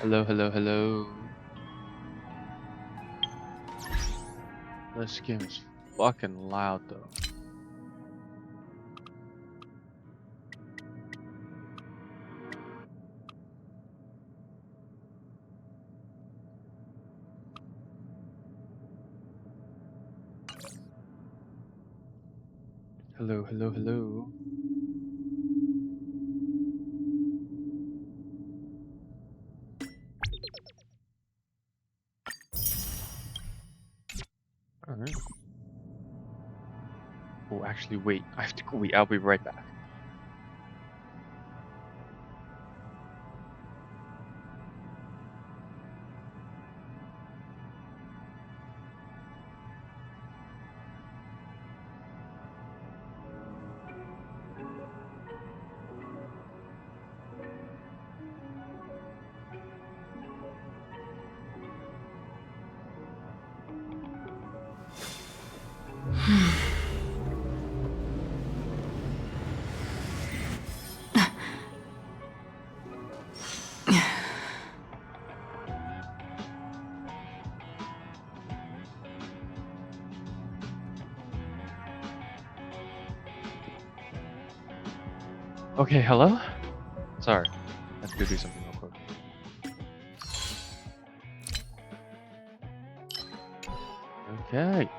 Hello, hello, hello. This game is fucking loud though. Hello, hello, hello. Alright. Oh, actually, wait. I have to go. Wait, I'll be right back. Okay, hello? Sorry. I have to go do something real quick. Okay.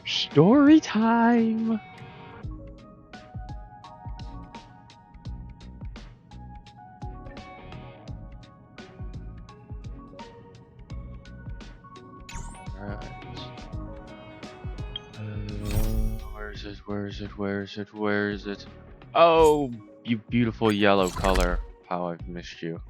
Story time! Alright. Where is it? Where is it? Where is it? Where is it? Oh, you beautiful yellow color. How I've missed you.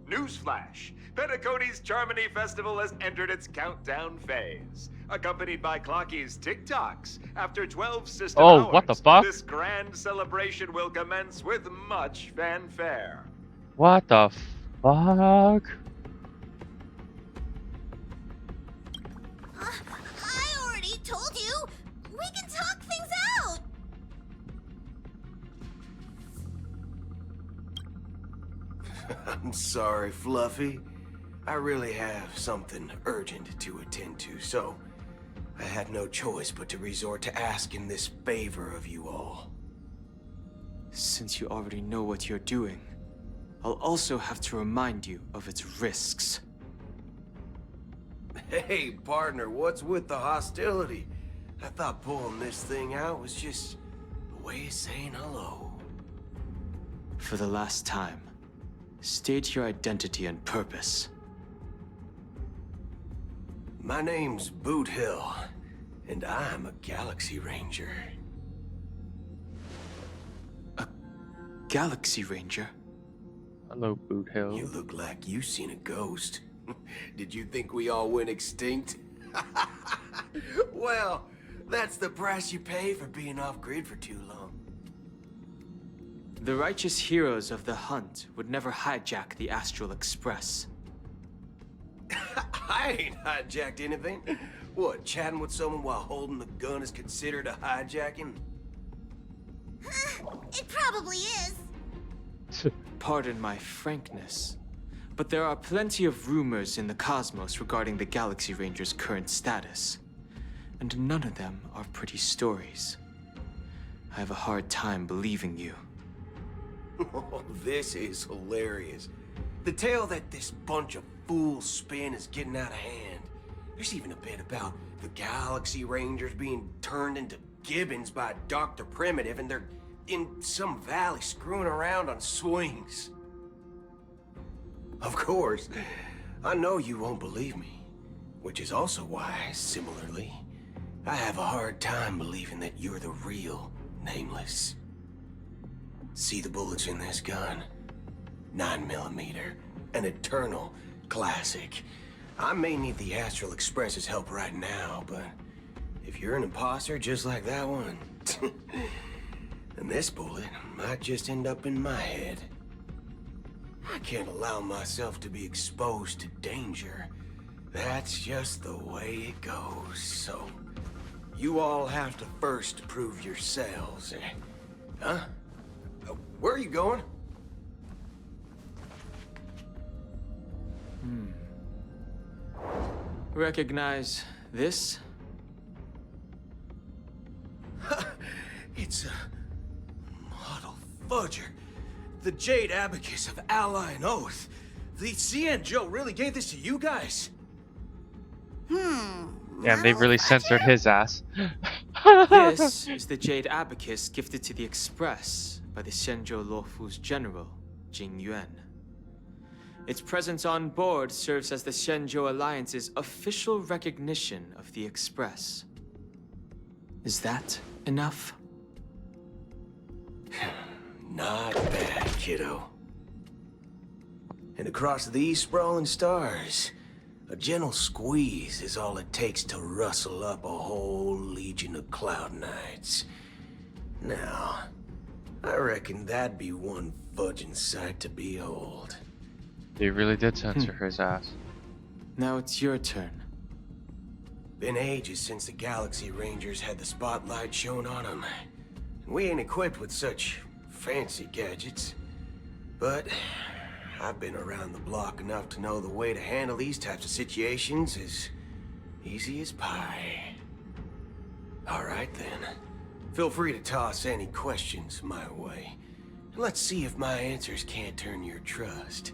Newsflash! Penacony's Charmony Festival has entered its countdown phase. Accompanied by Clocky's TikToks, after 12 system Oh, hours, what the fuck? this grand celebration will commence with much fanfare. What the fuck? I already told you! We can talk things out! I'm sorry, Fluffy. I really have something urgent to attend to, so I had no choice but to resort to asking this favor of you all. Since you already know what you're doing, I'll also have to remind you of its risks. Hey, partner, what's with the hostility? I thought pulling this thing out was just a way of saying hello. For the last time, state your identity and purpose. My name's Boot Hill, and I'm a Galaxy Ranger. Galaxy Ranger? Hello, Boot Hill. You look like you seen a ghost. Did you think we all went extinct? Well, that's the price you pay for being off-grid for too long. The righteous heroes of the hunt would never hijack the Astral Express. I ain't hijacked anything. What, chatting with someone while holding the gun is considered a hijacking? It probably is. Pardon my frankness, but there are plenty of rumors in the cosmos regarding the Galaxy Ranger's current status, and none of them are pretty stories. I have a hard time believing you. Oh, this is hilarious. The tale that this bunch of fools spin is getting out of hand. There's even a bit about the Galaxy Rangers being turned into gibbons by Dr. Primitive, and they're in some valley screwing around on swings. Of course, I know you won't believe me, which is also why, similarly, I have a hard time believing that you're the real Nameless. See the bullets in this gun? 9mm, an eternal classic. I may need the Astral Express's help right now, but if you're an imposter just like that one, then this bullet might just end up in my head. I can't allow myself to be exposed to danger. That's just the way it goes, so you all have to first prove yourselves, eh? Huh? Where are you going? Recognize this? It's a model fudger. The Jade Abacus of Ally and Oath. The CN Joe really gave this to you guys? Yeah, they really censored his ass. This is the Jade Abacus gifted to the Express by the Shenzhou Luofu's general, Jing Yuan. Its presence on board serves as the Shenzhou Alliance's official recognition of the Express. Is that enough? Not bad, kiddo. And across these sprawling stars, a gentle squeeze is all it takes to rustle up a whole legion of Cloud Knights. Now, I reckon that'd be one fudging sight to behold. They really did censor his ass. Now it's your turn. Been ages since the Galaxy Rangers had the spotlight shown on them. We ain't equipped with such fancy gadgets. But I've been around the block enough to know the way to handle these types of situations is easy as pie. All right then. Feel free to toss any questions my way. Let's see if my answers can't turn your trust.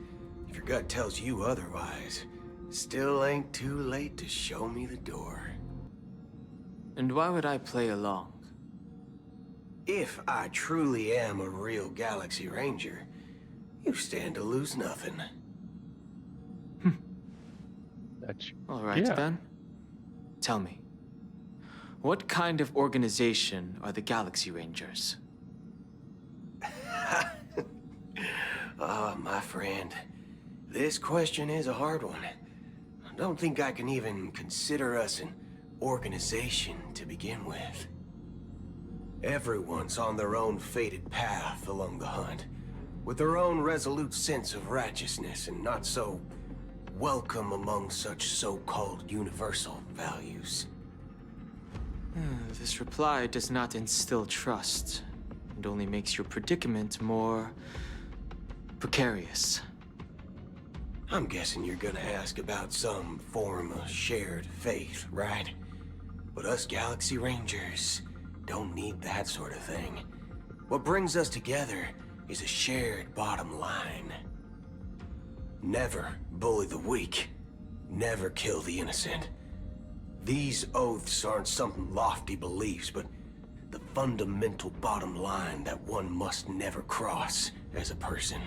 If your gut tells you otherwise, still ain't too late to show me the door. And why would I play along? If I truly am a real Galaxy Ranger, you stand to lose nothing. That's, All right yeah. then. Tell me, what kind of organization are the Galaxy Rangers? Ah, my friend. This question is a hard one. I don't think I can even consider us an organization to begin with. Everyone's on their own fated path along the hunt, with their own resolute sense of righteousness and not so welcome among such so-called universal values. This reply does not instill trust, and only makes your predicament more precarious. I'm guessing you're gonna ask about some form of shared faith, right? But us Galaxy Rangers don't need that sort of thing. What brings us together is a shared bottom line. Never bully the weak. Never kill the innocent. These oaths aren't some lofty beliefs, but the fundamental bottom line that one must never cross as a person.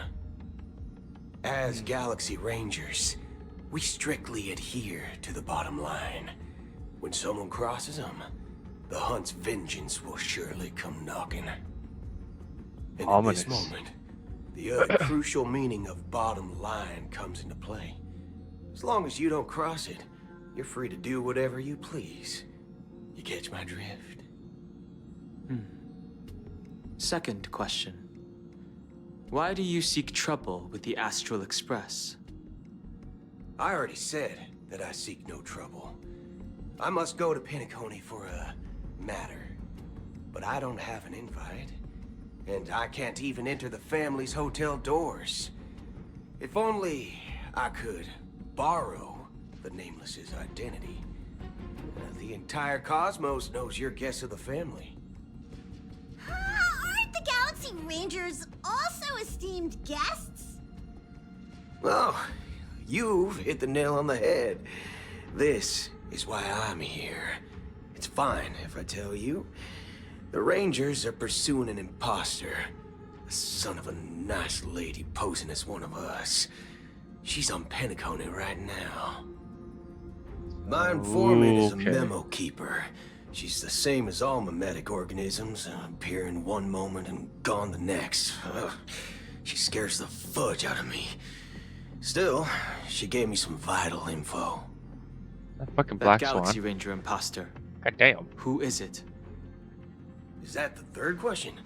As Galaxy Rangers, we strictly adhere to the bottom line. When someone crosses them, the hunt's vengeance will surely come knocking. And in this Ominous. moment, the other crucial meaning of bottom line comes into play. As long as you don't cross it, you're free to do whatever you please. You catch my drift? Second question. Why do you seek trouble with the Astral Express? I already said that I seek no trouble. I must go to Penacony for a matter. But I don't have an invite. And I can't even enter the family's hotel doors. If only I could borrow the Nameless's identity. The entire cosmos knows you're guests of the family. Aren't the Galaxy Rangers also esteemed guests? Well, you've hit the nail on the head. This is why I'm here. It's fine if I tell you. The Rangers are pursuing an imposter. A son of a nice lady posing as one of us. She's on Penacony right now. My informant is a Okay. memo keeper. She's the same as all mimetic organisms, appearing one moment and gone the next. She scares the fudge out of me. Still, she gave me some vital info. That fucking That Black Galaxy Swan. Ranger imposter. God damn. Who is it? Is that the third question?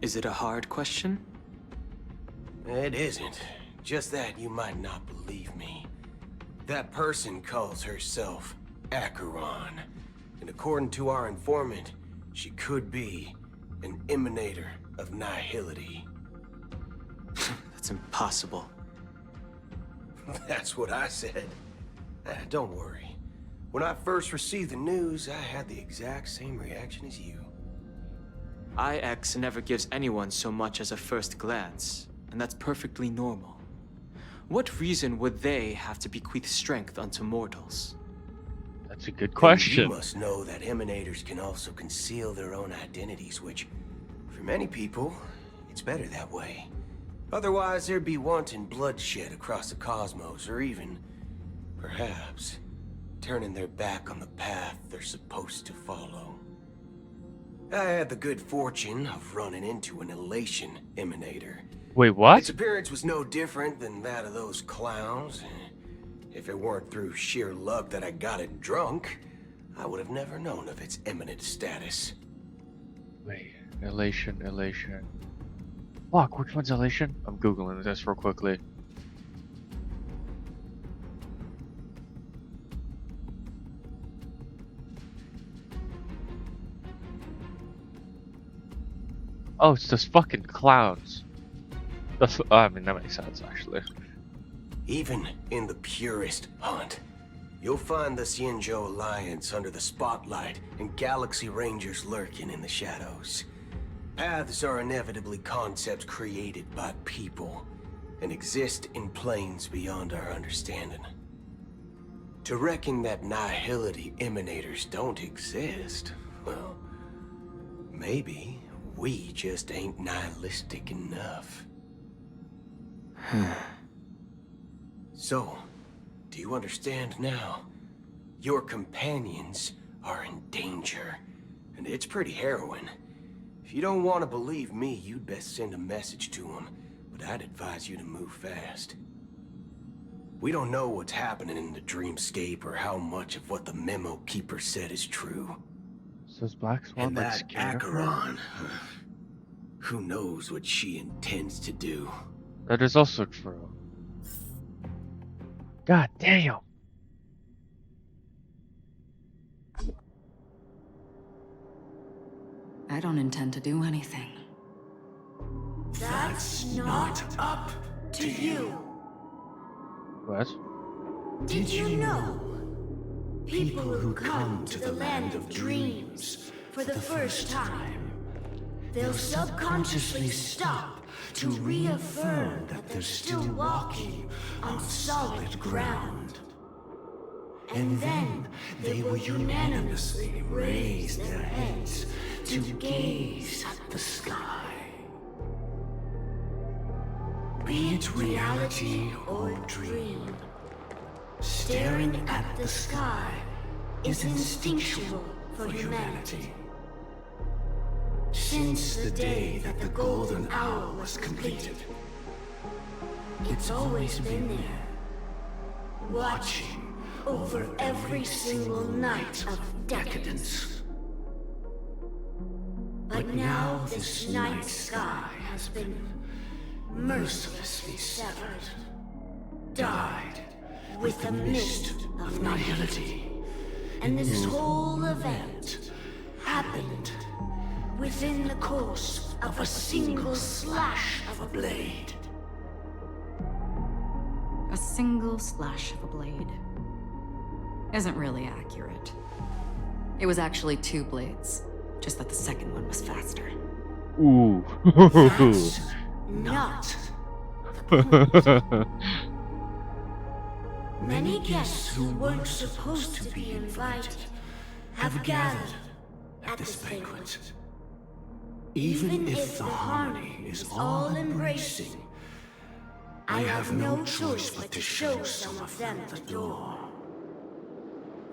Is it a hard question? It isn't. Just that you might not believe me. That person calls herself Acheron. And according to our informant, she could be an emanator of nihility. That's impossible. That's what I said. Don't worry. When I first received the news, I had the exact same reaction as you. IX never gives anyone so much as a first glance, and that's perfectly normal. What reason would they have to bequeath strength unto mortals? That's a good And question. you must know that emanators can also conceal their own identities, which, for many people, it's better that way. Otherwise, there'd be wanton bloodshed across the cosmos, or even, perhaps, turning their back on the path they're supposed to follow. I had the good fortune of running into an elation emanator. Wait, what? Its appearance was no different than that of those clowns. If it weren't through sheer luck that I got it drunk, I would have never known of its eminent status. Wait, elation. Fuck, which one's elation? I'm googling this real quickly. Oh, it's those fucking clowns. I mean, that makes sense, actually. Even in the purest hunt, you'll find the Xianzhou Alliance under the spotlight and Galaxy Rangers lurking in the shadows. Paths are inevitably concepts created by people and exist in planes beyond our understanding. To reckon that nihility emanators don't exist, well, maybe we just ain't nihilistic enough. So, do you understand now? Your companions are in danger, and it's pretty harrowing. If you don't want to believe me, you'd best send a message to them, but I'd advise you to move fast. We don't know what's happening in the dreamscape or how much of what the memo keeper said is true. So does Black Swan And like that scare her? Acheron, who knows what she intends to do. That is also true. God damn. I don't intend to do anything. That's not up to you. What? Did you know? People who come to the land of dreams for the first time, they'll subconsciously stop to reaffirm that they're still walking on solid ground. And then they will unanimously raise their heads to gaze at the sky. Be it reality or dream, staring at the sky is instinctual for humanity. Since the day that the golden hour was completed, it's always been there, watching over every single night of decadence. But now this night sky has been mercilessly severed, dyed with the mist of nihility. And this whole event happened within the course of a single slash of a blade. A single slash of a blade isn't really accurate. It was actually 2 blades, just that the second one was faster. Ooh. That's not. Many guests who weren't supposed to be invited have gathered at this banquet. Even if the harmony is all-embracing, I have no choice but to show some of them the door.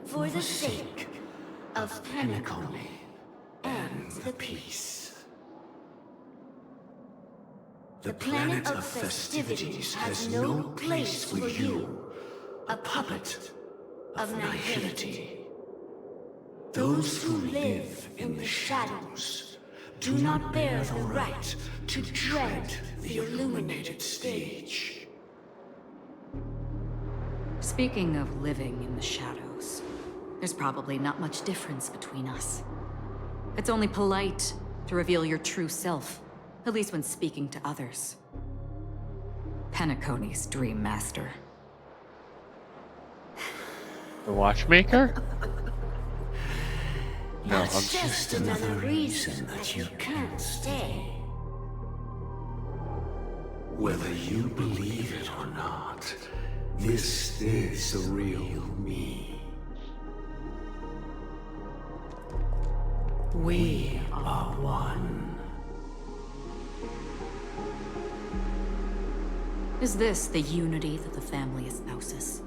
For the sake of Penacony and the peace. The planet of festivities has no place for you, a puppet of nihility. Those who live in the shadows do not bear the right to tread the illuminated stage. Speaking of living in the shadows, there's probably not much difference between us. It's only polite to reveal your true self, at least when speaking to others. Penacony's Dream Master. The watchmaker? No, That's just another reason that you can't stay. Whether you believe it or not, this is the real me. We are one. Is this the unity that the family espouses?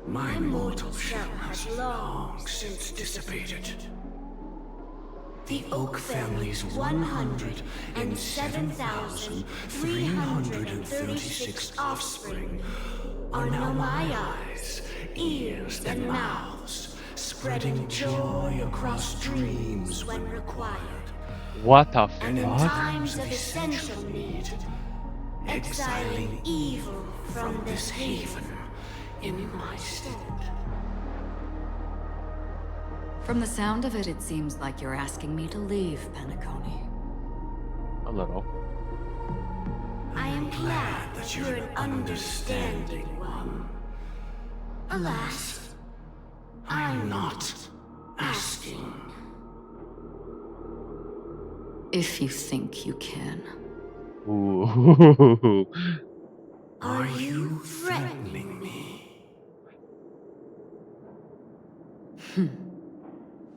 My mortal shell has has long since dissipated. The Oak family's 107,336 offspring are now my eyes, ears, and mouths, spreading joy across dreams when required, what the and in fuck? times of essential need, exiling evil from this haven in my stead. From the sound of it, it seems like you're asking me to leave Penacony. A little. I am glad that you're an understanding one. Alas, I'm not asking. If you think you can. Ooh. Are you threatening me?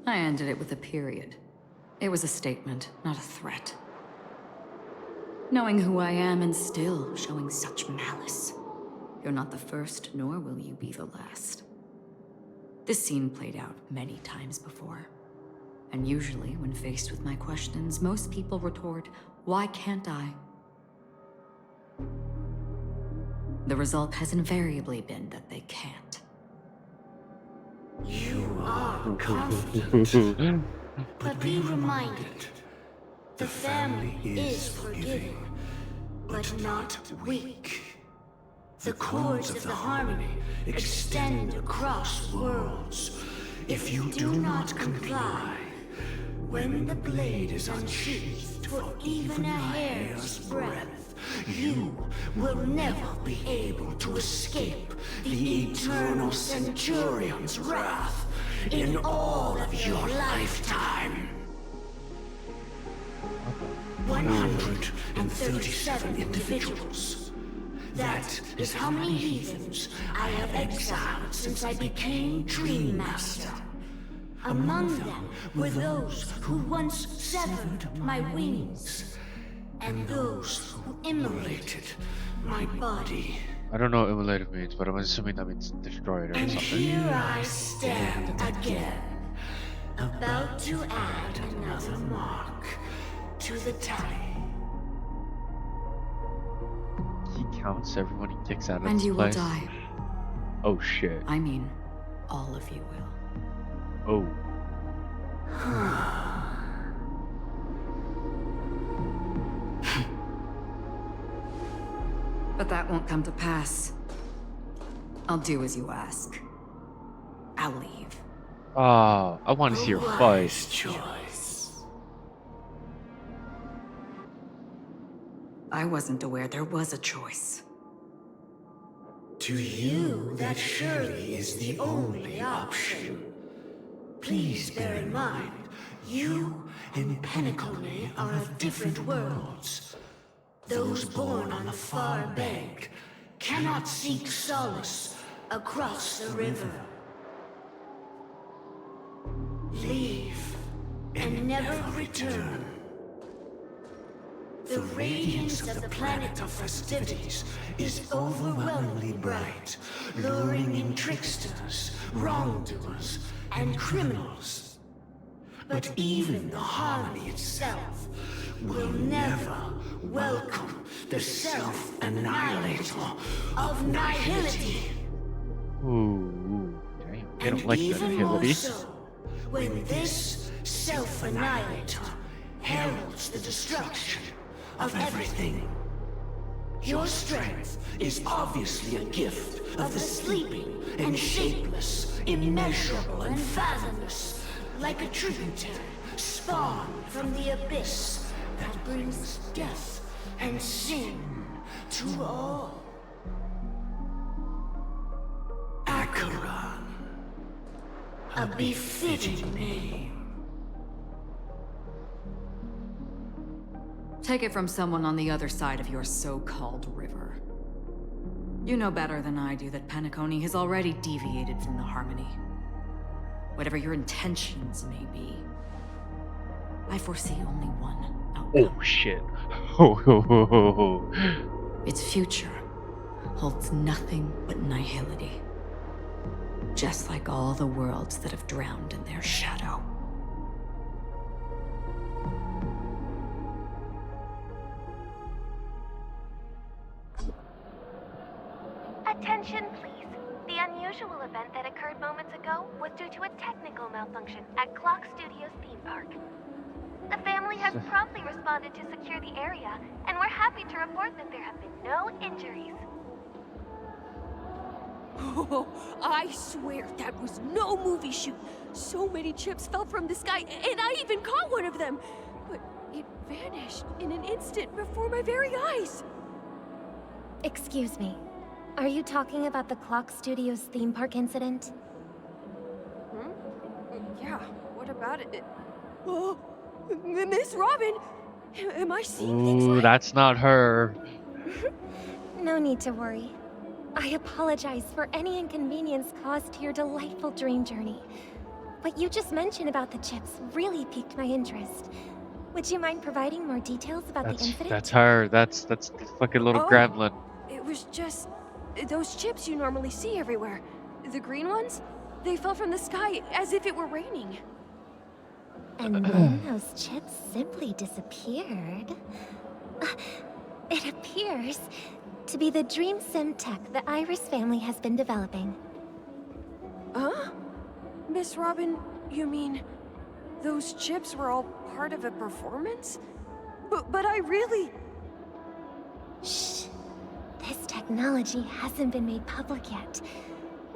I ended it with a period. It was a statement, not a threat. Knowing who I am and still showing such malice. You're not the first, nor will you be the last. This scene played out many times before. And usually, when faced with my questions, most people retort, "Why can't I?" The result has invariably been that they can't. You are confident. But be reminded, the family is forgiving, but not weak. The cords of the harmony extend across worlds. If you do not comply, when the blade is unsheathed for even a hair's breadth, you will never be able to escape the eternal Centurion's wrath in all of your lifetime. 137 individuals. That is how many heathens I have exiled since I became Dream Master. Among them were those who once severed my wings, and those who immolated my body. I don't know what immolated means, but I'm assuming that means destroyed or And something. here I stand again, about to add another mark to the tally. He counts everyone he kicks out of And this you will place. die. Oh shit. I mean, all of you will. Oh. But that won't come to pass. I'll do as you ask. I'll leave. Ah, I want to see her fight. Wise choice. I wasn't aware there was a choice. To you, that surely is the only option. Please bear in mind, you and Penacony are of different worlds. Those born on the far bank cannot seek solace across the river. Leave and never return. The radiance of the planet of festivities is overwhelmingly bright, luring in tricksters, wrongdoers, and criminals. But even the Harmony itself will never welcome the self-annihilator of Nihility. Ooh, damn. They don't And like that even more ability. so, when this self-annihilator heralds the destruction of everything. Your strength is obviously a gift of the sleeping and shapeless, immeasurable and fathomless, like a tributary spawned from the abyss that brings death and sin to all. Acheron, a befitting name. Take it from someone on the other side of your so-called river. You know better than I do that Penacony has already deviated from the Harmony. Whatever your intentions may be, I foresee only one outcome. Oh shit. Oh. Its future holds nothing but nihility. Just like all the worlds that have drowned in their shadow. Attention, please. The unusual event that occurred moments ago was due to a technical malfunction at Clock Studios theme park. The family has promptly responded to secure the area, and we're happy to report that there have been no injuries. Oh, I swear that was no movie shoot. So many chips fell from the sky, and I even caught one of them. But it vanished in an instant before my very eyes. Excuse me. Are you talking about the Clock Studios theme park incident? Yeah, what about it? Oh, Miss Robin! Am I seeing things Ooh, like... that's not her. No need to worry. I apologize for any inconvenience caused to your delightful dream journey. What you just mentioned about the chips really piqued my interest. Would you mind providing more details about the incident? That's her. That's the fucking little Oh. gremlin. It was just... those chips you normally see everywhere. The green ones? They fell from the sky as if it were raining. And then those chips simply disappeared. It appears to be the Dream Sim tech the Iris family has been developing. Huh? Miss Robin, you mean those chips were all part of a performance? But I really... Shh. This technology hasn't been made public yet.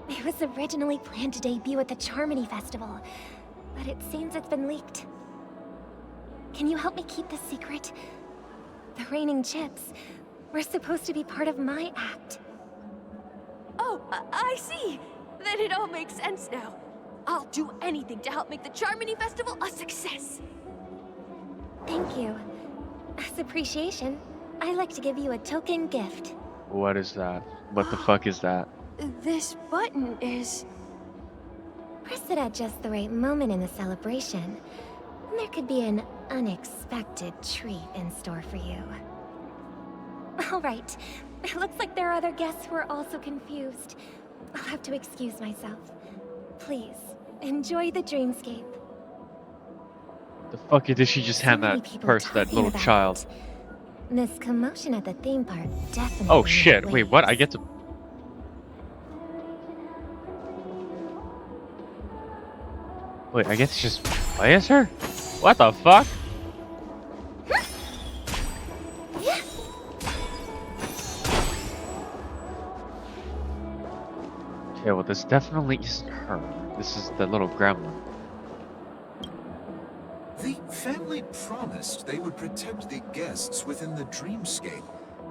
It was originally planned to debut at the Charmony Festival, but it seems it's been leaked. Can you help me keep this secret? The raining chips were supposed to be part of my act. Oh, I see. Then it all makes sense now. I'll do anything to help make the Charmony Festival a success. Thank you. As appreciation, I'd like to give you a token gift. What is that? What the fuck is that? This button is... Press it at just the right moment in the celebration. There could be an unexpected treat in store for you. All right. It looks like there are other guests who are also confused. I'll have to excuse myself. Please, enjoy the dreamscape. The fuck did she just hand So many that people purse to that talking little about child? it. This commotion at the theme park definitely... Oh shit! made Wait, what? I waves. get to. Wait, I get to just play as her? What the fuck? Okay, well this definitely isn't her. This is the little gremlin. The family promised they would protect the guests within the dreamscape,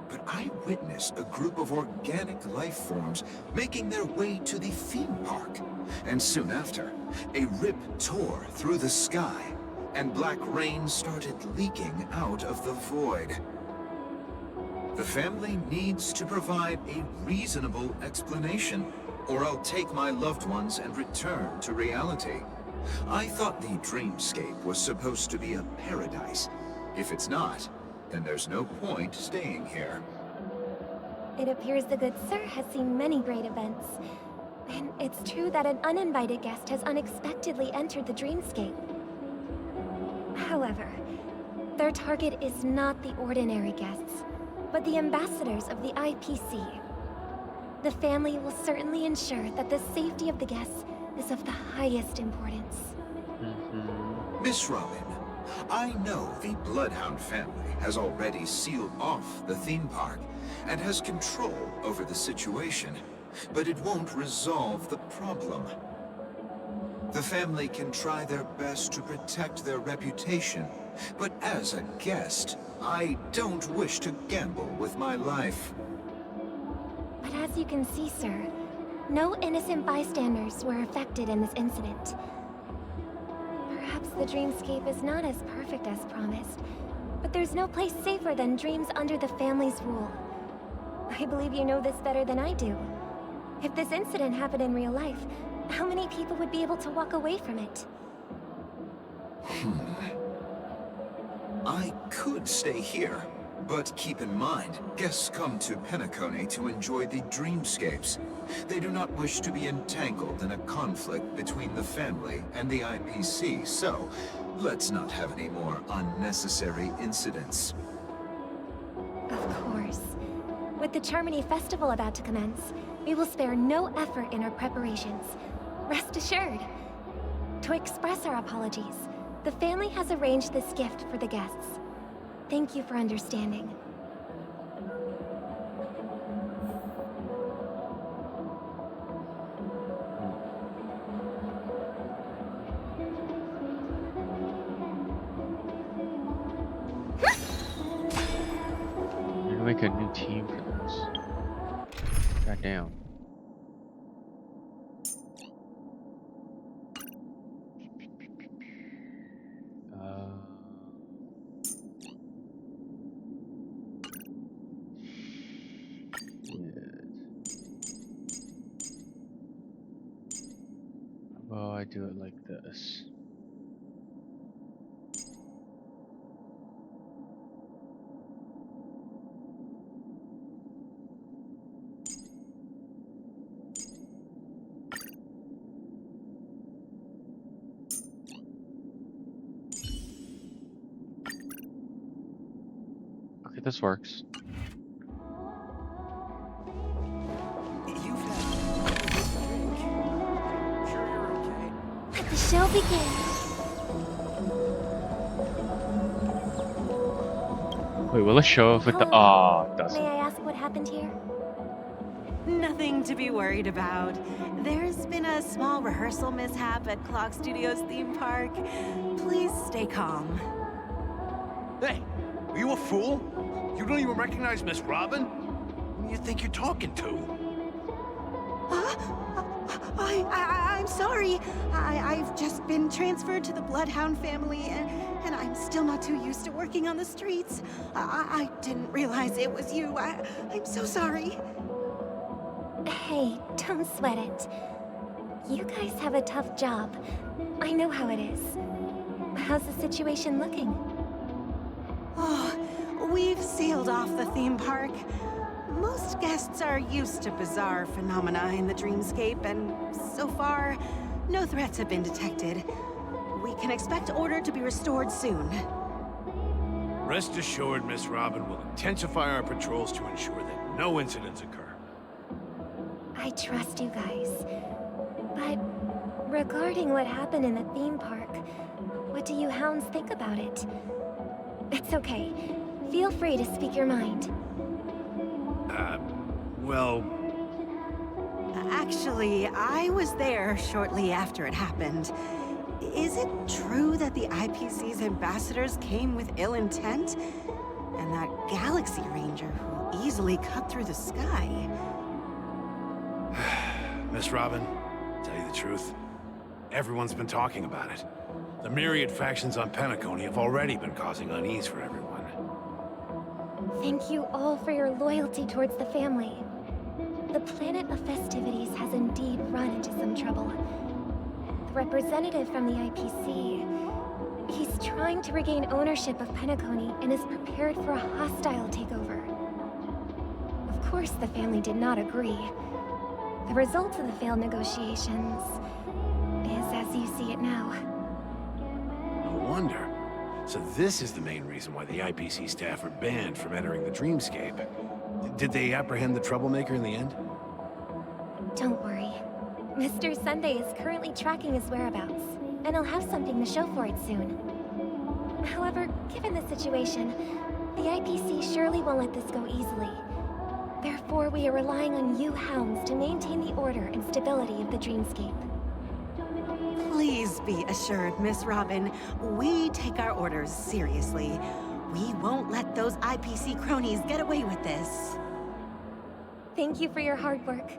but I witnessed a group of organic life forms making their way to the theme park. And soon after, a rip tore through the sky, and black rain started leaking out of the void. The family needs to provide a reasonable explanation, or I'll take my loved ones and return to reality. I thought the dreamscape was supposed to be a paradise. If it's not, then there's no point staying here. It appears the good sir has seen many great events. And it's true that an uninvited guest has unexpectedly entered the dreamscape. However, their target is not the ordinary guests, but the ambassadors of the IPC. The family will certainly ensure that the safety of the guests is of the highest importance. Miss Robin, I know the Bloodhound family has already sealed off the theme park and has control over the situation, but it won't resolve the problem. The family can try their best to protect their reputation, but as a guest, I don't wish to gamble with my life. But as you can see, sir, no innocent bystanders were affected in this incident. Perhaps the dreamscape is not as perfect as promised, but there's no place safer than dreams under the family's rule. I believe you know this better than I do. If this incident happened in real life, how many people would be able to walk away from it? I could stay here, but keep in mind, guests come to Penacony to enjoy the dreamscapes. They do not wish to be entangled in a conflict between the family and the IPC, so let's not have any more unnecessary incidents. Of course. With the Charmony Festival about to commence, we will spare no effort in our preparations. Rest assured. To express our apologies, the family has arranged this gift for the guests. Thank you for understanding. You're gonna make a new team for this. God damn. Well, I do it like this. Okay, this works. Let the show begin. Wait, will it show up with the... Hello. Oh, it doesn't. May I ask what happened here? Nothing to be worried about. There's been a small rehearsal mishap at Clock Studios theme park. Please stay calm. Hey, are you a fool? You don't even recognize Miss Robin? Who do you think you're talking to? I'm sorry. I've just been transferred to the Bloodhound family, and I'm still not too used to working on the streets. I didn't realize it was you. I'm so sorry. Hey, don't sweat it. You guys have a tough job. I know how it is. How's the situation looking? Oh, we've sealed off the theme park. Most guests are used to bizarre phenomena in the dreamscape, and so far, no threats have been detected. We can expect order to be restored soon. Rest assured, Miss Robin will intensify our patrols to ensure that no incidents occur. I trust you guys. But regarding what happened in the theme park, what do you hounds think about it? It's okay. Feel free to speak your mind. Well... Actually, I was there shortly after it happened. Is it true that the IPC's ambassadors came with ill intent? And that Galaxy Ranger who easily cut through the sky? Miss Robin, to tell you the truth, everyone's been talking about it. The myriad factions on Penacony have already been causing unease for everyone. Thank you all for your loyalty towards the family. The Planet of Festivities has indeed run into some trouble. The representative from the IPC, he's trying to regain ownership of Penacony and is prepared for a hostile takeover. Of course, the family did not agree. The result of the failed negotiations is as you see it now. No wonder. So this is the main reason why the IPC staff are banned from entering the Dreamscape. Did they apprehend the troublemaker in the end? Don't worry. Mr. Sunday is currently tracking his whereabouts, and he'll have something to show for it soon. However, given the situation, the IPC surely won't let this go easily. Therefore, we are relying on you hounds to maintain the order and stability of the Dreamscape. Please be assured, Miss Robin, we take our orders seriously. We won't let those IPC cronies get away with this. Thank you for your hard work.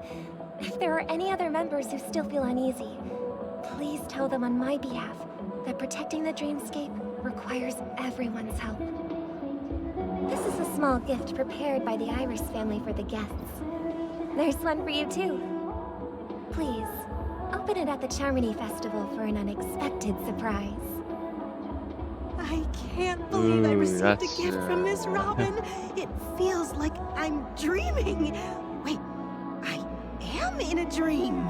If there are any other members who still feel uneasy, please tell them on my behalf that protecting the Dreamscape requires everyone's help. This is a small gift prepared by the Iris family for the guests. There's one for you too. Please, open it at the Charmony Festival for an unexpected surprise. I can't believe I received a that's, gift from Miss Robin. It feels like I'm dreaming. Wait, I am in a dream.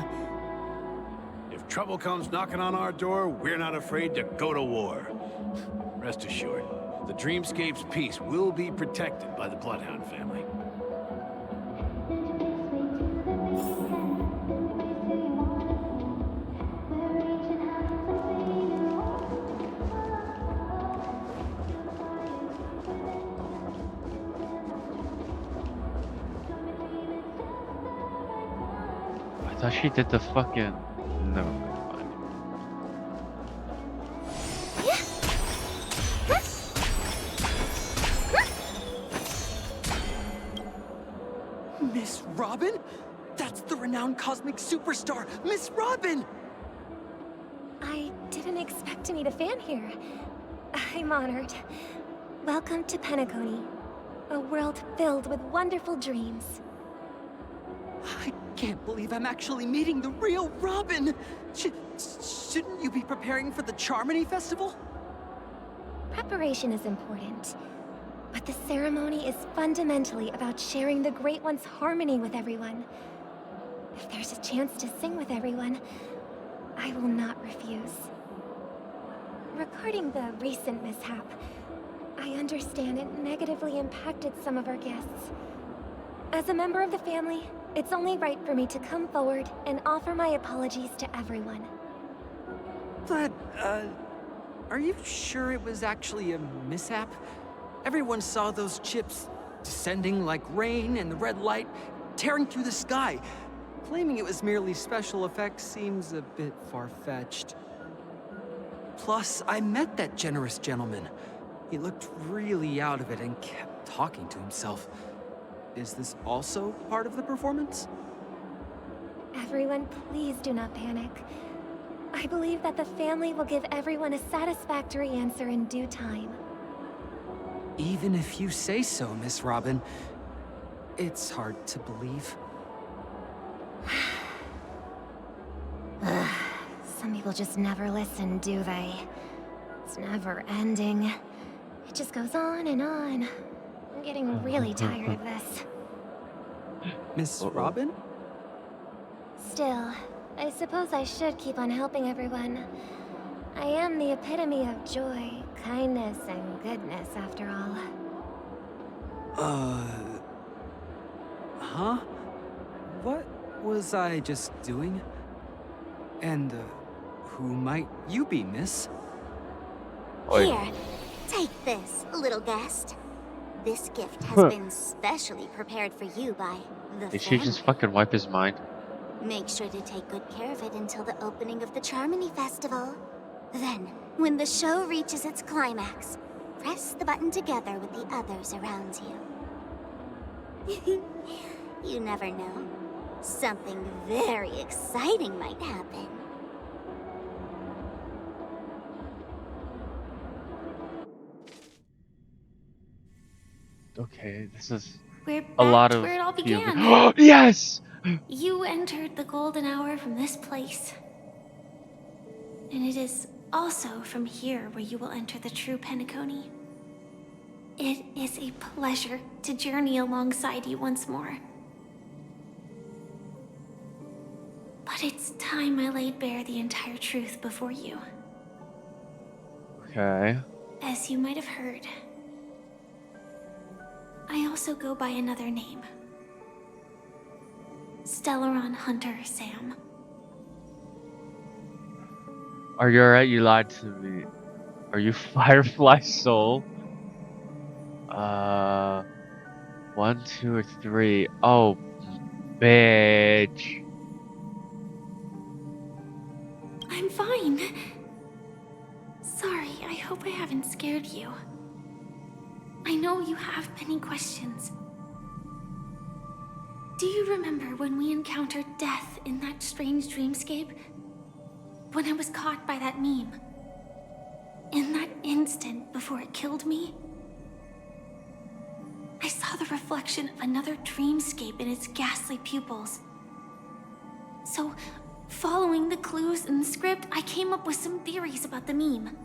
If trouble comes knocking on our door, we're not afraid to go to war. Rest assured, the Dreamscape's peace will be protected by the Bloodhound family. I thought she did the fucking... No. Miss Robin? That's the renowned cosmic superstar, Miss Robin! I didn't expect to meet a fan here. I'm honored. Welcome to Penacony, a world filled with wonderful dreams. I can't believe I'm actually meeting the real Robin! Shouldn't you be preparing for the Charmony Festival? Preparation is important, but the ceremony is fundamentally about sharing the Great One's harmony with everyone. If there's a chance to sing with everyone, I will not refuse. Regarding the recent mishap, I understand it negatively impacted some of our guests. As a member of the family, it's only right for me to come forward and offer my apologies to everyone. But, are you sure it was actually a mishap? Everyone saw those chips descending like rain and the red light tearing through the sky. Claiming it was merely special effects seems a bit far-fetched. Plus, I met that generous gentleman. He looked really out of it and kept talking to himself. Is this also part of the performance? Everyone, please do not panic. I believe that the family will give everyone a satisfactory answer in due time. Even if you say so, Miss Robin, it's hard to believe. Some people just never listen, do they? It's never ending. It just goes on and on. I'm getting really tired of this. Miss Robin? Still, I suppose I should keep on helping everyone. I am the epitome of joy, kindness, and goodness, after all. Huh? What was I just doing? And, who might you be, miss? Here, take this, little guest. This gift has been specially prepared for you by the Did she just fucking wipe his mind? Make sure to take good care of it until the opening of the Charmony Festival. Then, when the show reaches its climax, press the button together with the others around you. You never know. Something very exciting might happen. Okay, this is We're a lot back of where it all feeling. began. Yes! You entered the golden hour from this place. And it is also from here where you will enter the true Penacony. It is a pleasure to journey alongside you once more. But it's time I laid bare the entire truth before you. Okay. As you might have heard, I also go by another name. Stellaron Hunter Sam. Are you alright? You lied to me. Are you Firefly Soul? 1, 2, or 3. Oh, bitch. I'm fine. Sorry, I hope I haven't scared you. I know you have many questions. Do you remember when we encountered death in that strange dreamscape? When I was caught by that meme? In that instant before it killed me? I saw the reflection of another dreamscape in its ghastly pupils. So, following the clues in the script, I came up with some theories about the meme.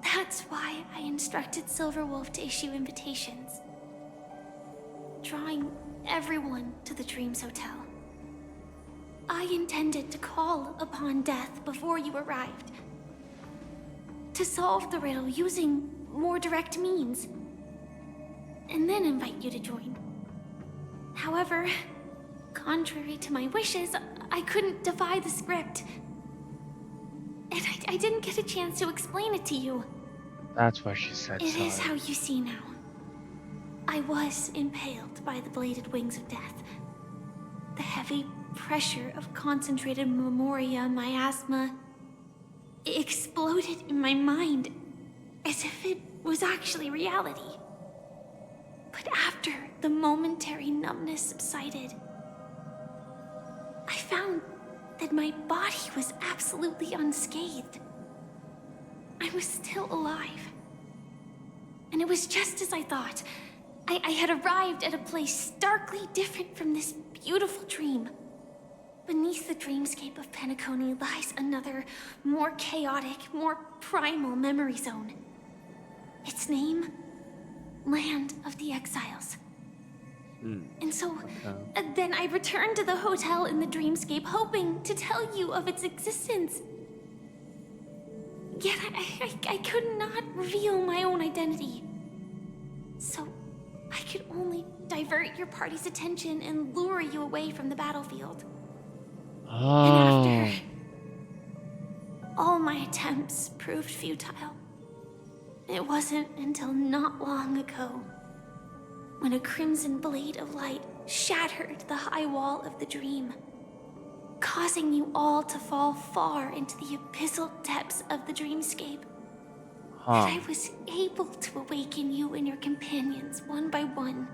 That's why I instructed Silverwolf to issue invitations, drawing everyone to the Dreams Hotel. I intended to call upon death before you arrived, to solve the riddle using more direct means, and then invite you to join. However, contrary to my wishes, I couldn't defy the script. And I didn't get a chance to explain it to you. That's why she said It sorry. is how you see now. I was impaled by the bladed wings of death. The heavy pressure of concentrated memoria, miasma, exploded in my mind as if it was actually reality. But after the momentary numbness subsided, I found that my body was absolutely unscathed. I was still alive. And it was just as I thought. I had arrived at a place starkly different from this beautiful dream. Beneath the dreamscape of Penacony lies another, more chaotic, more primal memory zone. Its name? Land of the Exiles. And so, then I returned to the hotel in the dreamscape, hoping to tell you of its existence. Yet I could not reveal my own identity. So, I could only divert your party's attention and lure you away from the battlefield. Oh. And after all my attempts proved futile, it wasn't until not long ago when a crimson blade of light shattered the high wall of the dream, causing you all to fall far into the abyssal depths of the dreamscape. That I was able to awaken you and your companions one by one.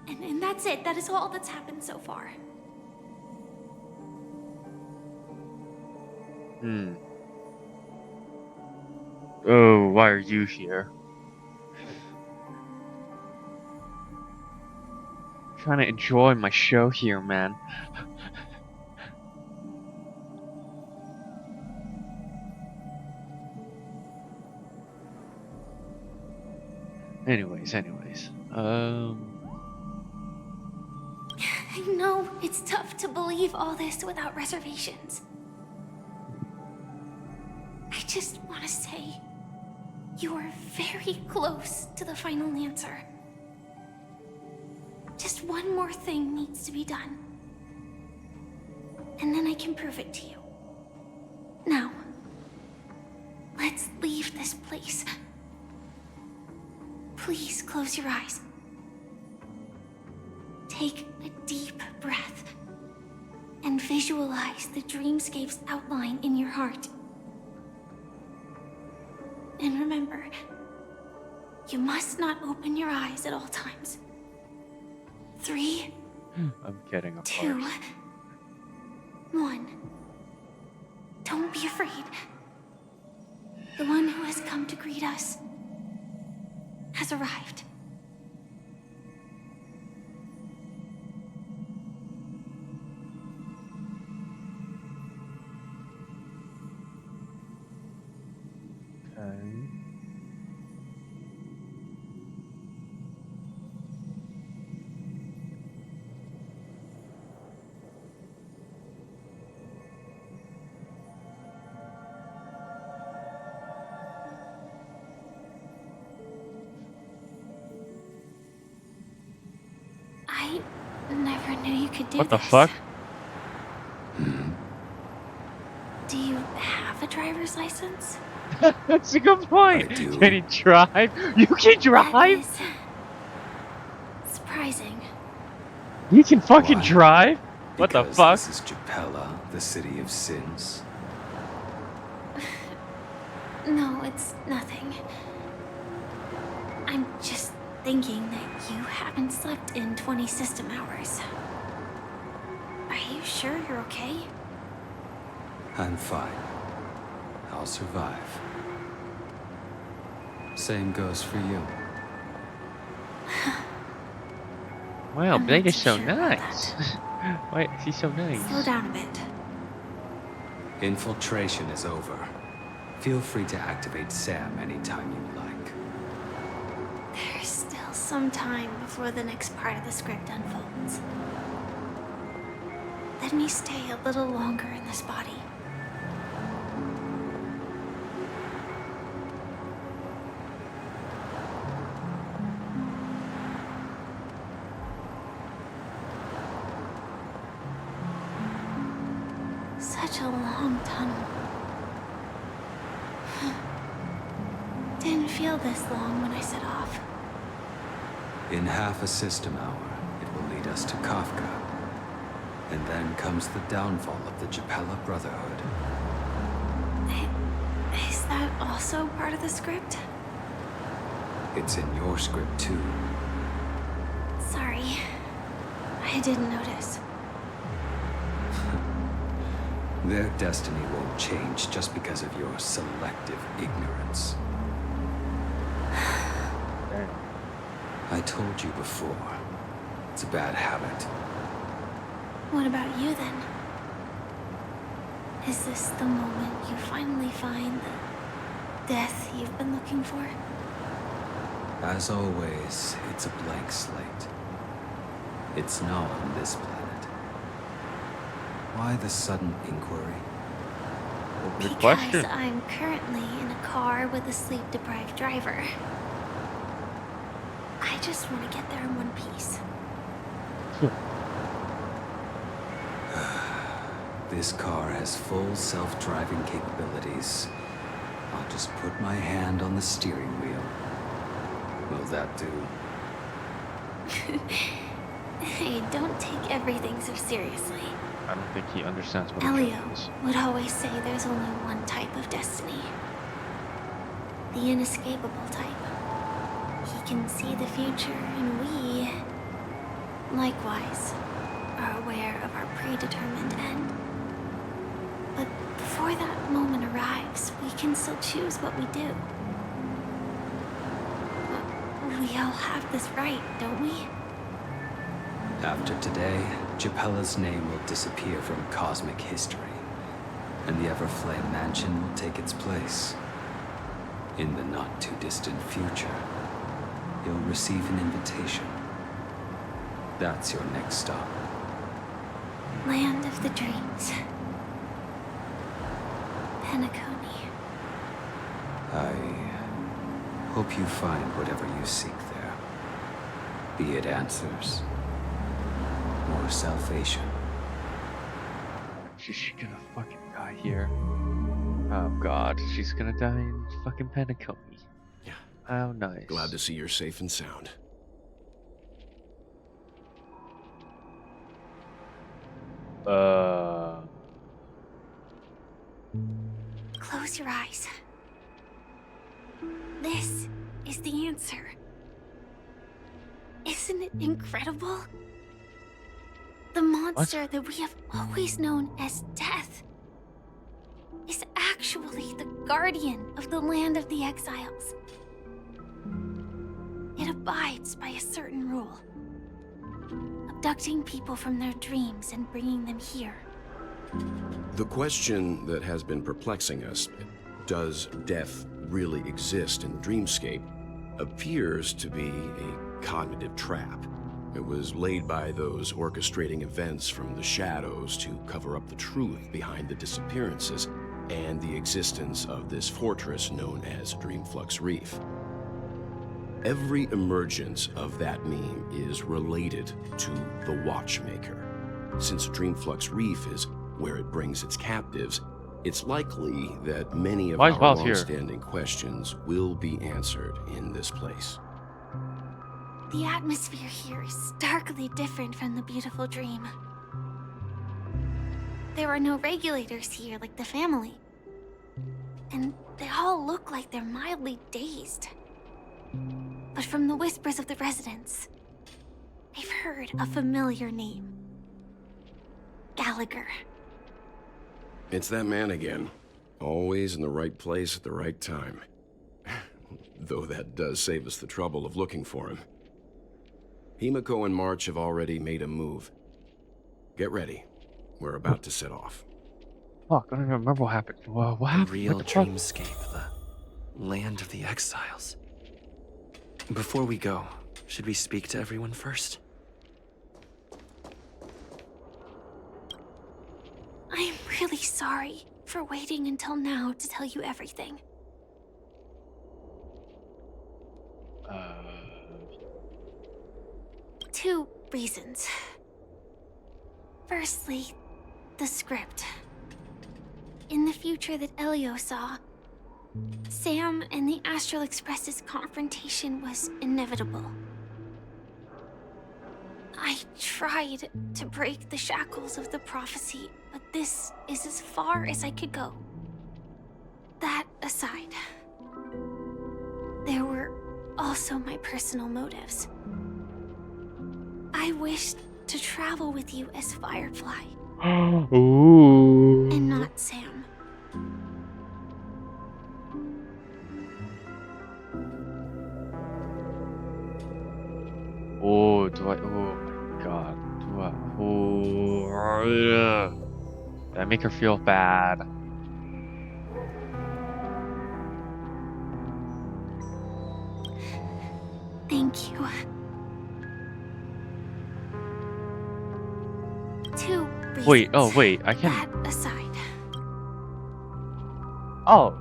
And that's it. That is all that's happened so far. Oh, why are you here? I'm trying to enjoy my show here, man. Anyways. I know it's tough to believe all this without reservations. I just want to say, you are very close to the final answer. Just one more thing needs to be done. And then I can prove it to you. Now, let's leave this place. Please close your eyes. Take a deep breath and visualize the dreamscape's outline in your heart. And remember, you must not open your eyes at all times. 3, I'm getting a 2, 1. Don't be afraid. The one who has come to greet us has arrived. never knew you could do What the this. fuck? Do you have a driver's license? That's a good point. I do. Can he drive? You can That drive? is surprising. You can fucking Why? drive? What the Because fuck? This is Japella, the city of sins. No, it's nothing. I'm just thinking that you haven't slept in 20 system hours. Are you sure you're okay? I'm fine. I'll survive. Same goes for you. Wow, I'm Blake not is so too sure about nice. Why is he so nice? Slow down a bit. Infiltration is over. Feel free to activate Sam anytime you like. There's still some time before the next part of the script unfolds. Let me stay a little longer in this body. Such a long tunnel. Didn't feel this long when I set off. In half a system hour, it will lead us to Kafka. And then comes the downfall of the Japella Brotherhood. Is that also part of the script? It's in your script too. Sorry. I didn't notice. Their destiny won't change just because of your selective ignorance. I told you before, it's a bad habit. What about you then? Is this the moment you finally find the death you've been looking for? As always, it's a blank slate. It's not on this planet. Why the sudden inquiry? Good Because question. I'm currently in a car with a sleep-deprived driver. I just want to get there in one piece. This car has full self-driving capabilities. I'll just put my hand on the steering wheel. Will that do? Hey, don't take everything so seriously. I don't think he understands what a Elio joke is. would always say there's only one type of destiny. The inescapable type. He can see the future, and we, likewise, are aware of our predetermined end. But before that moment arrives, we can still choose what we do. We all have this right, don't we? After today, Japella's name will disappear from cosmic history, and the Everflame Mansion will take its place. In the not-too-distant future, you'll receive an invitation. That's your next stop. Land of the Dreams. Penacony. I hope you find whatever you seek there. Be it answers or salvation. She's gonna fucking die here. Oh god, she's gonna die in fucking Penacony. Yeah. How nice. Glad to see you're safe and sound. Close your eyes. This is the answer. Isn't it incredible? The monster that we have always known as Death is actually the guardian of the land of the exiles. It abides by a certain rule. Abducting people from their dreams and bringing them here. The question that has been perplexing us, does death really exist in the dreamscape, appears to be a cognitive trap. It was laid by those orchestrating events from the shadows to cover up the truth behind the disappearances and the existence of this fortress known as Dreamflux Reef. Every emergence of that meme is related to the Watchmaker. Since Dreamflux Reef is where it brings its captives, it's likely that many of Why is our Miles here? long-standing questions will be answered in this place. The atmosphere here is starkly different from the beautiful dream. There are no regulators here like the family. And they all look like they're mildly dazed. But from the whispers of the residents, I've heard a familiar name. Gallagher. It's that man again. Always in the right place at the right time. Though that does save us the trouble of looking for him. Himiko and March have already made a move. Get ready. We're about to set off. Fuck, I don't even remember what happened. What happened? The real What the fuck? dreamscape, the land of the exiles. Before we go, should we speak to everyone first? I'm really sorry for waiting until now to tell you everything. Two reasons. Firstly, the script. In the future that Elio saw, Sam and the Astral Express's confrontation was inevitable. I tried to break the shackles of the prophecy, but this is as far as I could go. That aside, there were also my personal motives. I wished to travel with you as Firefly. Ooh. And not Sam. Oh, do I? Oh my god. Do I? Oh, yeah. Did I make her feel bad? Thank you. Two reasons. Wait, oh wait, I can. That aside, Oh,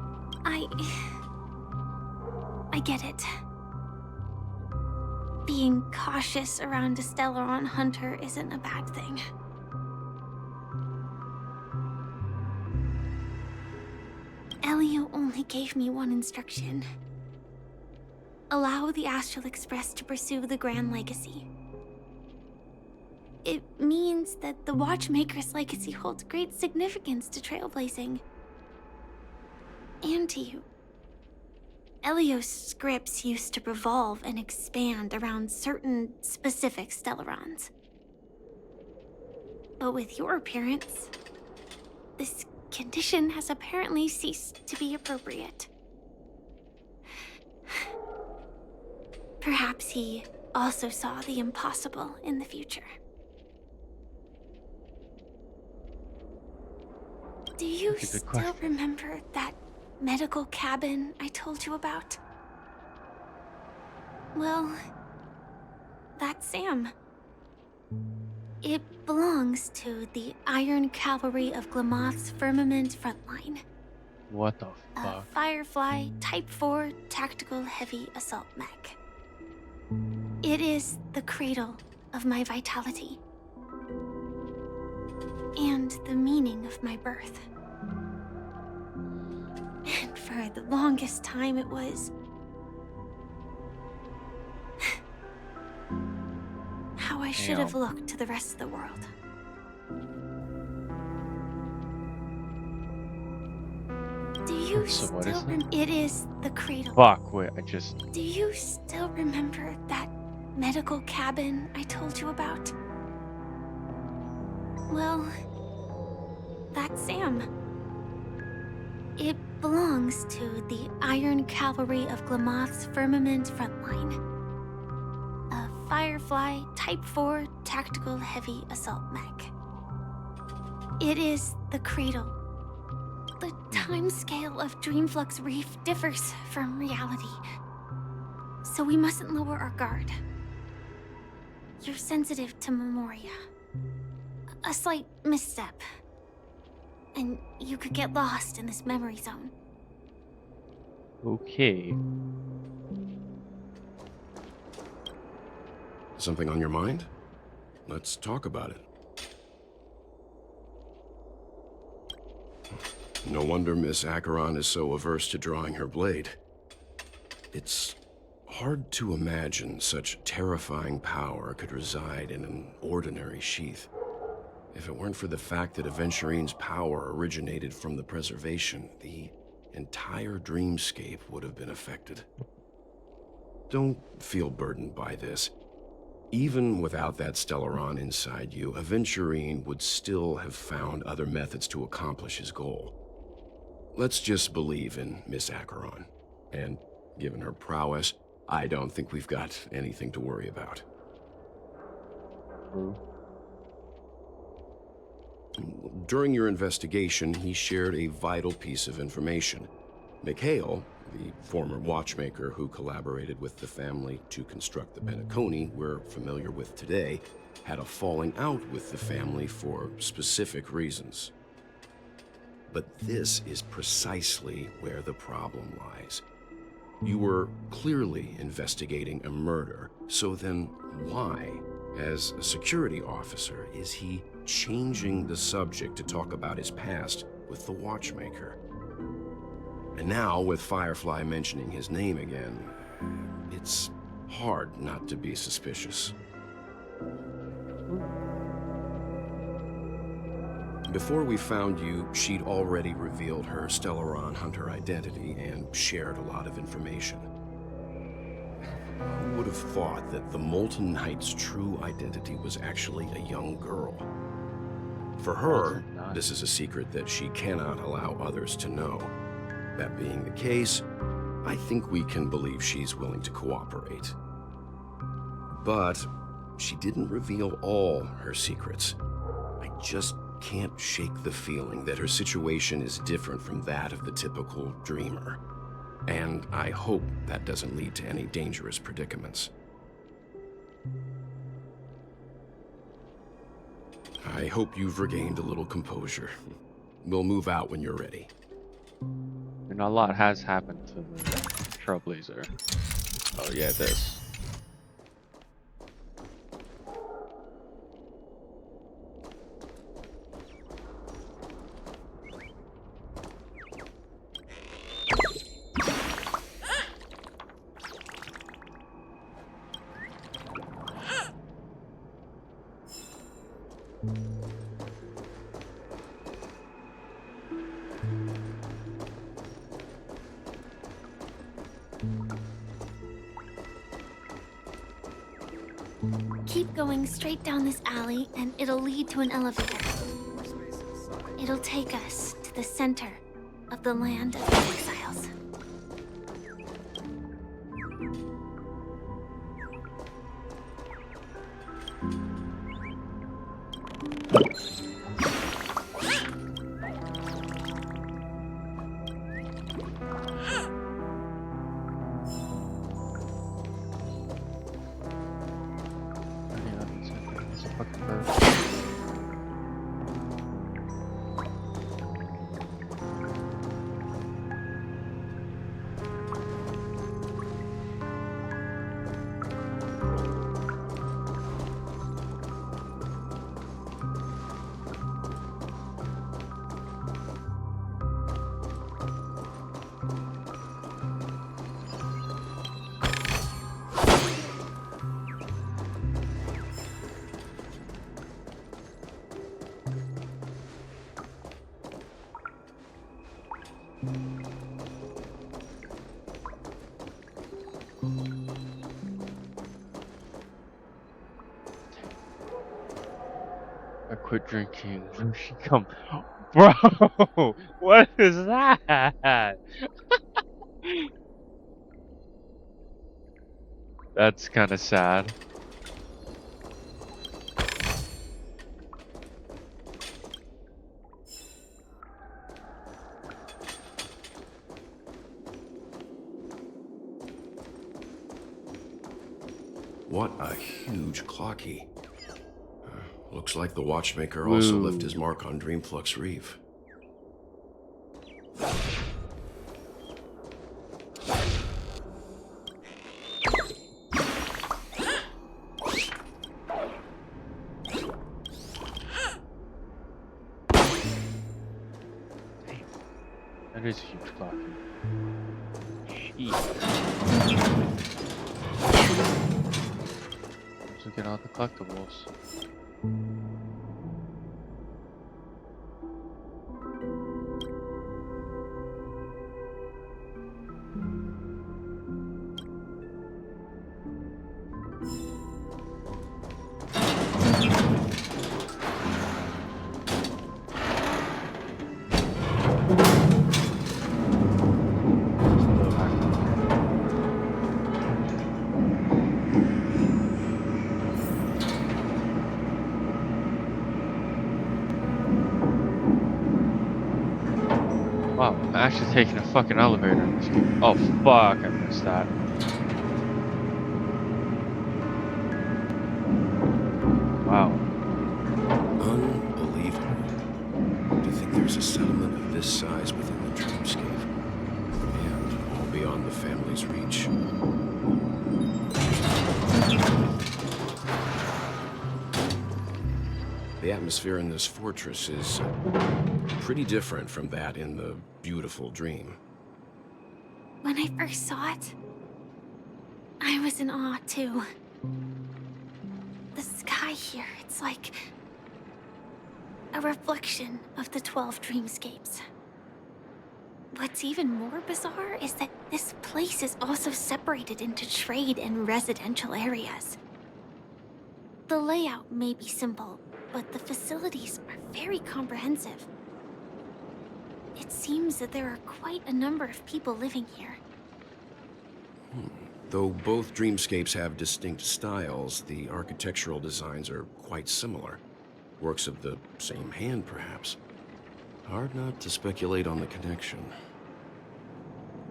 I get it. Being cautious around a Stellaron hunter isn't a bad thing. Elio only gave me one instruction. Allow the Astral Express to pursue the Grand Legacy. It means that the Watchmaker's legacy holds great significance to trailblazing. And to you. Elio's scripts used to revolve and expand around certain specific Stellarons. But with your appearance, this condition has apparently ceased to be appropriate. Perhaps he also saw the impossible in the future. Do you That's a good still question. remember that medical cabin I told you about? Well, that's Sam. It belongs to the Iron Cavalry of Glamoth's Firmament Frontline. what the A fuck? Firefly Type 4 Tactical Heavy Assault Mech. It is the cradle of my vitality. And the meaning of my birth. And for the longest time it was... how I should have Damn. looked to the rest of the world. Do you So what still is it? It is the cradle. Fuck, wait, I just. Do you still remember that medical cabin I told you about? Well, that's Sam. It belongs to the Iron Cavalry of Glamoth's Firmament Frontline. A Firefly Type 4 Tactical Heavy Assault Mech. It is the cradle. The timescale of Dreamflux Reef differs from reality, so we mustn't lower our guard. You're sensitive to Memoria. A slight misstep, and you could get lost in this memory zone. Okay. Something on your mind? Let's talk about it. No wonder Miss Acheron is so averse to drawing her blade. It's hard to imagine such terrifying power could reside in an ordinary sheath. If it weren't for the fact that Aventurine's power originated from the preservation, the entire dreamscape would have been affected. Don't feel burdened by this. Even without that Stellaron inside you, Aventurine would still have found other methods to accomplish his goal. Let's just believe in Miss Acheron. And given her prowess, I don't think we've got anything to worry about. During your investigation, he shared a vital piece of information. Mikhail, the former watchmaker who collaborated with the family to construct the Penacony we're familiar with today, had a falling out with the family for specific reasons. But this is precisely where the problem lies. You were clearly investigating a murder, so then why, as a security officer, is he changing the subject to talk about his past with the watchmaker? And now, with Firefly mentioning his name again, it's hard not to be suspicious. Before we found you, she'd already revealed her Stellaron hunter identity and shared a lot of information. Who would have thought that the Molten Knight's true identity was actually a young girl? For her, this is a secret that she cannot allow others to know. That being the case, I think we can believe she's willing to cooperate. But she didn't reveal all her secrets. I just can't shake the feeling that her situation is different from that of the typical dreamer. And I hope that doesn't lead to any dangerous predicaments. I hope you've regained a little composure. We'll move out when you're ready. And a lot has happened to the Trailblazer. Oh yeah, this. Keep going straight down this alley, and it'll lead to an elevator. It'll take us to the center of the land of the exiles. I quit drinking. Where she come? Bro, what is that? That's kind of sad. What a huge clocky. Looks like the watchmaker also left his mark on Dreamflux Reef. That is a huge clock. Sheet. Let's look at all the collectibles. Wow, I'm actually taking a fucking elevator in this game. Oh fuck, I missed that. Wow. Unbelievable. To think there's a settlement of this size within the dreamscape. And all beyond the family's reach. The atmosphere in this fortress is pretty different from that in the beautiful dream. When I first saw it, I was in awe too. The sky here, it's like a reflection of the 12 dreamscapes. What's even more bizarre is that this place is also separated into trade and residential areas. The layout may be simple, but the facilities are very comprehensive. It seems that there are quite a number of people living here. Though both dreamscapes have distinct styles, the architectural designs are quite similar. Works of the same hand, perhaps. Hard not to speculate on the connection.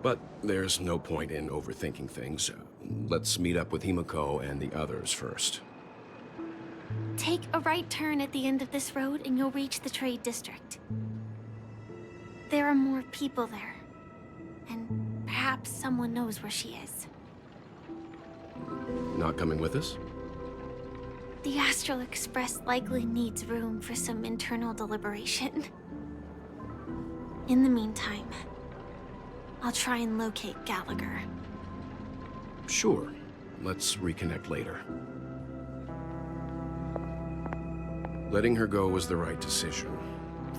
But there's no point in overthinking things. Let's meet up with Himiko and the others first. Take a right turn at the end of this road and you'll reach the trade district. There are more people there. And perhaps someone knows where she is. Not coming with us? The Astral Express likely needs room for some internal deliberation. In the meantime, I'll try and locate Gallagher. Sure. Let's reconnect later. Letting her go was the right decision.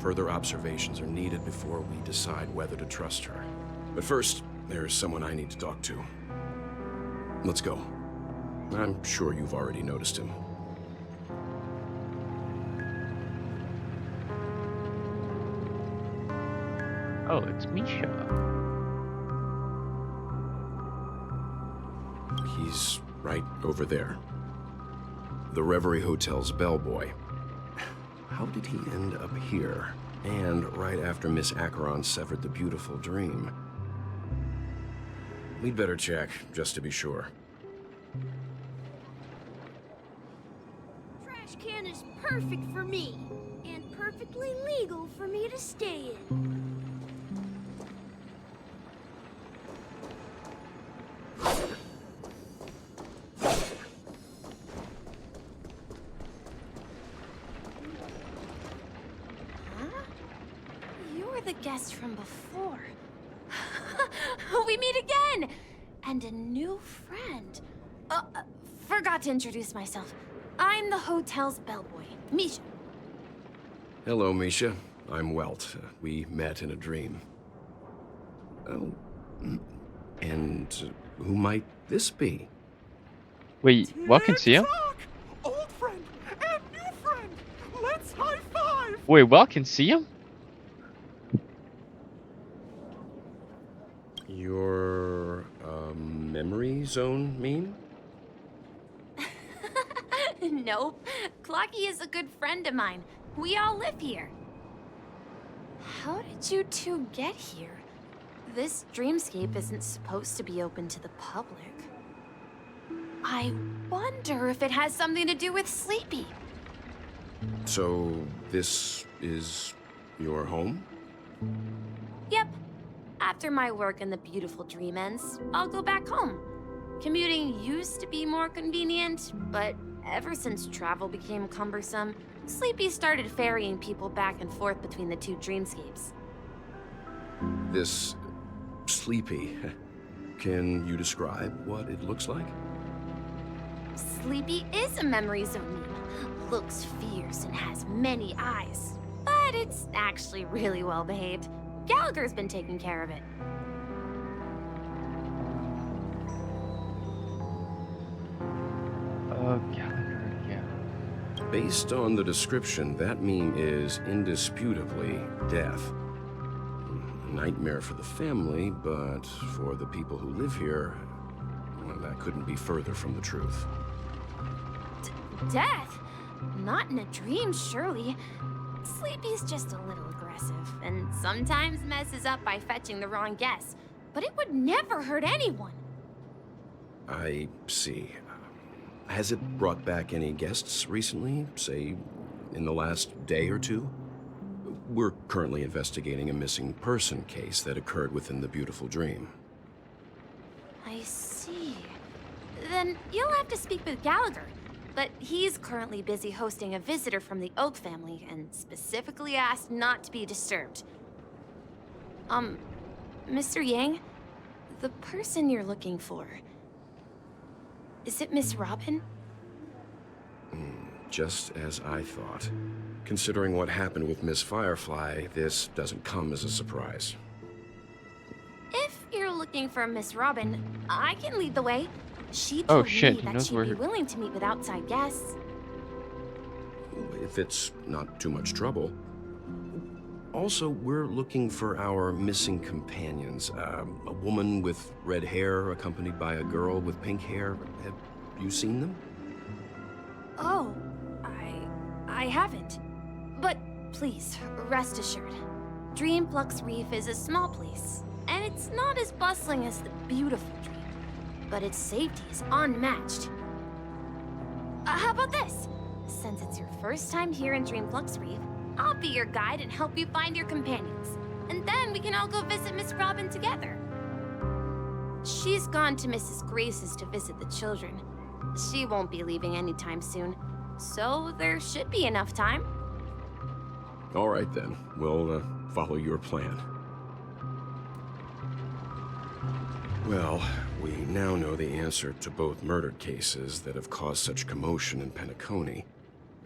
Further observations are needed before we decide whether to trust her. But first, there's someone I need to talk to. Let's go. I'm sure you've already noticed him. Oh, it's Misha. He's right over there. The Reverie Hotel's bellboy. How did he end up here? And right after Miss Acheron severed the beautiful dream. We'd better check, just to be sure. Trash can is perfect for me, and perfectly legal for me to stay in. The guest from before. We meet again! And a new friend. Forgot to introduce myself. I'm the hotel's bellboy, Misha. Hello, Misha. I'm Welt. We met in a dream. Oh. And who might this be? Wait, Welt can see him? Old friend and new friend. Let's high five. Wait, Welt can see him? Your, memory zone mean? Nope. Clocky is a good friend of mine. We all live here. How did you two get here? This dreamscape isn't supposed to be open to the public. I wonder if it has something to do with Sleepy. So, this is your home? Yep. After my work in the beautiful dream ends, I'll go back home. Commuting used to be more convenient, but ever since travel became cumbersome, Sleepy started ferrying people back and forth between the two dreamscapes. This Sleepy, can you describe what it looks like? Sleepy is a memory zone meme. Looks fierce and has many eyes. But it's actually really well behaved. Gallagher's been taking care of it. Gallagher, yeah. Based on the description, that meme is indisputably death. A nightmare for the family, but for the people who live here, well, that couldn't be further from the truth. Death? Not in a dream, surely. Sleepy's just a little aggressive, and sometimes messes up by fetching the wrong guess. But it would never hurt anyone. I see. Has it brought back any guests recently, say, in the last day or two? We're currently investigating a missing person case that occurred within the beautiful dream. I see. Then you'll have to speak with Gallagher. But he's currently busy hosting a visitor from the Oak family and specifically asked not to be disturbed. Mr. Yang, the person you're looking for, is it Miss Robin? Just as I thought. Considering what happened with Miss Firefly, this doesn't come as a surprise. If you're looking for Miss Robin, I can lead the way. She Oh told shit, me he that knows she'd where be willing to meet with outside guests. If it's not too much trouble. Also, we're looking for our missing companions. A woman with red hair accompanied by a girl with pink hair. Have you seen them? Oh, I haven't. But please, rest assured. Dreamflux Reef is a small place, and it's not as bustling as the beautiful Dream. But its safety is unmatched. How about this? Since it's your first time here in Dreamflux Reef, I'll be your guide and help you find your companions. And then we can all go visit Miss Robin together. She's gone to Mrs. Grace's to visit the children. She won't be leaving anytime soon, so there should be enough time. All right then, we'll follow your plan. Well, we now know the answer to both murder cases that have caused such commotion in Penacony.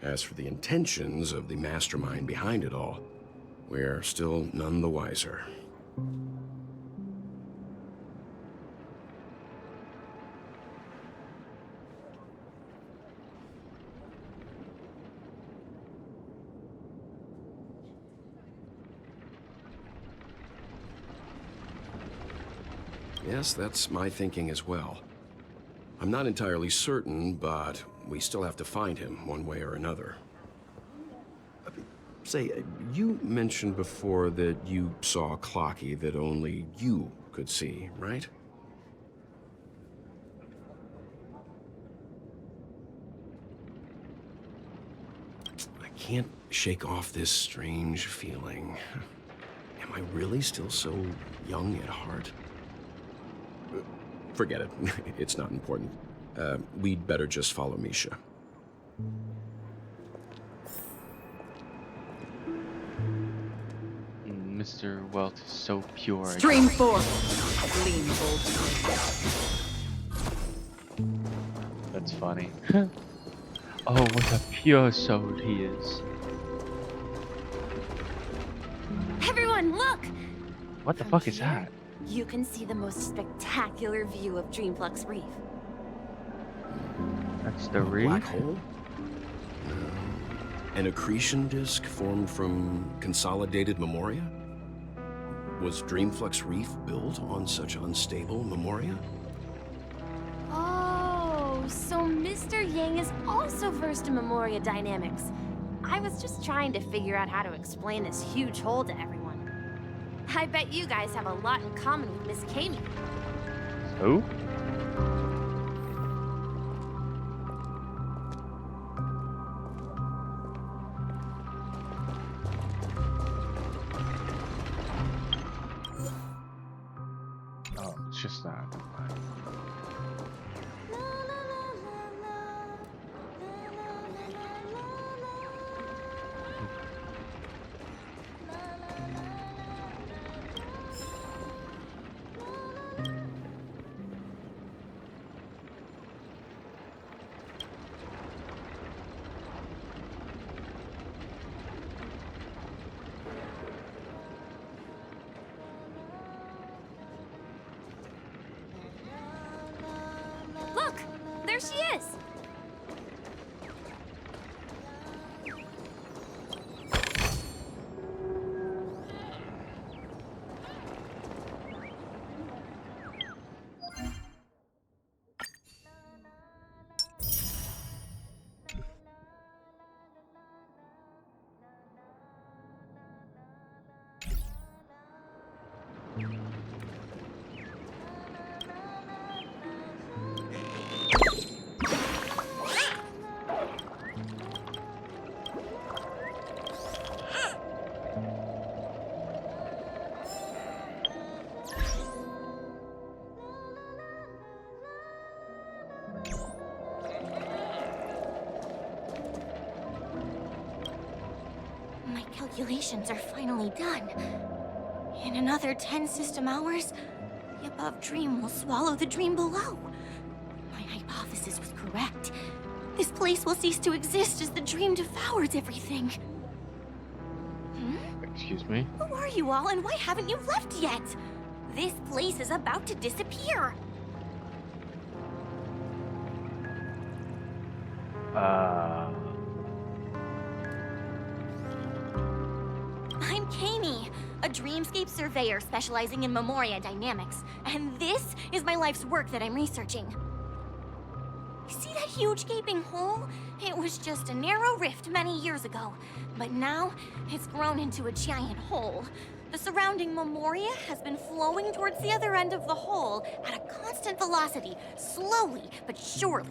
As for the intentions of the mastermind behind it all, we're still none the wiser. Yes, that's my thinking as well. I'm not entirely certain, but we still have to find him one way or another. Say, you mentioned before that you saw Clocky that only you could see, right? I can't shake off this strange feeling. Am I really still so young at heart? Forget it. It's not important. We'd better just follow Misha. Mr. Welt is so pure. Stream 4. Lean bold. That's funny. Oh, what a pure soul he is. Everyone, look! What the fuck is that? You can see the most spectacular view of Dreamflux Reef. That's the reef? Black hole? An accretion disk formed from consolidated memoria? Was Dreamflux Reef built on such unstable memoria? Oh, so Mr. Yang is also versed in memoria dynamics. I was just trying to figure out how to explain this huge hole to everyone. I bet you guys have a lot in common with Miss Kami. Who? Oh, it's just that. calculations are finally done. In another 10 system hours, the above dream will swallow the dream below. My hypothesis was correct. This place will cease to exist as the dream devours everything. Excuse me? Who are you all, and why haven't you left yet? This place is about to disappear. I'm Kami, a dreamscape surveyor specializing in Memoria dynamics, and this is my life's work that I'm researching. See that huge gaping hole? It was just a narrow rift many years ago, but now it's grown into a giant hole. The surrounding Memoria has been flowing towards the other end of the hole at a constant velocity, slowly but surely.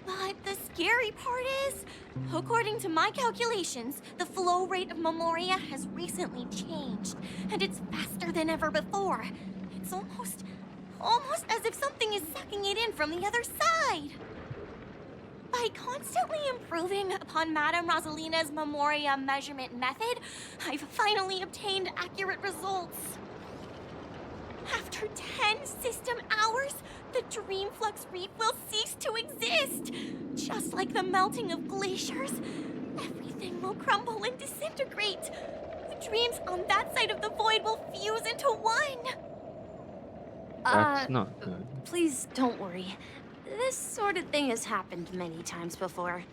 But the scary part is, according to my calculations, the flow rate of Memoria has recently changed, and it's faster than ever before. It's almost as if something is sucking it in from the other side. By constantly improving upon Madame Rosalina's Memoria measurement method, I've finally obtained accurate results. After 10 system hours, the Dreamflux Reef will cease to exist. Just like the melting of glaciers, everything will crumble and disintegrate. The dreams on that side of the void will fuse into one. That's not good. Please don't worry. This sort of thing has happened many times before.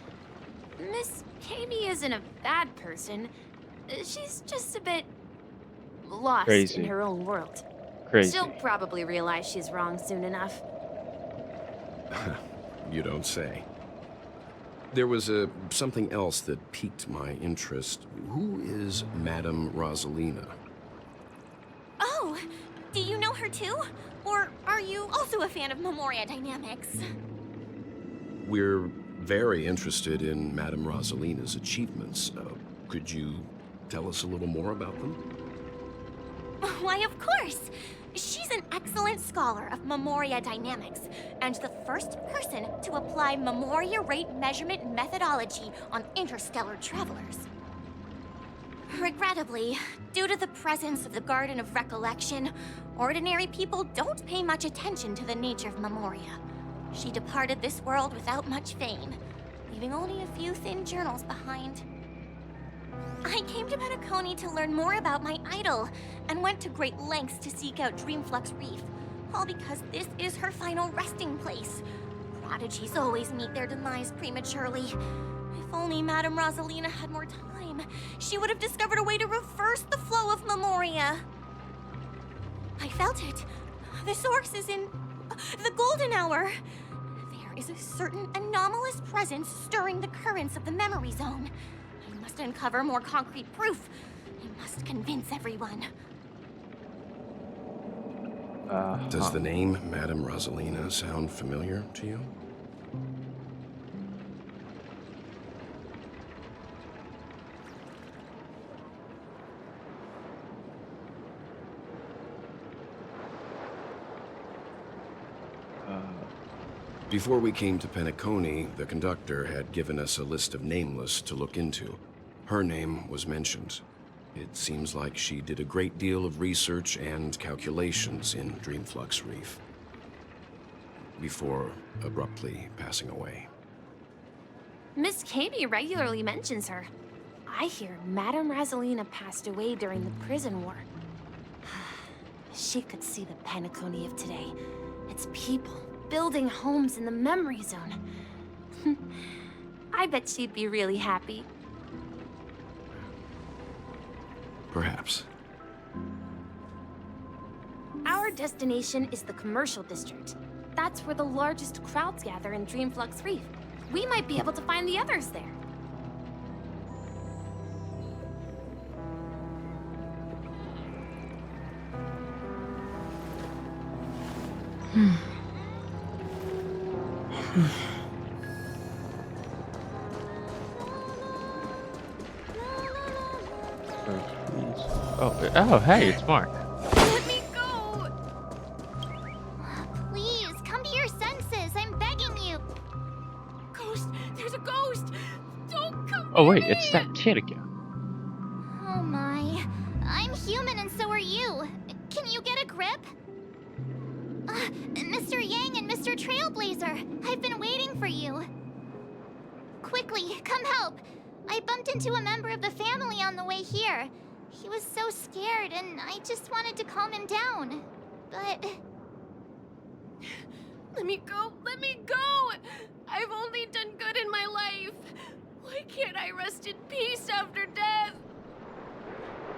Miss Kami isn't a bad person. She's just a bit lost Crazy. in her own world. Crazy. She'll probably realize she's wrong soon enough. You don't say. There was something else that piqued my interest. Who is Madame Rosalina? Oh, do you know her too? Or are you also a fan of Memoria dynamics? We're very interested in Madame Rosalina's achievements. Could you tell us a little more about them? Why, of course! She's an excellent scholar of Memoria dynamics, and the first person to apply Memoria rate measurement methodology on interstellar travelers. Regrettably, due to the presence of the Garden of Recollection, ordinary people don't pay much attention to the nature of Memoria. She departed this world without much fame, leaving only a few thin journals behind. I came to Penacony to learn more about my idol, and went to great lengths to seek out Dreamflux Reef, all because this is her final resting place. Prodigies always meet their demise prematurely. If only Madame Rosalina had more time, she would have discovered a way to reverse the flow of Memoria. I felt it. The source is in the golden hour. There is a certain anomalous presence stirring the currents of the memory zone. I must uncover more concrete proof. I must convince everyone. Does the name Madame Rosalina sound familiar to you? Before we came to Penacony, the conductor had given us a list of nameless to look into. Her name was mentioned. It seems like she did a great deal of research and calculations in Dreamflux Reef, before abruptly passing away. Miss Kami regularly mentions her. I hear Madame Rosalina passed away during the prison war. She could see the Penacony of today. Its people building homes in the memory zone. I bet she'd be really happy. Perhaps. Our destination is the commercial district. That's where the largest crowds gather in Dreamflux Reef. We might be able to find the others there. Oh, hey, it's Mark. Let me go! Please, come to your senses. I'm begging you. Ghost! There's a ghost! Don't come Oh, near wait, me! it's that kid again. human and so are you. Can you get a grip? Mr. Yang and Mr. Trailblazer, I've been waiting for you. Quickly, come help. I bumped into a member of the family on the way here. He was so scared, and I just wanted to calm him down. But... Let me go! Let me go! I've only done good in my life. Why can't I rest in peace after death?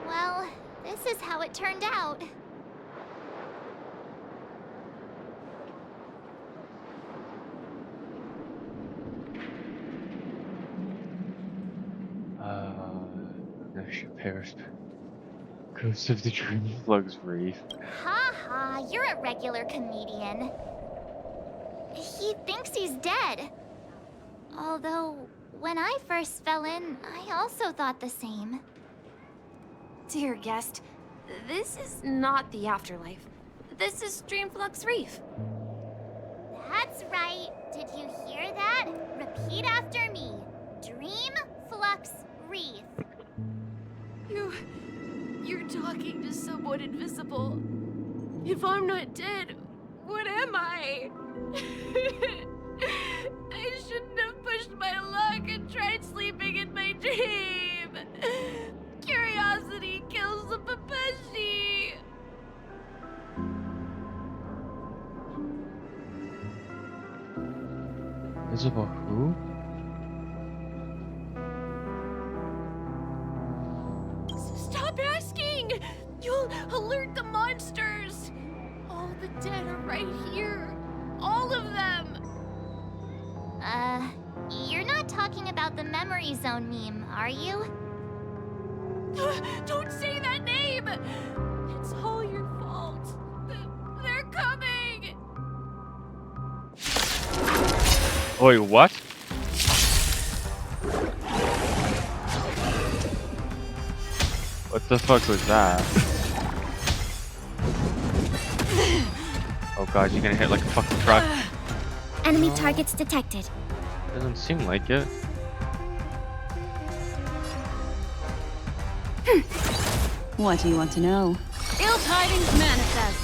Well, this is how it turned out. Paris. Ghost of the Dream Slugs Reef. Ha ha, you're a regular comedian. He thinks he's dead. Although, when I first fell in, I also thought the same. Dear guest, this is not the afterlife. This is Dreamflux Reef. That's right. Did you hear that? Repeat after me. Dreamflux Reef. You're talking to someone invisible. If I'm not dead, what am I? I shouldn't have pushed my luck and tried sleeping in my dream. Curiosity kills the Papeshi. Invisible who? Stop asking! You'll alert the monsters! All the dead are right here. All of them! You're not talking about the Memory Zone meme, are you? Don't say that name! It's all your fault. They're coming! Wait, what? What the fuck was that? Oh god, you're gonna hit like a fucking truck. Enemy targets detected. Doesn't seem like it. What do you want to know? Ill tidings manifest.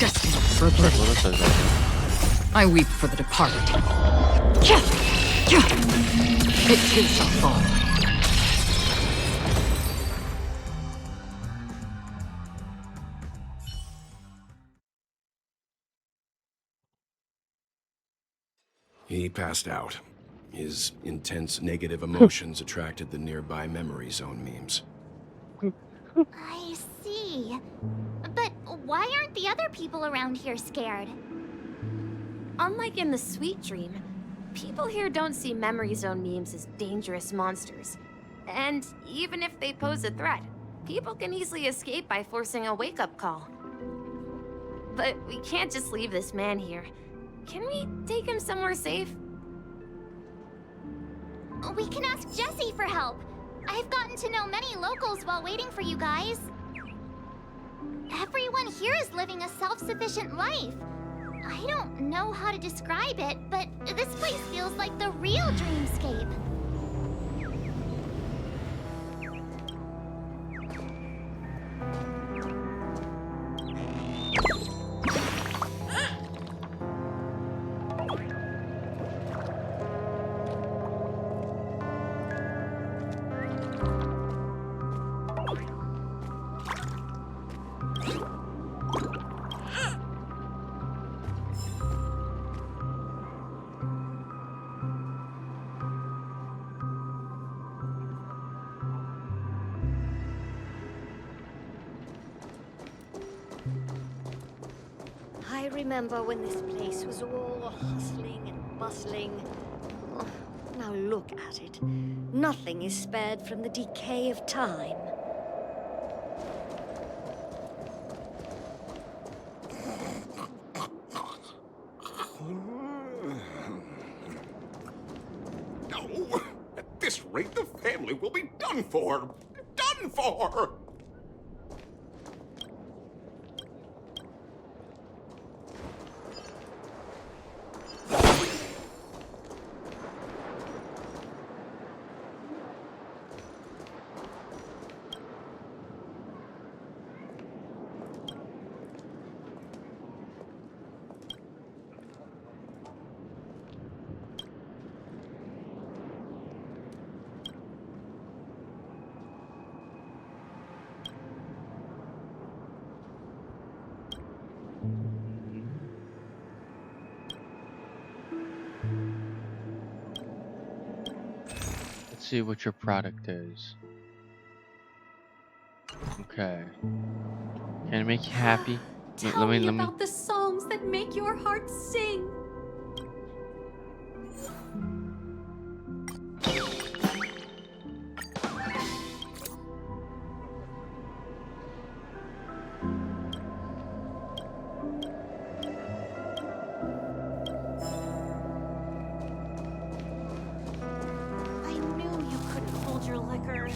Destined for oblivion. I weep for the departed. It too shall fall. He passed out. His intense negative emotions attracted the nearby Memory Zone memes. I see. But why aren't the other people around here scared? Unlike in the Sweet Dream, people here don't see Memory Zone memes as dangerous monsters. And even if they pose a threat, people can easily escape by forcing a wake-up call. But we can't just leave this man here. Can we take him somewhere safe? We can ask Jessie for help. I've gotten to know many locals while waiting for you guys. Everyone here is living a self-sufficient life. I don't know how to describe it, but this place feels like the real dreamscape. I remember when this place was all hustling and bustling. Oh, now look at it. Nothing is spared from the decay of time. No! At this rate, the family will be done for! Done for! Let's see what your product is. Okay. Can it make you happy? Tell me about the songs that make your heart sing. I knew you couldn't hold your liquor.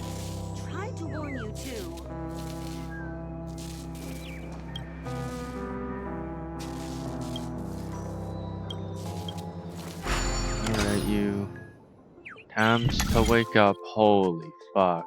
Tried to warn you too. Alright, you. Time's to wake up. Holy fuck.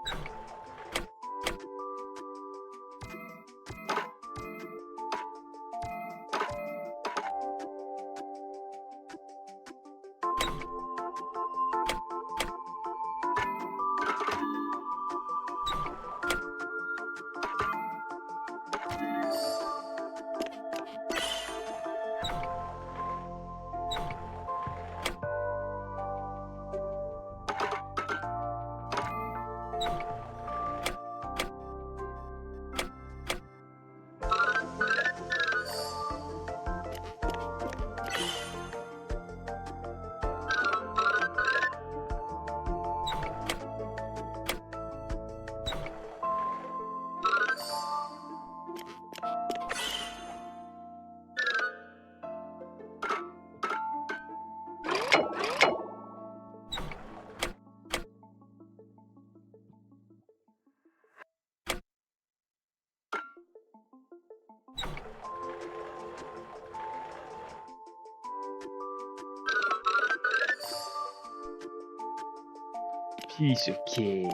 Piece of cake.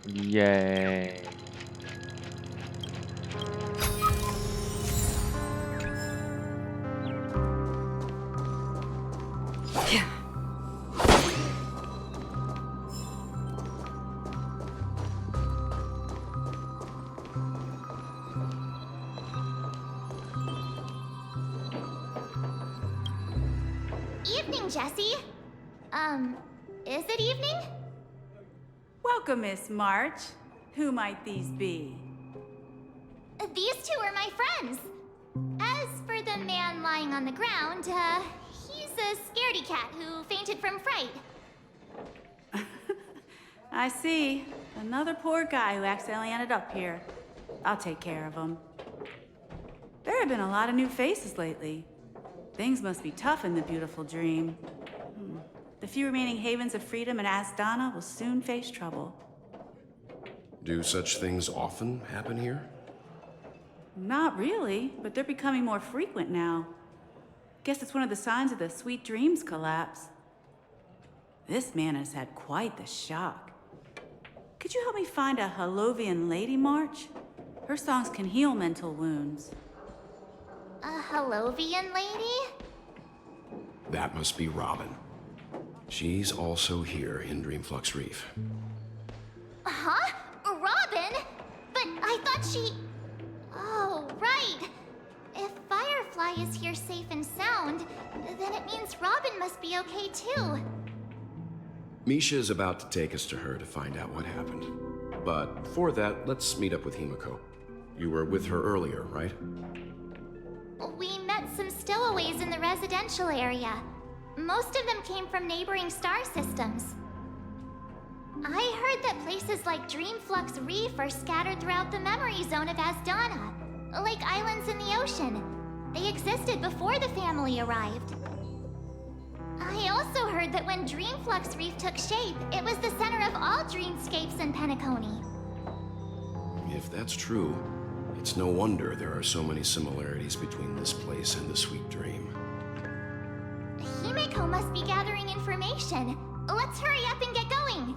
Yay. Evening, Jesse. Is it evening? Welcome, Miss March. Who might these be? These two are my friends. As for the man lying on the ground, he's a scaredy cat who fainted from fright. I see. Another poor guy who accidentally ended up here. I'll take care of him. There have been a lot of new faces lately. Things must be tough in the beautiful dream. The few remaining havens of freedom in Asdana will soon face trouble. Do such things often happen here? Not really, but they're becoming more frequent now. Guess it's one of the signs of the Sweet Dreams collapse. This man has had quite the shock. Could you help me find a Halovian lady, March? Her songs can heal mental wounds. A Halovian lady? That must be Robin. She's also here in Dreamflux Reef. Huh? Robin? But I thought she... Oh, right. If Firefly is here safe and sound, then it means Robin must be okay too. Misha is about to take us to her to find out what happened. But before that, let's meet up with Himiko. You were with her earlier, right? We met some stowaways in the residential area. Most of them came from neighboring star systems. I heard that places like Dreamflux Reef are scattered throughout the memory zone of Asdana, like islands in the ocean. They existed before the family arrived. I also heard that when Dreamflux Reef took shape, it was the center of all dreamscapes in Penacony. If that's true, it's no wonder there are so many similarities between this place and the Sweet Dream. Himiko must be gathering information. Let's hurry up and get going.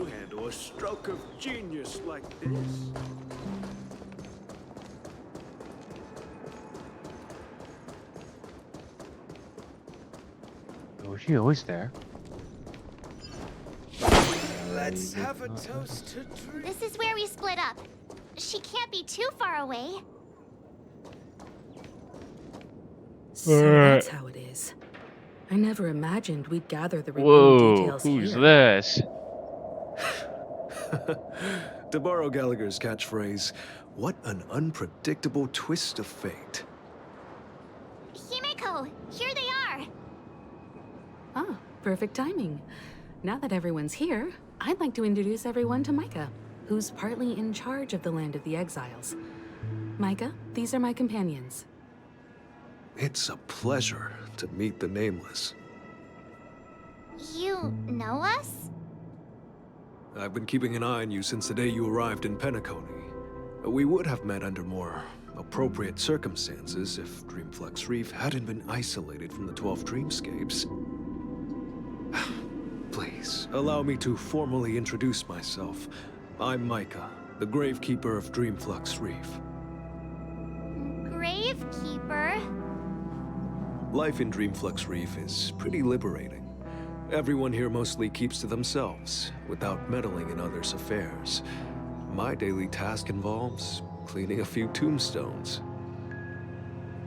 handle a stroke of genius like this? Was she always there? Let's have a toast to dreams. This is where we split up. She can't be too far away. So that's how it is. I never imagined we'd gather the remaining Whoa, details who's here. this? To borrow Gallagher's catchphrase, what an unpredictable twist of fate. Himeko, here they are. Ah, perfect timing. Now that everyone's here, I'd like to introduce everyone to Micah, who's partly in charge of the Land of the Exiles. Micah, these are my companions. It's a pleasure to meet the Nameless. You know us? I've been keeping an eye on you since the day you arrived in Penacony. We would have met under more appropriate circumstances if Dreamflux Reef hadn't been isolated from the 12 Dreamscapes. Please, allow me to formally introduce myself. I'm Micah, the Gravekeeper of Dreamflux Reef. Gravekeeper? Life in Dreamflux Reef is pretty liberating. Everyone here mostly keeps to themselves, without meddling in others' affairs. My daily task involves cleaning a few tombstones.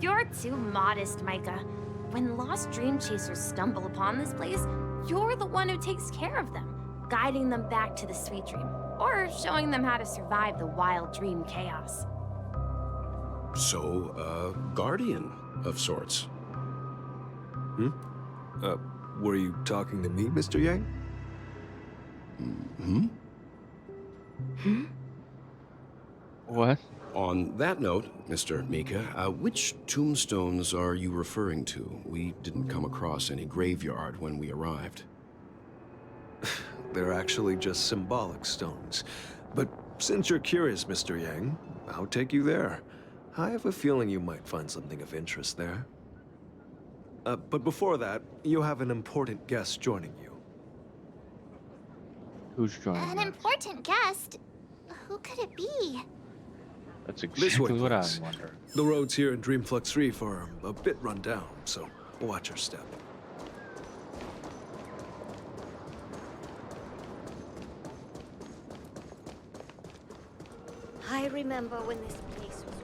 You're too modest, Micah. When lost dream chasers stumble upon this place, you're the one who takes care of them, guiding them back to the sweet dream, or showing them how to survive the wild dream chaos. So, guardian of sorts. Were you talking to me, Mr. Yang? What? On that note, Mr. Mika, which tombstones are you referring to? We didn't come across any graveyard when we arrived. They're actually just symbolic stones. But since you're curious, Mr. Yang, I'll take you there. I have a feeling you might find something of interest there. But before that, you have an important guest joining you. Who's joining? An important guest? Who could it be? That's This way, exactly what I please. wonder. The roads here in Dreamflux Reef are a bit run down, so watch your step. I remember when this place was...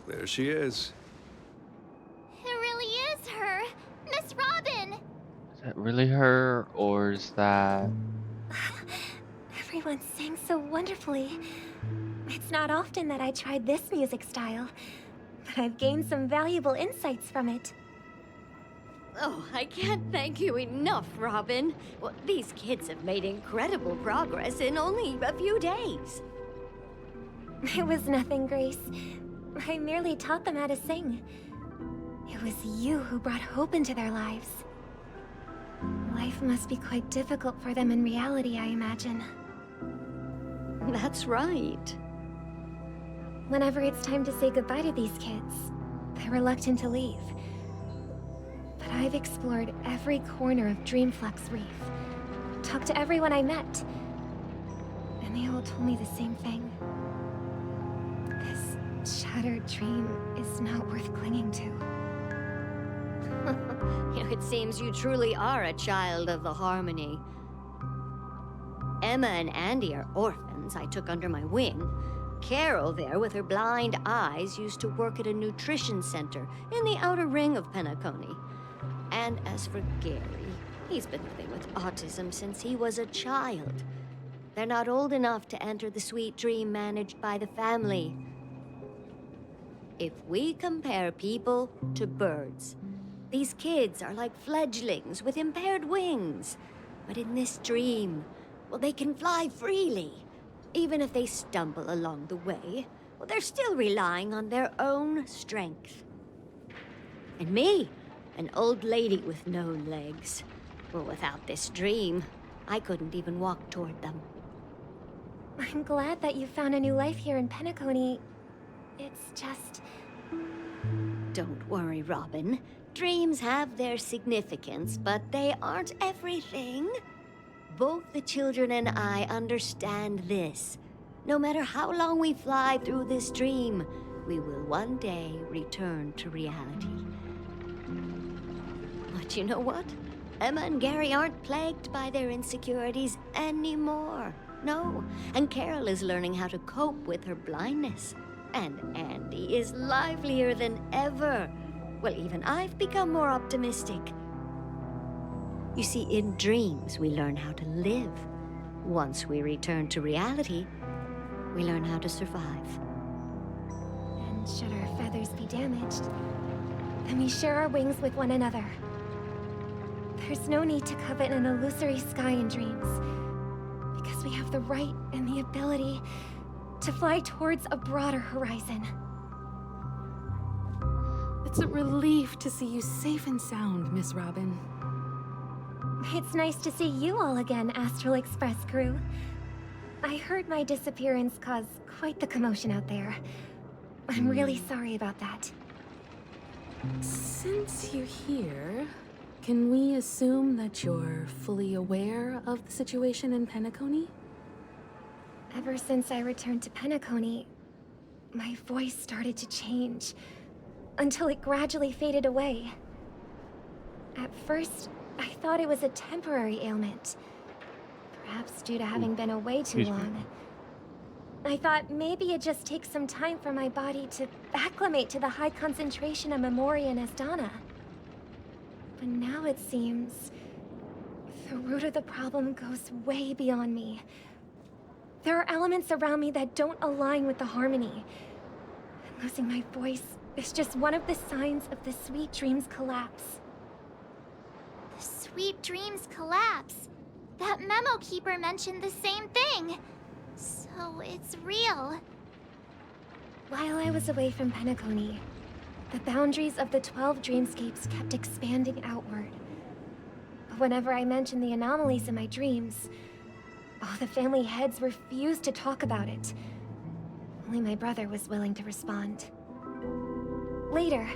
There she is. It really is her! Miss Robin! Is that really her, or is that... Everyone sang so wonderfully. It's not often that I tried this music style, but I've gained some valuable insights from it. Oh, I can't thank you enough, Robin. Well, these kids have made incredible progress in only a few days. It was nothing, Grace. I merely taught them how to sing. It was you who brought hope into their lives. Life must be quite difficult for them in reality, I imagine. That's right. Whenever it's time to say goodbye to these kids, they're reluctant to leave. But I've explored every corner of Dreamflux Reef, talked to everyone I met, and they all told me the same thing. This shattered dream is not worth clinging to. It seems you truly are a child of the Harmony. Emma and Andy are orphans I took under my wing. Carol there, with her blind eyes, used to work at a nutrition center in the outer ring of Penacony. And as for Gary, he's been living with autism since he was a child. They're not old enough to enter the sweet dream managed by the family. If we compare people to birds, these kids are like fledglings with impaired wings. But in this dream, well, they can fly freely. Even if they stumble along the way, well, they're still relying on their own strength. And me, an old lady with no legs. Well, without this dream, I couldn't even walk toward them. I'm glad that you found a new life here in Penacony. It's just... Don't worry, Robin. Dreams have their significance, but they aren't everything. Both the children and I understand this. No matter how long we fly through this dream, we will one day return to reality. But you know what? Emma and Gary aren't plagued by their insecurities anymore. No, and Carol is learning how to cope with her blindness. And Andy is livelier than ever. Well, even I've become more optimistic. You see, in dreams, we learn how to live. Once we return to reality, we learn how to survive. And should our feathers be damaged, then we share our wings with one another. There's no need to covet an illusory sky in dreams, because we have the right and the ability to fly towards a broader horizon. It's a relief to see you safe and sound, Miss Robin. It's nice to see you all again, Astral Express crew. I heard my disappearance caused quite the commotion out there. I'm really sorry about that. Since you're here, can we assume that you're fully aware of the situation in Penacony? Ever since I returned to Penacony, my voice started to change, until it gradually faded away. At first, I thought it was a temporary ailment, perhaps due to having been away too long. I thought maybe it just takes some time for my body to acclimate to the high concentration of Memoria and Asdana. But now it seems the root of the problem goes way beyond me. There are elements around me that don't align with the harmony. And losing my voice is just one of the signs of the Sweet Dreams collapse. The Sweet Dreams collapse. That memo keeper mentioned the same thing. So it's real. While I was away from Penacony, the boundaries of the 12 dreamscapes kept expanding outward. But whenever I mentioned the anomalies in my dreams, all the family heads refused to talk about it. Only my brother was willing to respond. Later,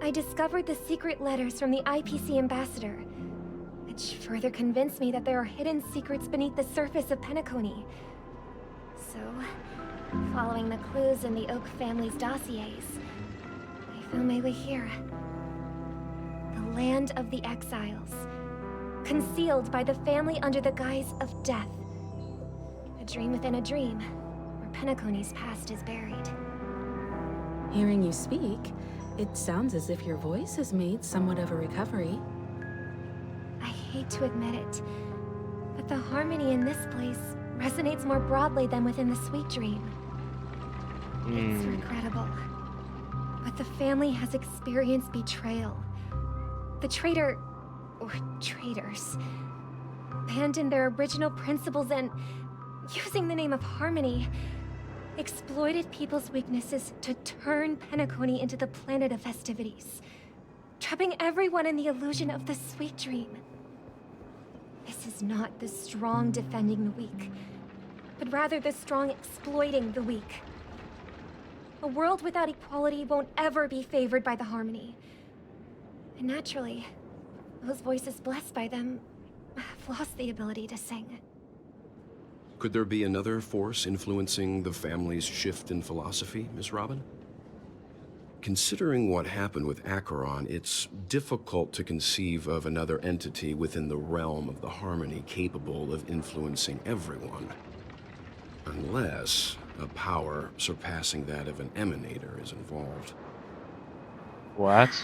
I discovered the secret letters from the IPC ambassador, which further convinced me that there are hidden secrets beneath the surface of Penacony. So, following the clues in the Oak family's dossiers, I found my way here. The land of the exiles, concealed by the family under the guise of death. A dream within a dream, where Penacony's past is buried. Hearing you speak, it sounds as if your voice has made somewhat of a recovery. I hate to admit it, but the harmony in this place resonates more broadly than within the Sweet Dream. It's regrettable, but the family has experienced betrayal. The traitor, or traitors, abandoned their original principles and, using the name of harmony, exploited people's weaknesses to turn Penacony into the planet of festivities, trapping everyone in the illusion of the Sweet Dream. This is not the strong defending the weak, but rather the strong exploiting the weak. A world without equality won't ever be favored by the harmony. And naturally, those voices blessed by them have lost the ability to sing. Could there be another force influencing the family's shift in philosophy, Miss Robin? Considering what happened with Acheron, it's difficult to conceive of another entity within the realm of the harmony capable of influencing everyone. Unless a power surpassing that of an emanator is involved. What?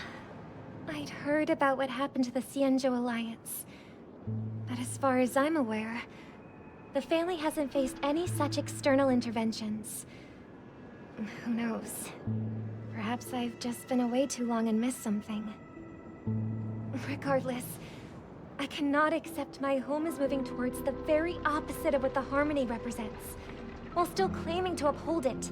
I'd heard about what happened to the Xianzhou Alliance, but as far as I'm aware, the family hasn't faced any such external interventions. Who knows? Perhaps I've just been away too long and missed something. Regardless, I cannot accept my home is moving towards the very opposite of what the harmony represents, while still claiming to uphold it.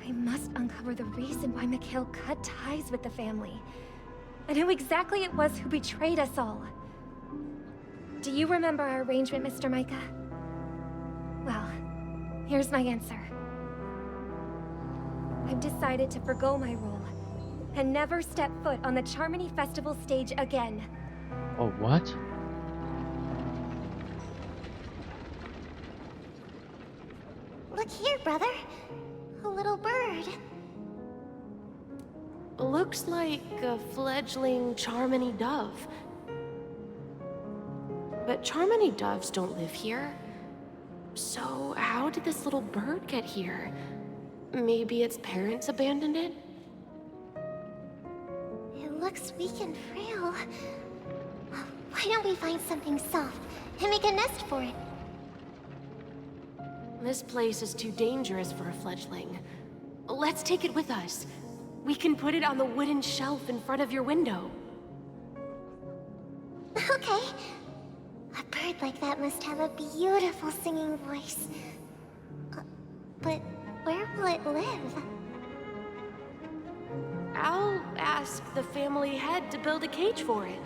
I must uncover the reason why Mikhail cut ties with the family, and who exactly it was who betrayed us all. Do you remember our arrangement, Mr. Micah? Well, here's my answer. I've decided to forgo my role and never step foot on the Charmony Festival stage again. Oh, what? Look here, brother. A little bird. Looks like a fledgling Charmony dove. But Charmony doves don't live here. So how did this little bird get here? Maybe its parents abandoned it? It looks weak and frail. Why don't we find something soft and make a nest for it? This place is too dangerous for a fledgling. Let's take it with us. We can put it on the wooden shelf in front of your window. Okay. A bird like that must have a beautiful singing voice. But where will it live? I'll ask the family head to build a cage for it.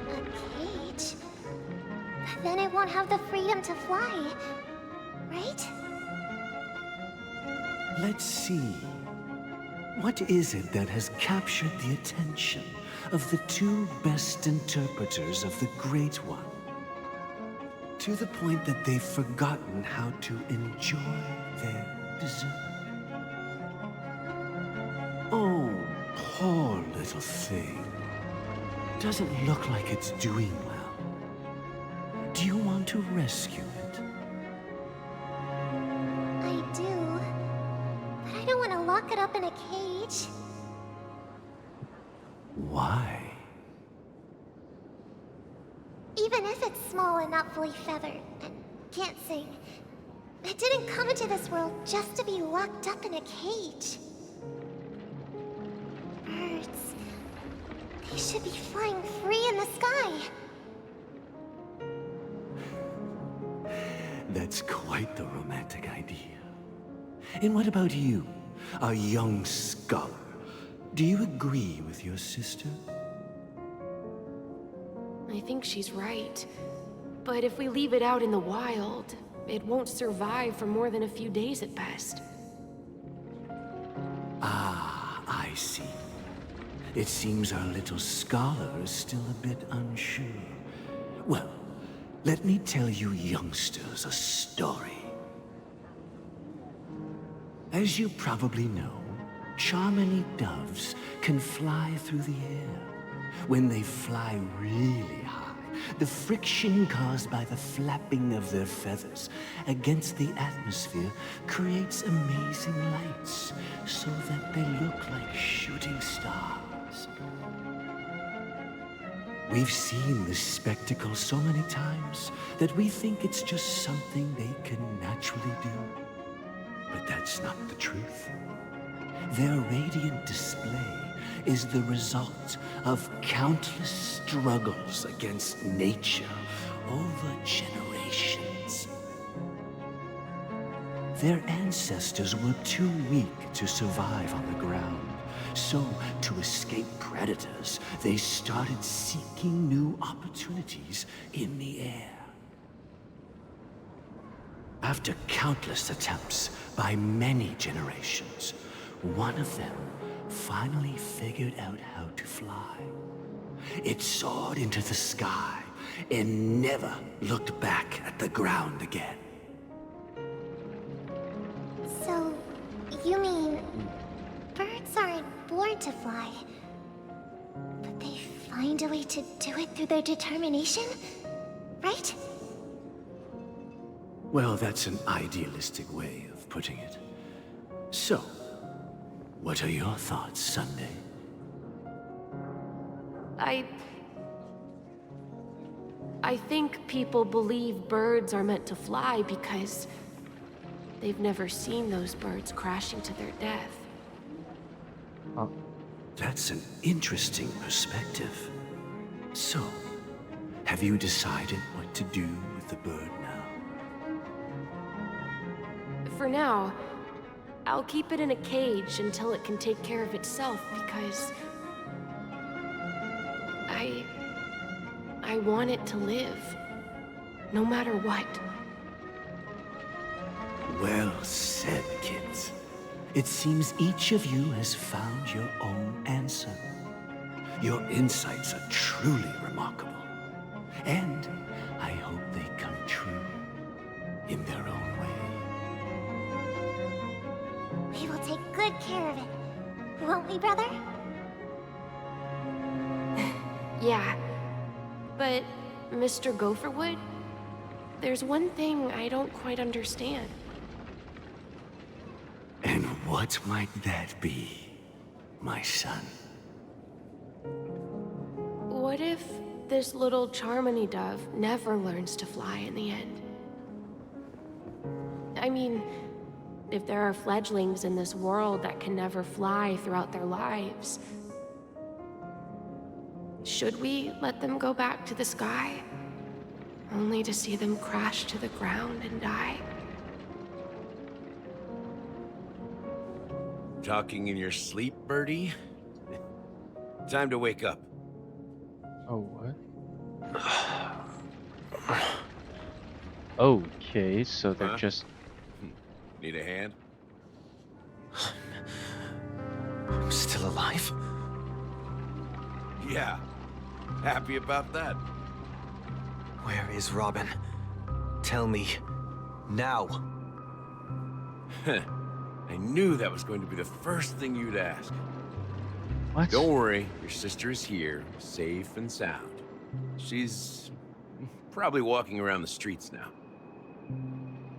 A cage? Then it won't have the freedom to fly, right? Let's see. What is it that has captured the attention of the two best interpreters of the Great One? To the point that they've forgotten how to enjoy their dessert. Oh, poor little thing. Doesn't look like it's doing well. Do you want to rescue it? I do. But I don't want to lock it up in a cage. Why? Even if it's small and not fully feathered and can't sing, it didn't come into this world just to be locked up in a cage. Birds. They should be flying free in the sky. That's quite the romantic idea. And what about you, a young scholar? Do you agree with your sister? I think she's right. But if we leave it out in the wild, it won't survive for more than a few days at best. Ah, I see. It seems our little scholar is still a bit unsure. Well, let me tell you youngsters a story. As you probably know, Charmony doves can fly through the air. When they fly really high, the friction caused by the flapping of their feathers against the atmosphere creates amazing lights, so that they look like shooting stars. We've seen this spectacle so many times that we think it's just something they can naturally do. But that's not the truth. Their radiant display is the result of countless struggles against nature over generations. Their ancestors were too weak to survive on the ground, so to escape predators, they started seeking new opportunities in the air. After countless attempts by many generations, one of them finally figured out how to fly. It soared into the sky and never looked back at the ground again. So, you mean birds aren't born to fly, but they find a way to do it through their determination, right? Well, that's an idealistic way of putting it. So, what are your thoughts, Sunday? I think people believe birds are meant to fly because they've never seen those birds crashing to their death. That's an interesting perspective. So, have you decided what to do with the bird now? For now, I'll keep it in a cage until it can take care of itself because I want it to live, no matter what. Well said, kids. It seems each of you has found your own answer. Your insights are truly remarkable. And I hope they come true in their own way. We will take good care of it. Won't we, brother? Yeah. But, Mr. Gopherwood, there's one thing I don't quite understand. And what might that be, my son? What if this little Charmony dove never learns to fly in the end? I mean, if there are fledglings in this world that can never fly throughout their lives, should we let them go back to the sky, only to see them crash to the ground and die? Talking in your sleep, Birdie? Time to wake up. Oh, what? Okay, so they're just... Need a hand? I'm still alive? Yeah. Happy about that. Where is Robin? Tell me. Now. I knew that was going to be the first thing you'd ask. What? Don't worry, your sister is here, safe and sound. She's probably walking around the streets now.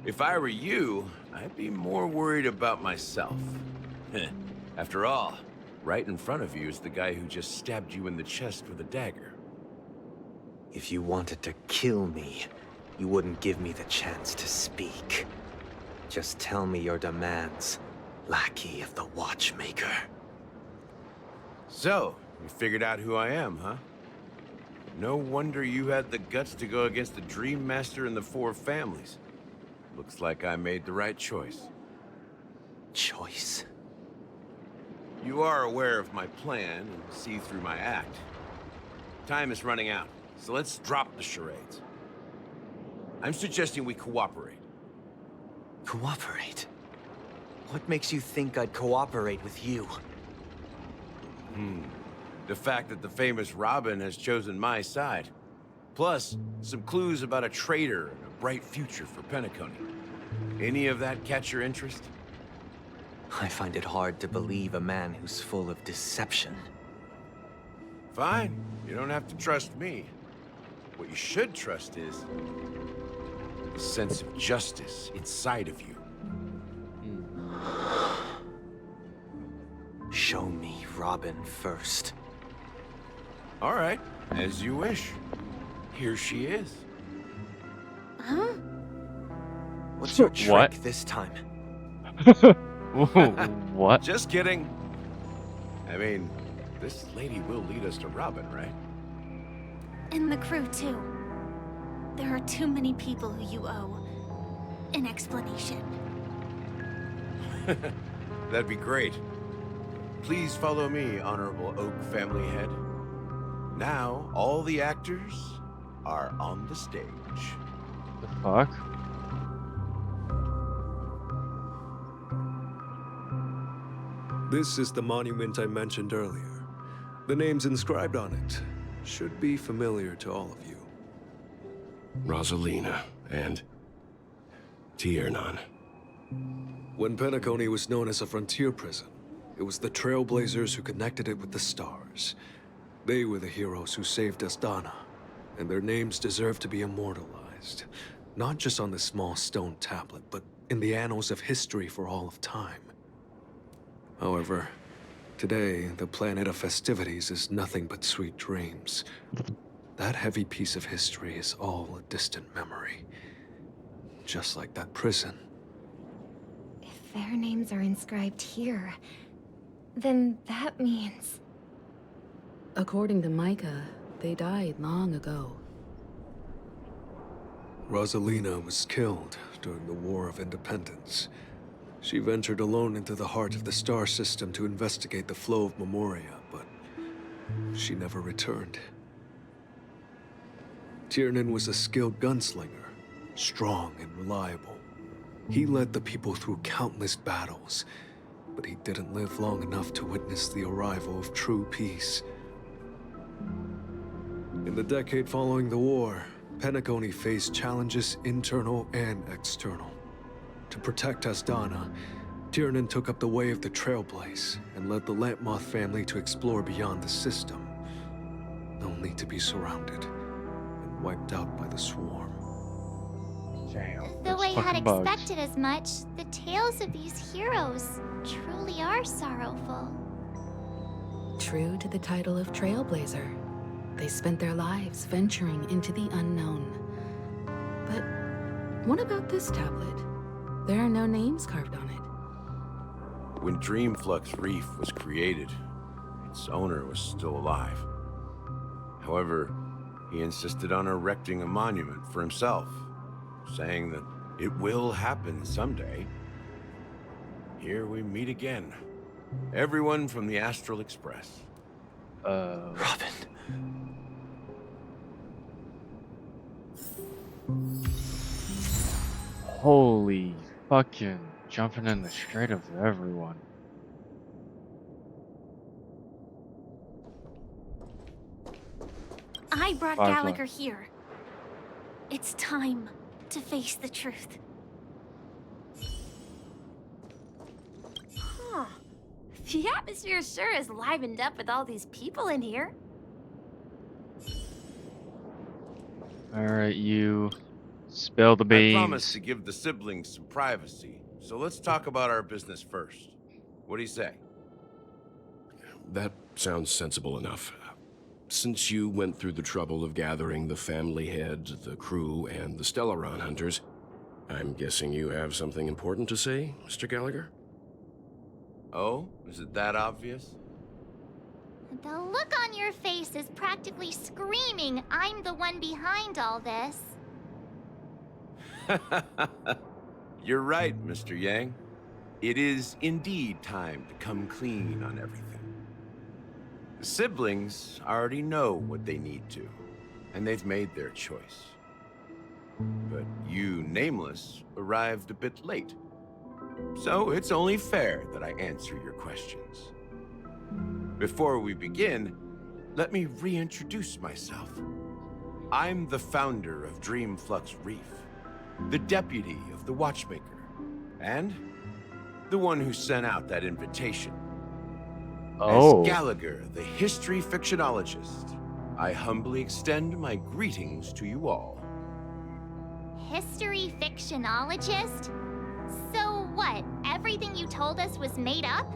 If I were you, I'd be more worried about myself. After all, right in front of you is the guy who just stabbed you in the chest with a dagger. If you wanted to kill me, you wouldn't give me the chance to speak. Just tell me your demands, lackey of the Watchmaker. So, you figured out who I am, huh? No wonder you had the guts to go against the Dream Master and the Four Families. Looks like I made the right choice. Choice? You are aware of my plan and see through my act. Time is running out, so let's drop the charades. I'm suggesting we cooperate. Cooperate? What makes you think I'd cooperate with you? The fact that the famous Robin has chosen my side. Plus, some clues about a traitor and a bright future for Penacony. Any of that catch your interest? I find it hard to believe a man who's full of deception. Fine. You don't have to trust me. What you should trust is the sense of justice inside of you. Show me Robin first. All right, as you wish. Here she is. Huh? What's your trick What? this time? What? Just kidding. I mean, this lady will lead us to Robin, right? And the crew, too. There are too many people who you owe an explanation. That'd be great. Please follow me, Honorable Oak Family Head. Now, all the actors are on the stage. The fuck? This is the monument I mentioned earlier. The names inscribed on it should be familiar to all of you. Rosalina and Tiernan. When Penacony was known as a frontier prison, it was the Trailblazers who connected it with the stars. They were the heroes who saved Astana, and their names deserve to be immortalized. Not just on this small stone tablet, but in the annals of history for all of time. However, today, the planet of festivities is nothing but sweet dreams. That heavy piece of history is all a distant memory. Just like that prison. If their names are inscribed here, then that means... According to Micah, they died long ago. Rosalina was killed during the War of Independence. She ventured alone into the heart of the star system to investigate the flow of Memoria, but she never returned. Tiernan was a skilled gunslinger, strong and reliable. He led the people through countless battles, but he didn't live long enough to witness the arrival of true peace. In the decade following the war, Penacony faced challenges internal and external. To protect Asdana, Tiernan took up the way of the Trailblaze and led the Lampmoth family to explore beyond the system, only to be surrounded and wiped out by the swarm. Damn. Though I had fucking bugs. expected as much, the tales of these heroes truly are sorrowful. True to the title of Trailblazer, they spent their lives venturing into the unknown. But what about this tablet? There are no names carved on it. When Dreamflux Reef was created, its owner was still alive. However, he insisted on erecting a monument for himself, saying that it will happen someday. Here we meet again. Everyone from the Astral Express. Robin. Holy fucking jumping in the straight of everyone. I brought Firefly. Gallagher here. It's time to face the truth. Huh. The atmosphere sure is livened up with all these people in here. Alright, you spill the I beans. promised to give the siblings some privacy, so let's talk about our business first. What do you say? That sounds sensible enough. Since you went through the trouble of gathering the family heads, the crew, and the Stellaron hunters, I'm guessing you have something important to say, Mr. Gallagher? Oh, is it that obvious? The look on your face is practically screaming, I'm the one behind all this. You're right, Mr. Yang. It is indeed time to come clean on everything. The siblings already know what they need to, and they've made their choice. But you, Nameless, arrived a bit late. So it's only fair that I answer your questions. Before we begin, let me reintroduce myself. I'm the founder of Dreamflux Reef, the deputy of the Watchmaker, and the one who sent out that invitation. Oh. As Gallagher, the history fictionologist, I humbly extend my greetings to you all. History fictionologist? So what, everything you told us was made up?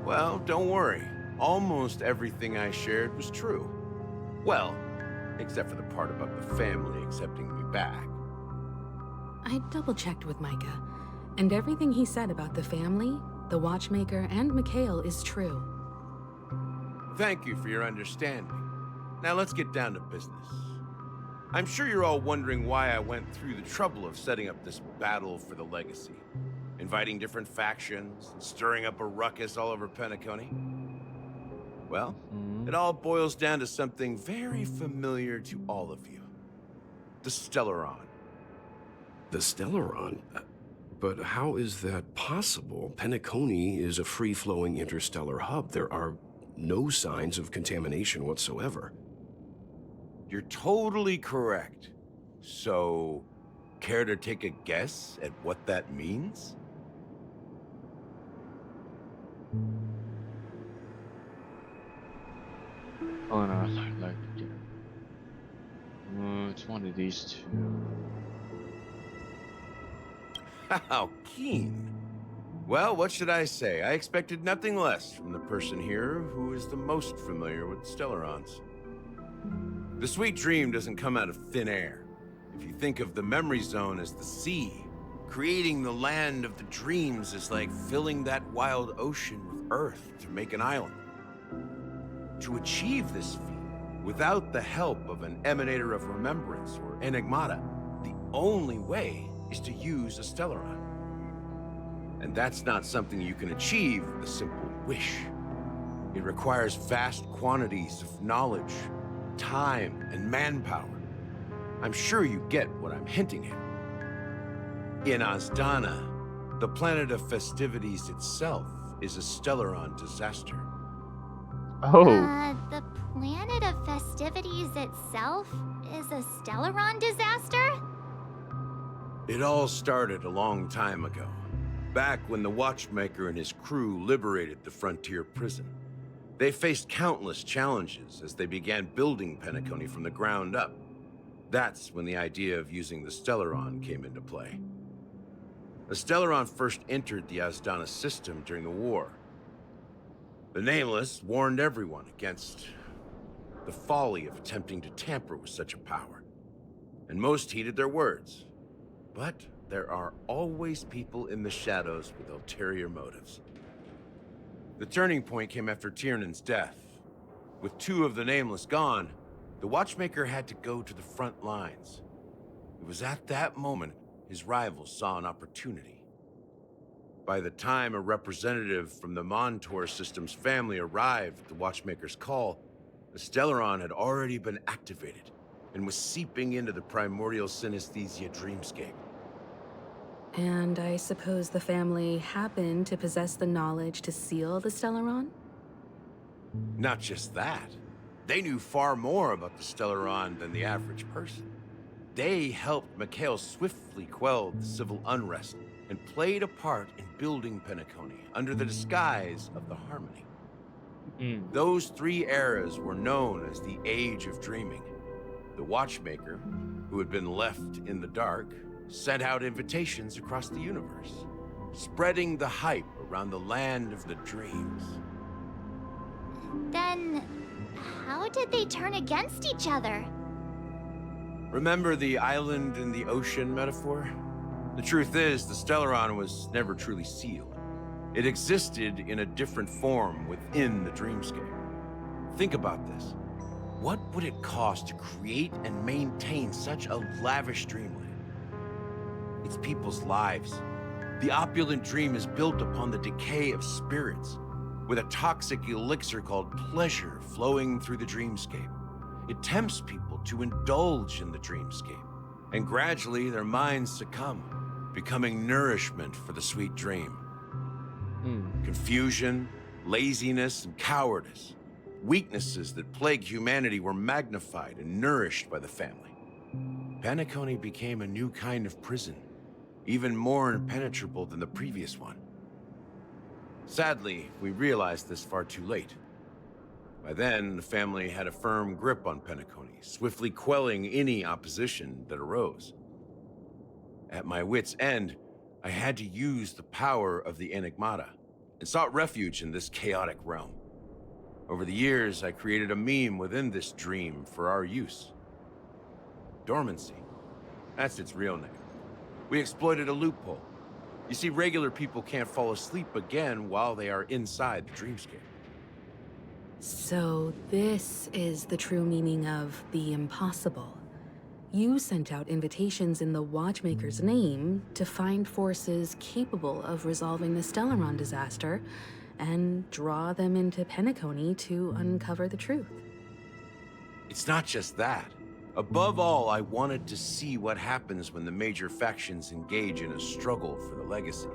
Well, don't worry. Almost everything I shared was true. Well, except for the part about the family accepting me back. I double-checked with Micah, and everything he said about the family, the Watchmaker, and Mikhail is true. Thank you for your understanding. Now let's get down to business. I'm sure you're all wondering why I went through the trouble of setting up this battle for the legacy, inviting different factions, and stirring up a ruckus all over Penacony. Well, it all boils down to something very familiar to all of you. The Stellaron. The Stellaron? But how is that possible? Penacony is a free-flowing interstellar hub. There are no signs of contamination whatsoever. You're totally correct. So, care to take a guess at what that means? Oh no, I'd like to get it. It's one of these two. How keen. Well, what should I say? I expected nothing less from the person here who is the most familiar with Stellarons. The sweet dream doesn't come out of thin air. If you think of the memory zone as the sea, creating the land of the dreams is like filling that wild ocean with earth to make an island. To achieve this feat, without the help of an Emanator of Remembrance or Enigmata, the only way is to use a Stellaron. And that's not something you can achieve with a simple wish. It requires vast quantities of knowledge, time, and manpower. I'm sure you get what I'm hinting at. In Azdana, the planet of festivities itself is a Stellaron disaster. Oh. The planet of festivities itself is a Stellaron disaster? It all started a long time ago, back when the Watchmaker and his crew liberated the frontier prison. They faced countless challenges as they began building Penacony from the ground up. That's when the idea of using the Stellaron came into play. The Stellaron first entered the Azdana system during the war. The Nameless warned everyone against the folly of attempting to tamper with such a power, and most heeded their words. But there are always people in the shadows with ulterior motives. The turning point came after Tiernan's death. With 2 of the Nameless gone, the Watchmaker had to go to the front lines. It was at that moment his rivals saw an opportunity. By the time a representative from the Montour Systems family arrived at the Watchmaker's call, the Stellaron had already been activated and was seeping into the primordial synesthesia dreamscape. And I suppose the family happened to possess the knowledge to seal the Stellaron? Not just that. They knew far more about the Stellaron than the average person. They helped Mikhail swiftly quell the civil unrest and played a part in building Penacony under the disguise of the Harmony. Those 3 eras were known as the Age of Dreaming. The Watchmaker, who had been left in the dark, sent out invitations across the universe, spreading the hype around the land of the dreams. Then, how did they turn against each other? Remember the island in the ocean metaphor? The truth is, the Stellaron was never truly sealed. It existed in a different form within the dreamscape. Think about this. What would it cost to create and maintain such a lavish dreamland? It's people's lives. The opulent dream is built upon the decay of spirits, with a toxic elixir called pleasure flowing through the dreamscape. It tempts people to indulge in the dreamscape, and gradually their minds succumb, becoming nourishment for the sweet dream. Confusion, laziness, and cowardice, weaknesses that plague humanity, were magnified and nourished by the family. Penacony became a new kind of prison, even more impenetrable than the previous one. Sadly, we realized this far too late. By then, the family had a firm grip on Penacony, swiftly quelling any opposition that arose. At my wit's end, I had to use the power of the Enigmata, and sought refuge in this chaotic realm. Over the years, I created a meme within this dream for our use. Dormancy. That's its real name. We exploited a loophole. You see, regular people can't fall asleep again while they are inside the dreamscape. So this is the true meaning of the impossible. You sent out invitations in the Watchmaker's name to find forces capable of resolving the Stellaron disaster and draw them into Penacony to uncover the truth. It's not just that. Above all, I wanted to see what happens when the major factions engage in a struggle for the legacy.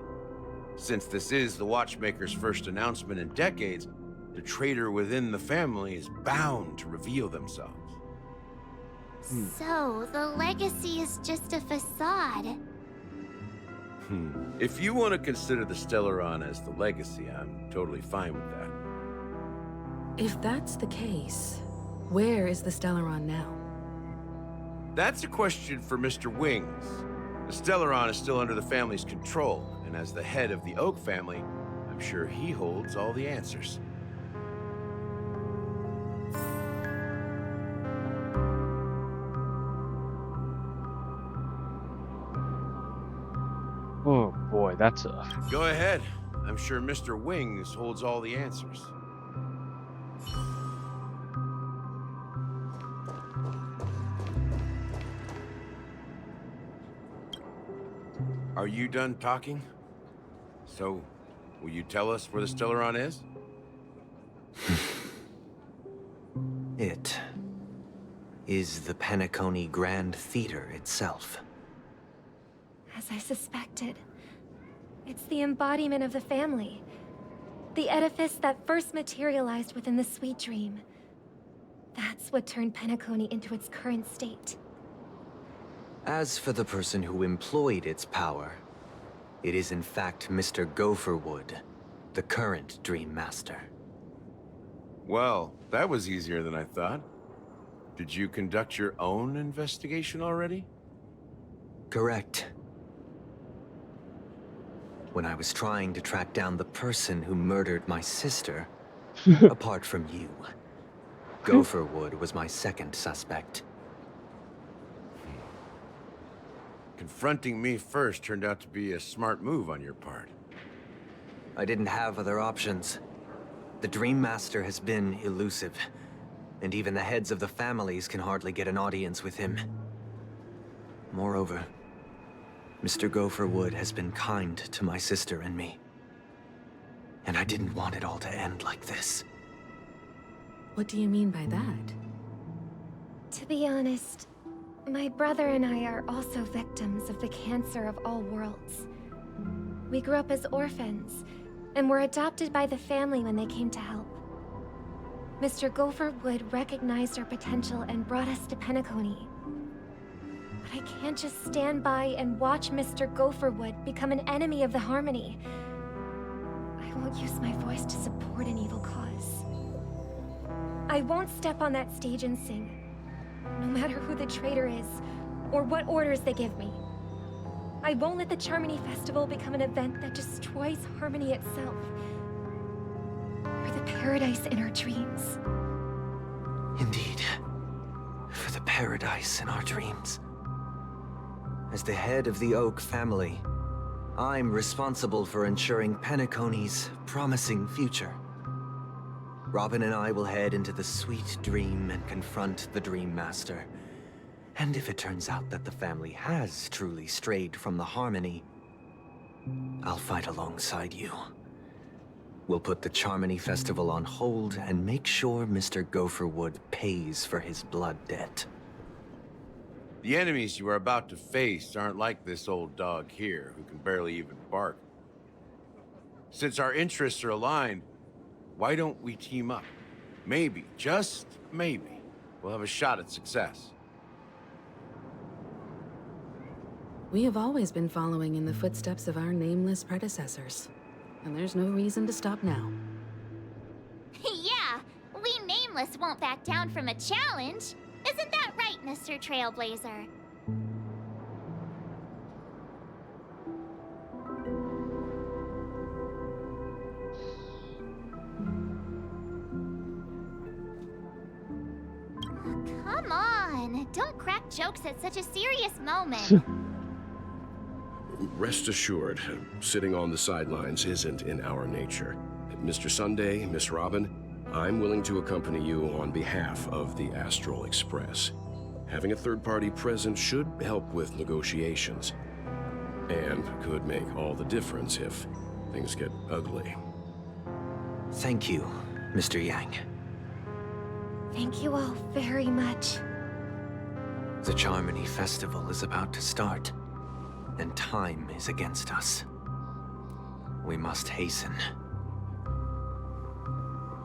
Since this is the Watchmaker's first announcement in decades, the traitor within the family is bound to reveal themselves. So, the legacy is just a facade. If you want to consider the Stellaron as the legacy, I'm totally fine with that. If that's the case, where is the Stellaron now? That's a question for Mr. Wings. The Stellaron is still under the family's control, and as the head of the Oak family, I'm sure he holds all the answers. Oh boy, that's a... Go ahead. I'm sure Mr. Wings holds all the answers. Are you done talking? So, will you tell us where the Stellaron is? It is the Penacony Grand Theater itself. as I suspected. It's the embodiment of the family. The edifice that first materialized within the Sweet Dream. That's what turned Penacony into its current state. As for the person who employed its power, it is in fact Mr. Gopherwood, the current Dream Master. Well, that was easier than I thought. Did you conduct your own investigation already? Correct. When I was trying to track down the person who murdered my sister, apart from you, Gopherwood was my second suspect. Confronting me first turned out to be a smart move on your part. I didn't have other options. The Dream Master has been elusive, and even the heads of the families can hardly get an audience with him. Moreover, Mr. Gopherwood has been kind to my sister and me. And I didn't want it all to end like this. What do you mean by that? To be honest, my brother and I are also victims of the cancer of all worlds. We grew up as orphans, and were adopted by the family when they came to help. Mr. Gopherwood recognized our potential and brought us to Penacony. But I can't just stand by and watch Mr. Gopherwood become an enemy of the Harmony. I won't use my voice to support an evil cause. I won't step on that stage and sing, no matter who the traitor is, or what orders they give me. I won't let the Charmony Festival become an event that destroys Harmony itself, or the paradise in our dreams. Indeed. For the paradise in our dreams. As the head of the Oak family, I'm responsible for ensuring Penacony's promising future. Robin and I will head into the Sweet Dream and confront the Dream Master. And if it turns out that the family has truly strayed from the Harmony, I'll fight alongside you. We'll put the Charmony Festival on hold and make sure Mr. Gopherwood pays for his blood debt. The enemies you are about to face aren't like this old dog here, who can barely even bark. Since our interests are aligned, why don't we team up? Maybe, just maybe, we'll have a shot at success. We have always been following in the footsteps of our nameless predecessors, and there's no reason to stop now. Yeah, we Nameless won't back down from a challenge. Isn't that right, Mr. Trailblazer? Come on, don't crack jokes at such a serious moment. Rest assured, sitting on the sidelines isn't in our nature. Mr. Sunday, Miss Robin, I'm willing to accompany you on behalf of the Astral Express. Having a third party present should help with negotiations, and could make all the difference if things get ugly. Thank you, Mr. Yang. Thank you all very much. The Charmony Festival is about to start, and time is against us. We must hasten.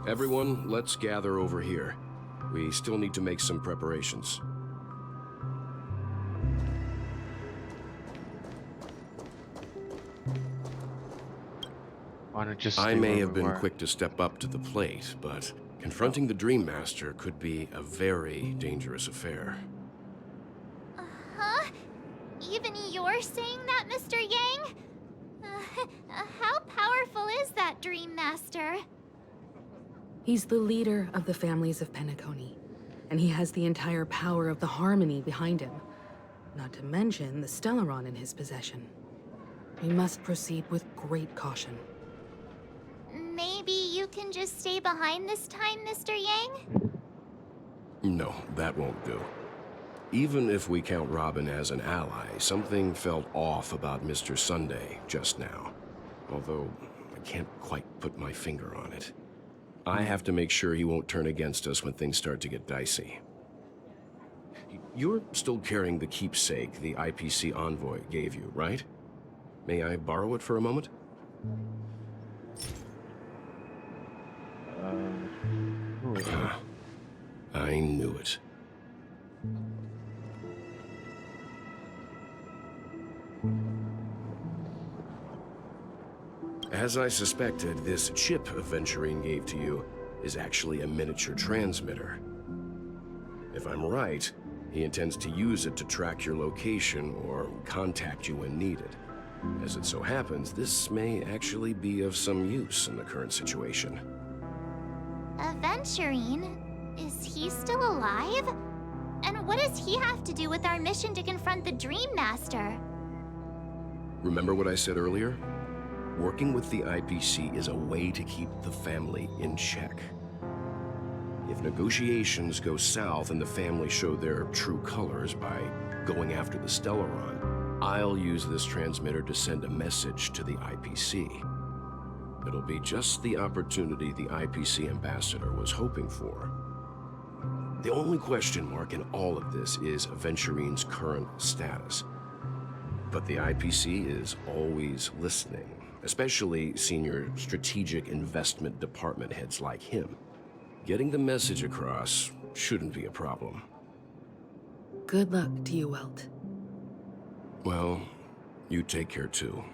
Everyone, let's gather over here. We still need to make some preparations. Why not just I stay may where have we been were? quick to step up to the plate, but confronting the Dream Master could be a very dangerous affair. Huh? Even you're saying that, Mr. Yang? How powerful is that Dream Master? He's the leader of the families of Penacony, and he has the entire power of the Harmony behind him. Not to mention the Stellaron in his possession. We must proceed with great caution. Maybe you can just stay behind this time, Mr. Yang? No, that won't do. Even if we count Robin as an ally, something felt off about Mr. Sunday just now. Although, I can't quite put my finger on it. I have to make sure he won't turn against us when things start to get dicey. You're still carrying the keepsake the IPC envoy gave you, right? May I borrow it for a moment? I knew it. As I suspected, this chip Aventurine gave to you is actually a miniature transmitter. If I'm right, he intends to use it to track your location or contact you when needed. As it so happens, this may actually be of some use in the current situation. Aventurine? Is he still alive? And what does he have to do with our mission to confront the Dream Master? Remember what I said earlier? Working with the IPC is a way to keep the family in check. If negotiations go south and the family show their true colors by going after the Stellaron, I'll use this transmitter to send a message to the IPC. It'll be just the opportunity the IPC ambassador was hoping for. The only question mark in all of this is Aventurine's current status. But the IPC is always listening, especially senior strategic investment department heads like him. Getting the message across shouldn't be a problem. Good luck to you, Welt. Well, you take care too.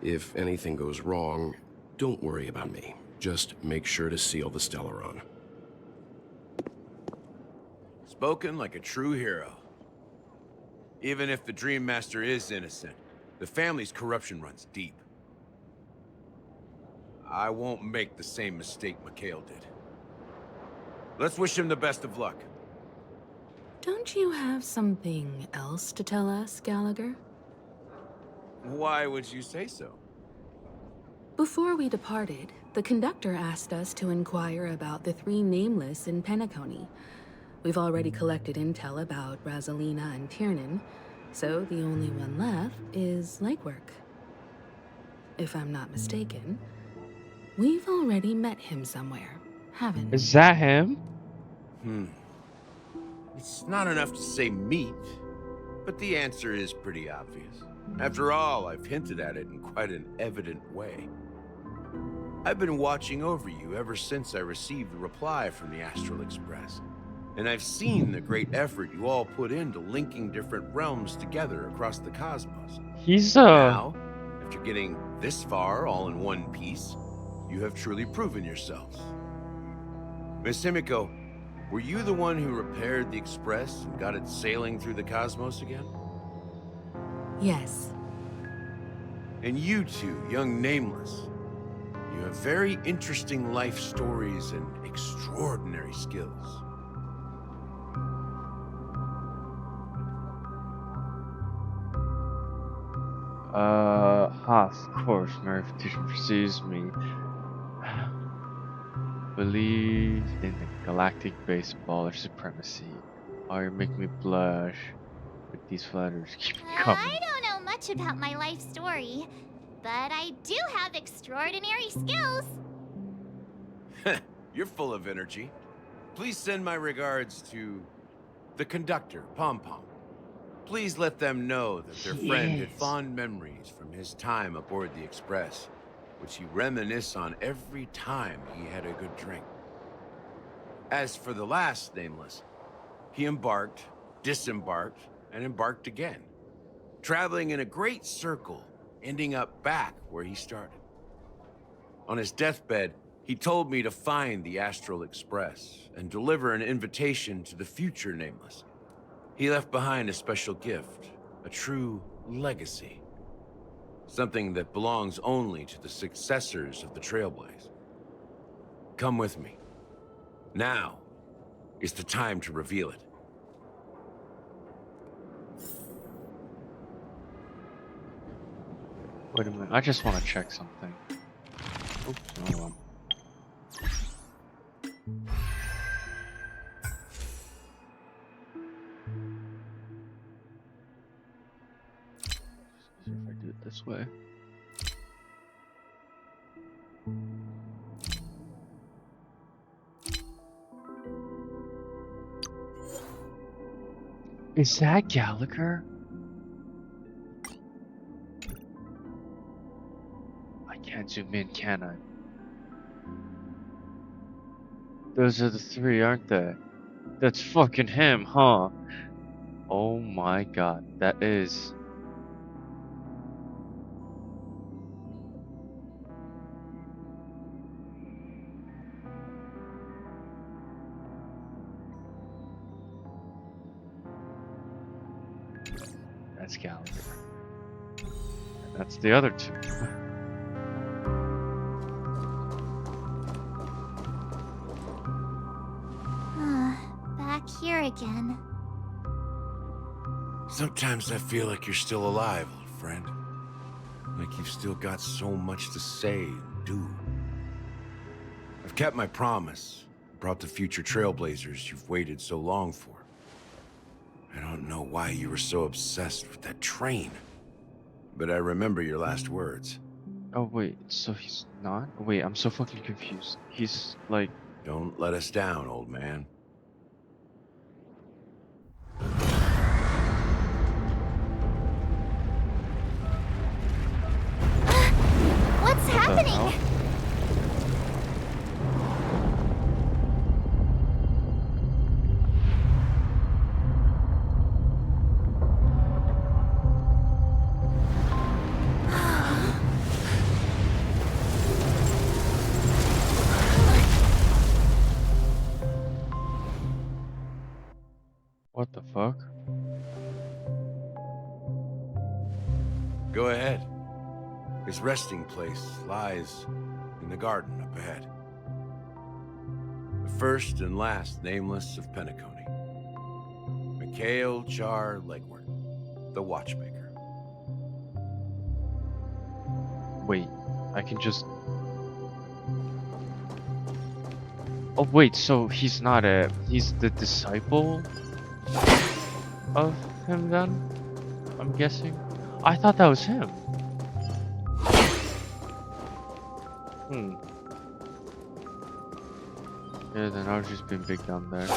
If anything goes wrong, don't worry about me. Just make sure to seal the Stellaron. Spoken like a true hero. Even if the Dream Master is innocent, the family's corruption runs deep. I won't make the same mistake Mikhail did. Let's wish him the best of luck. Don't you have something else to tell us, Gallagher? Why would you say so? Before we departed, the conductor asked us to inquire about the 3 nameless in Penacony. We've already collected intel about Razelina and Tiernan, so the only one left is Legwork. If I'm not mistaken, we've already met him somewhere, haven't we? Is that him? It's not enough to say meet, but the answer is pretty obvious. After all, I've hinted at it in quite an evident way. I've been watching over you ever since I received the reply from the Astral Express. And I've seen the great effort you all put into linking different realms together across the cosmos. He's Now, after getting this far all in one piece, you have truly proven yourselves. Miss Himiko, were you the one who repaired the Express and got it sailing through the cosmos again? Yes. And you two, young Nameless, you have very interesting life stories and extraordinary skills. Of course, my reputation precedes me. Believe in the galactic baseballer supremacy. Oh, you're making me blush. But these flatters keep coming. I don't know much about my life story, but I do have extraordinary skills. You're full of energy. Please send my regards to the conductor, Pom Pom. Please let them know that their friend had fond memories from his time aboard the Express, which he reminisced on every time he had a good drink. As for the last Nameless, he embarked, disembarked, and embarked again, traveling in a great circle, ending up back where he started. On his deathbed, he told me to find the Astral Express and deliver an invitation to the future Nameless. He left behind a special gift, a true legacy. Something that belongs only to the successors of the Trailblaze. Come with me. Now is the time to reveal it. Wait a minute, I just want to check something. Oops, hold on. See if I do it this way. Is that Gallagher? I can't zoom in, can I? Those are the three, aren't they? That's fucking him, huh? Oh my god, that is. That's Gallagher. And that's the other two. Back here again. Sometimes I feel like you're still alive, old friend. Like you've still got so much to say and do. I've kept my promise. Brought the future trailblazers you've waited so long for. I don't know why you were so obsessed with that train. But I remember your last words. Oh wait, so he's not? Wait, I'm so fucking confused. He's like... Don't let us down, old man. What's happening? What the fuck? Go ahead. His resting place lies in the garden up ahead. The first and last nameless of Penacony. Mikhail Char Legwart, the Watchmaker. Wait, I can just... Oh wait, so he's not he's the disciple of him then? I'm guessing? I thought that was him. Yeah, then I was just being big down there.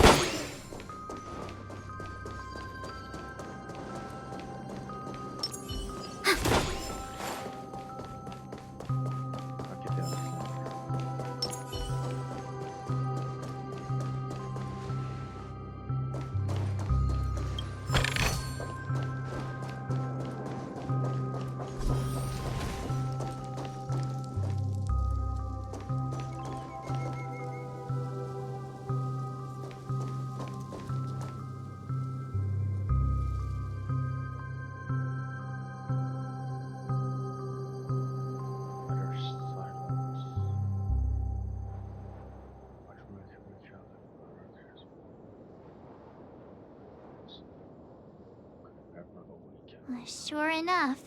Sure enough,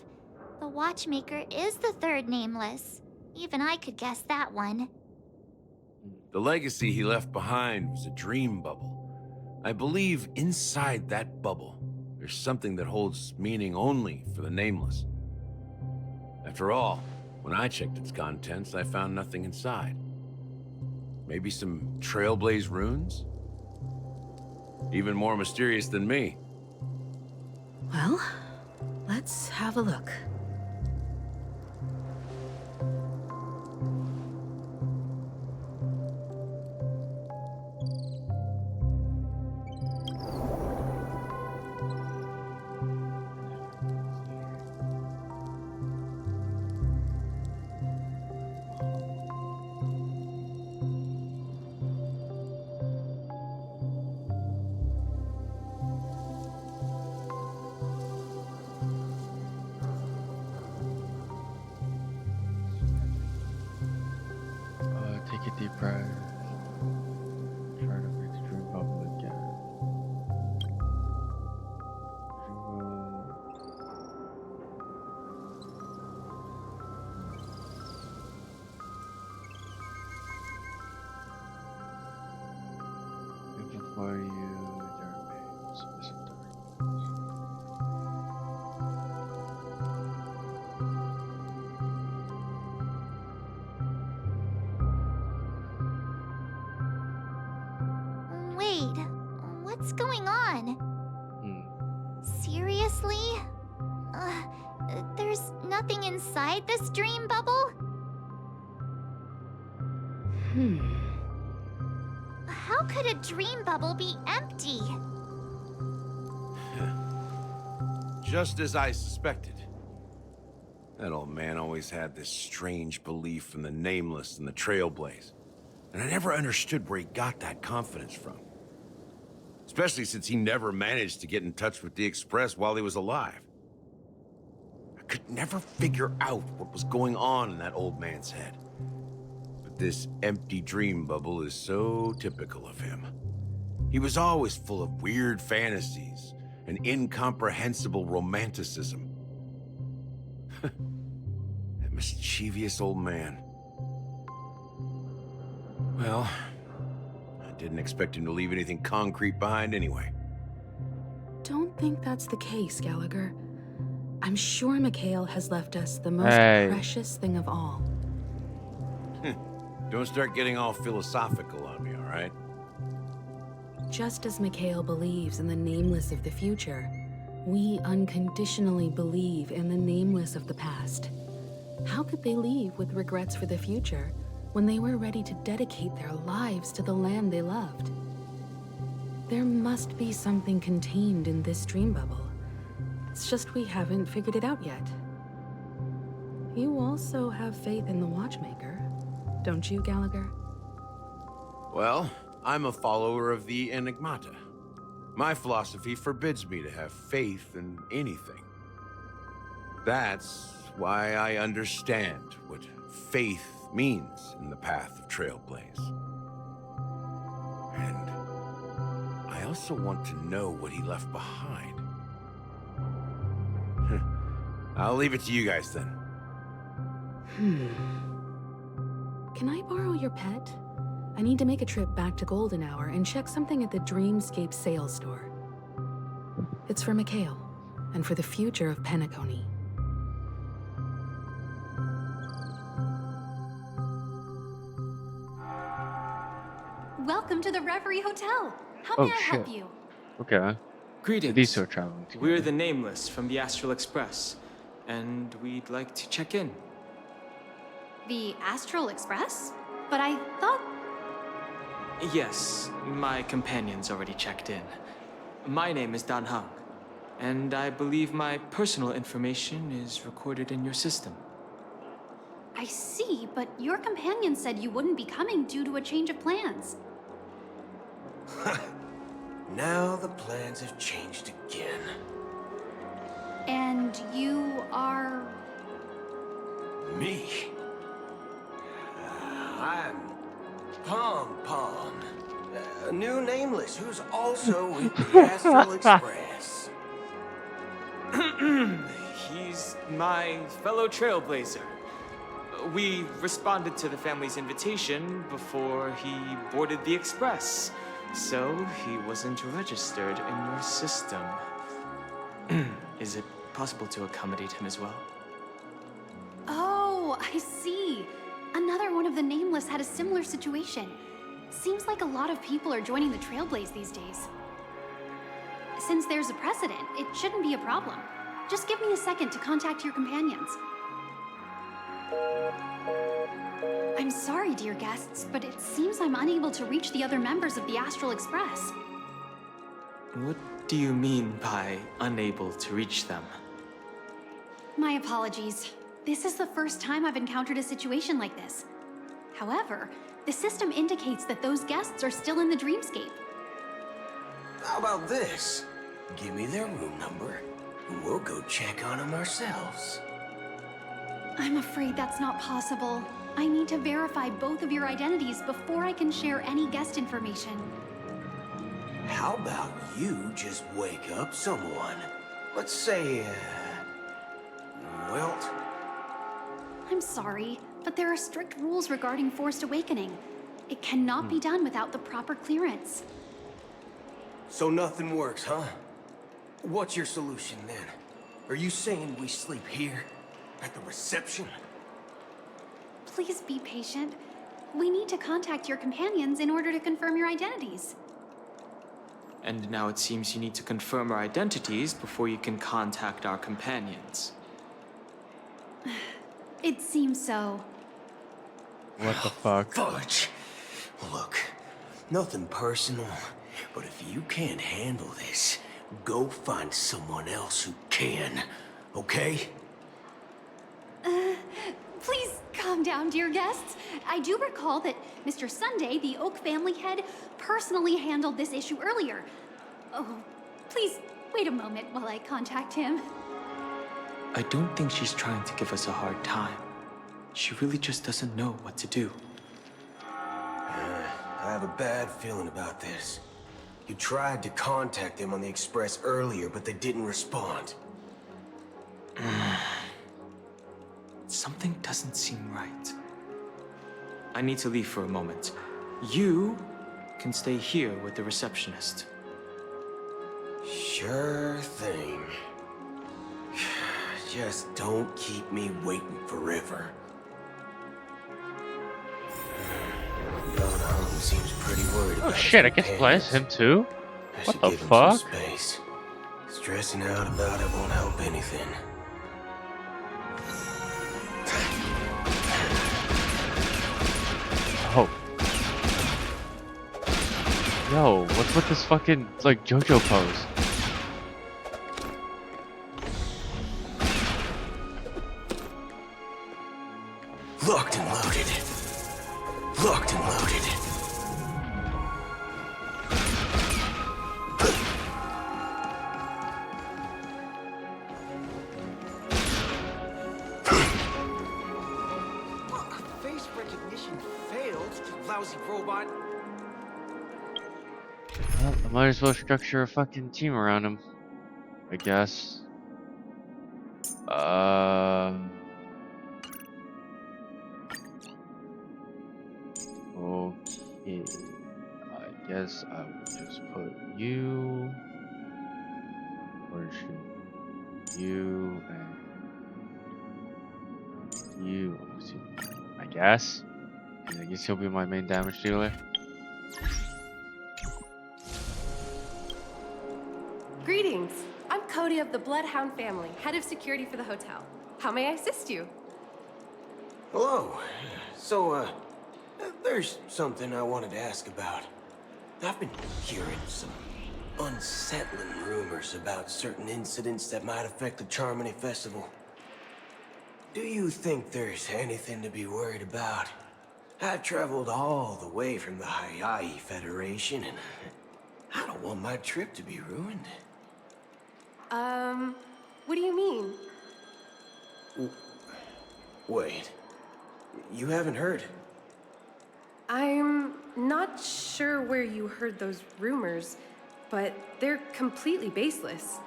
the Watchmaker is the third nameless. Even I could guess that one. The legacy he left behind was a dream bubble. I believe inside that bubble, there's something that holds meaning only for the nameless. After all, when I checked its contents, I found nothing inside. Maybe some Trailblaze runes? Even more mysterious than me. Well, let's have a look. Take a deep breath. Try to make the dream bubble again. And before you, there remains missing darkness. Wait, what's going on? Seriously? There's nothing inside this dream bubble? How could a dream bubble be empty? Just as I suspected. That old man always had this strange belief in the Nameless and the Trailblaze. And I never understood where he got that confidence from. Especially since he never managed to get in touch with the Express while he was alive. I could never figure out what was going on in that old man's head. But this empty dream bubble is so typical of him. He was always full of weird fantasies and incomprehensible romanticism. That mischievous old man. Well, I didn't expect him to leave anything concrete behind anyway. Don't think that's the case, Gallagher. I'm sure Mikhail has left us the most precious thing of all. Don't start getting all philosophical on me, all right? Just as Mikhail believes in the Nameless of the future, we unconditionally believe in the Nameless of the past. How could they leave with regrets for the future when they were ready to dedicate their lives to the land they loved? There must be something contained in this dream bubble. It's just we haven't figured it out yet. You also have faith in the Watchmaker, don't you, Gallagher? Well, I'm a follower of the Enigmata. My philosophy forbids me to have faith in anything. That's why I understand what faith means in the path of Trailblaze. And I also want to know what he left behind. I'll leave it to you guys then. Can I borrow your pet? I need to make a trip back to Golden Hour and check something at the Dreamscape sales store. It's for Mikhail, and for the future of Penacony. Welcome to the Reverie Hotel. How may I help you? Okay. Greetings. These two are traveling together. We're the Nameless from the Astral Express, and we'd like to check in. The Astral Express? But I thought... Yes, my companion's already checked in. My name is Dan Heng, and I believe my personal information is recorded in your system. I see, but your companion said you wouldn't be coming due to a change of plans. Now the plans have changed again. And you are... Me? I'm Pom Pom, a new Nameless who's also with the Astral Express. He's my fellow Trailblazer. We responded to the family's invitation before he boarded the Express, so he wasn't registered in your system. Is it possible to accommodate him as well? Oh, I see. Another one of the Nameless had a similar situation. Seems like a lot of people are joining the Trailblaze these days. Since there's a precedent, it shouldn't be a problem. Just give me a second to contact your companions. I'm sorry, dear guests, but it seems I'm unable to reach the other members of the Astral Express. What do you mean by unable to reach them? My apologies. This is the first time I've encountered a situation like this. However, the system indicates that those guests are still in the Dreamscape. How about this? Give me their room number, and we'll go check on them ourselves. I'm afraid that's not possible. I need to verify both of your identities before I can share any guest information. How about you just wake up someone? Let's say, Welt? I'm sorry, but there are strict rules regarding forced awakening. It cannot be done without the proper clearance. So nothing works, huh? What's your solution then? Are you saying we sleep here? At the reception? Please be patient. We need to contact your companions in order to confirm your identities. And now it seems you need to confirm our identities before you can contact our companions. It seems so. What the fuck? Fudge. Look, nothing personal, but if you can't handle this, go find someone else who can, okay? Please calm down, dear guests. I do recall that Mr. Sunday, the Oak family head, personally handled this issue earlier. Oh, please wait a moment while I contact him. I don't think she's trying to give us a hard time. She really just doesn't know what to do. I have a bad feeling about this. You tried to contact them on the Express earlier, but they didn't respond. Something doesn't seem right. I need to leave for a moment. You can stay here with the receptionist. Sure thing. Just don't keep me waiting forever. Donna Holmes seems pretty worried Oh about shit, I his guess Fly's him too? I What should the give him some fuck? space. Stressing out about it won't help anything. Oh. Yo, what's with this fucking, like, JoJo pose? Locked and loaded. Locked and loaded. Face recognition failed, you lousy robot. Well, I might as well structure a fucking team around him. I guess. Okay. I guess I will just put you. Or should you and you. I guess. And I guess he'll be my main damage dealer. Greetings. I'm Cody of the Bloodhound family, head of security for the hotel. How may I assist you? Hello. So, there's something I wanted to ask about. I've been hearing some unsettling rumors about certain incidents that might affect the Charmony Festival. Do you think there's anything to be worried about? I've traveled all the way from the Hayahi Federation, and I don't want my trip to be ruined. What do you mean? Wait. You haven't heard? I'm not sure where you heard those rumors, but they're completely baseless.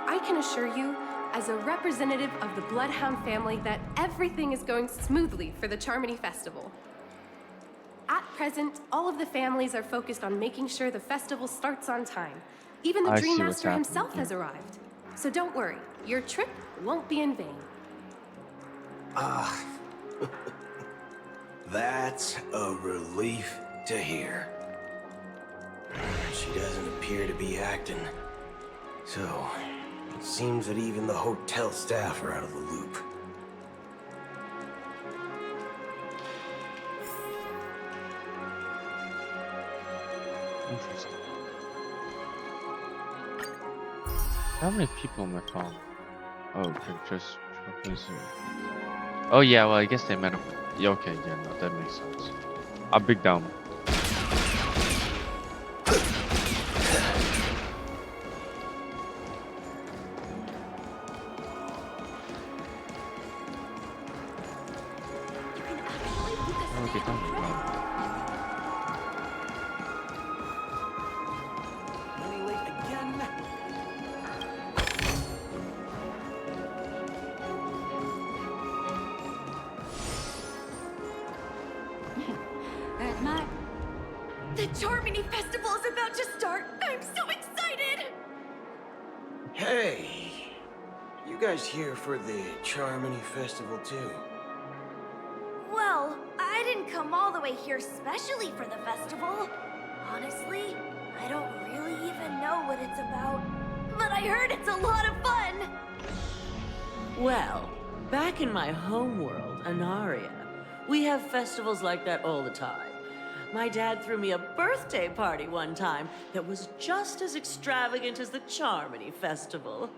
I can assure you, as a representative of the Bloodhound family, that everything is going smoothly for the Charmony Festival. At present, all of the families are focused on making sure the festival starts on time. Even the I see Dream what's Master himself happening. has arrived. So don't worry, your trip won't be in vain. Ah. That's a relief to hear. She doesn't appear to be acting. So, it seems that even the hotel staff are out of the loop. Interesting. How many people on my phone? Oh, okay, just oh yeah, well I guess they met him. Yeah, okay, yeah, no, that makes sense. I'm big dumb. Okay, tell me about it. Running late again. The Charmony Festival is about to start! I'm so excited! Hey! You guys here for the Charmony Festival too? Well, I didn't come all the way here specially for the festival. Honestly, I don't really even know what it's about, but I heard it's a lot of fun. Well, back in my homeworld, Anaria, we have festivals like that all the time. My dad threw me a birthday party one time that was just as extravagant as the Charmony Festival.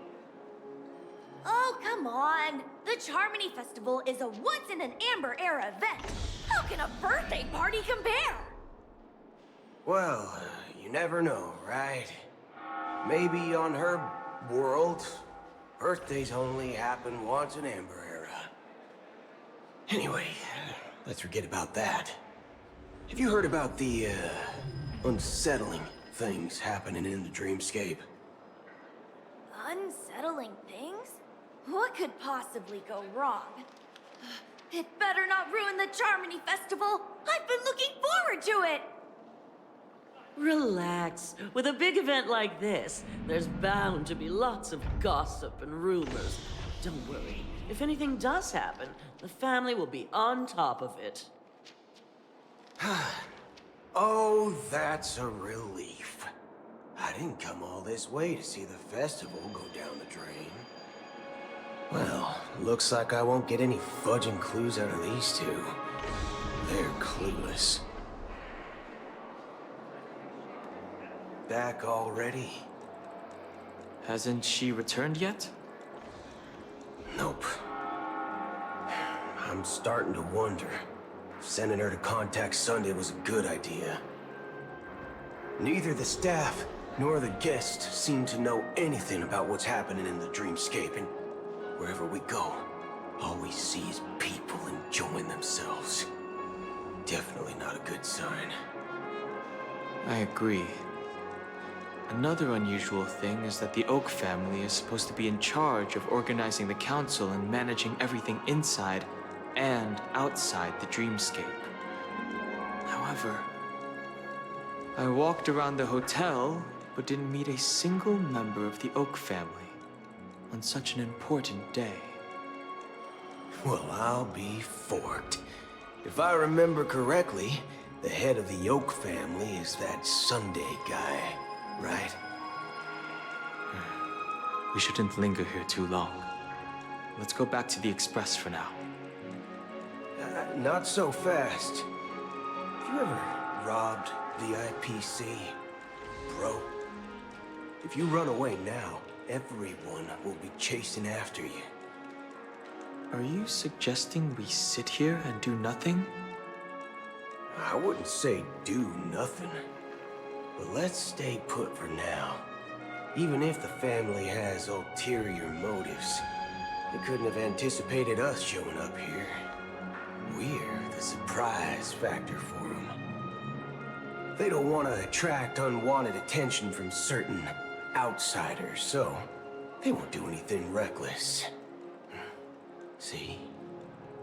Oh, come on. The Charmony Festival is a once-in-an-Amber-era event. How can a birthday party compare? Well, you never know, right? Maybe on her world, birthdays only happen once in Amber Era. Anyway, let's forget about that. Have you heard about the, unsettling things happening in the dreamscape? Unsettling things? What could possibly go wrong? It better not ruin the Charmony Festival! I've been looking forward to it! Relax. With a big event like this, there's bound to be lots of gossip and rumors. Don't worry. If anything does happen, the family will be on top of it. Oh, that's a relief. I didn't come all this way to see the festival go down the drain. Well, looks like I won't get any fudging clues out of these two. They're clueless. Back already? Hasn't she returned yet? Nope. I'm starting to wonder if sending her to contact Sunday was a good idea. Neither the staff nor the guests seem to know anything about what's happening in the dreamscape, and wherever we go, all we see is people enjoying themselves. Definitely not a good sign. I agree. Another unusual thing is that the Oak family is supposed to be in charge of organizing the council and managing everything inside and outside the dreamscape. However, I walked around the hotel but didn't meet a single member of the Oak family on such an important day. Well, I'll be forked. If I remember correctly, the head of the Oak family is that Sunday guy, right? We shouldn't linger here too long. Let's go back to the Express for now. Not so fast. Have you ever robbed VIPC, bro? If you run away now, everyone will be chasing after you. Are you suggesting we sit here and do nothing? I wouldn't say do nothing. But let's stay put for now. Even if the family has ulterior motives, they couldn't have anticipated us showing up here. We're the surprise factor for them. They don't want to attract unwanted attention from certain outsiders, so they won't do anything reckless. See?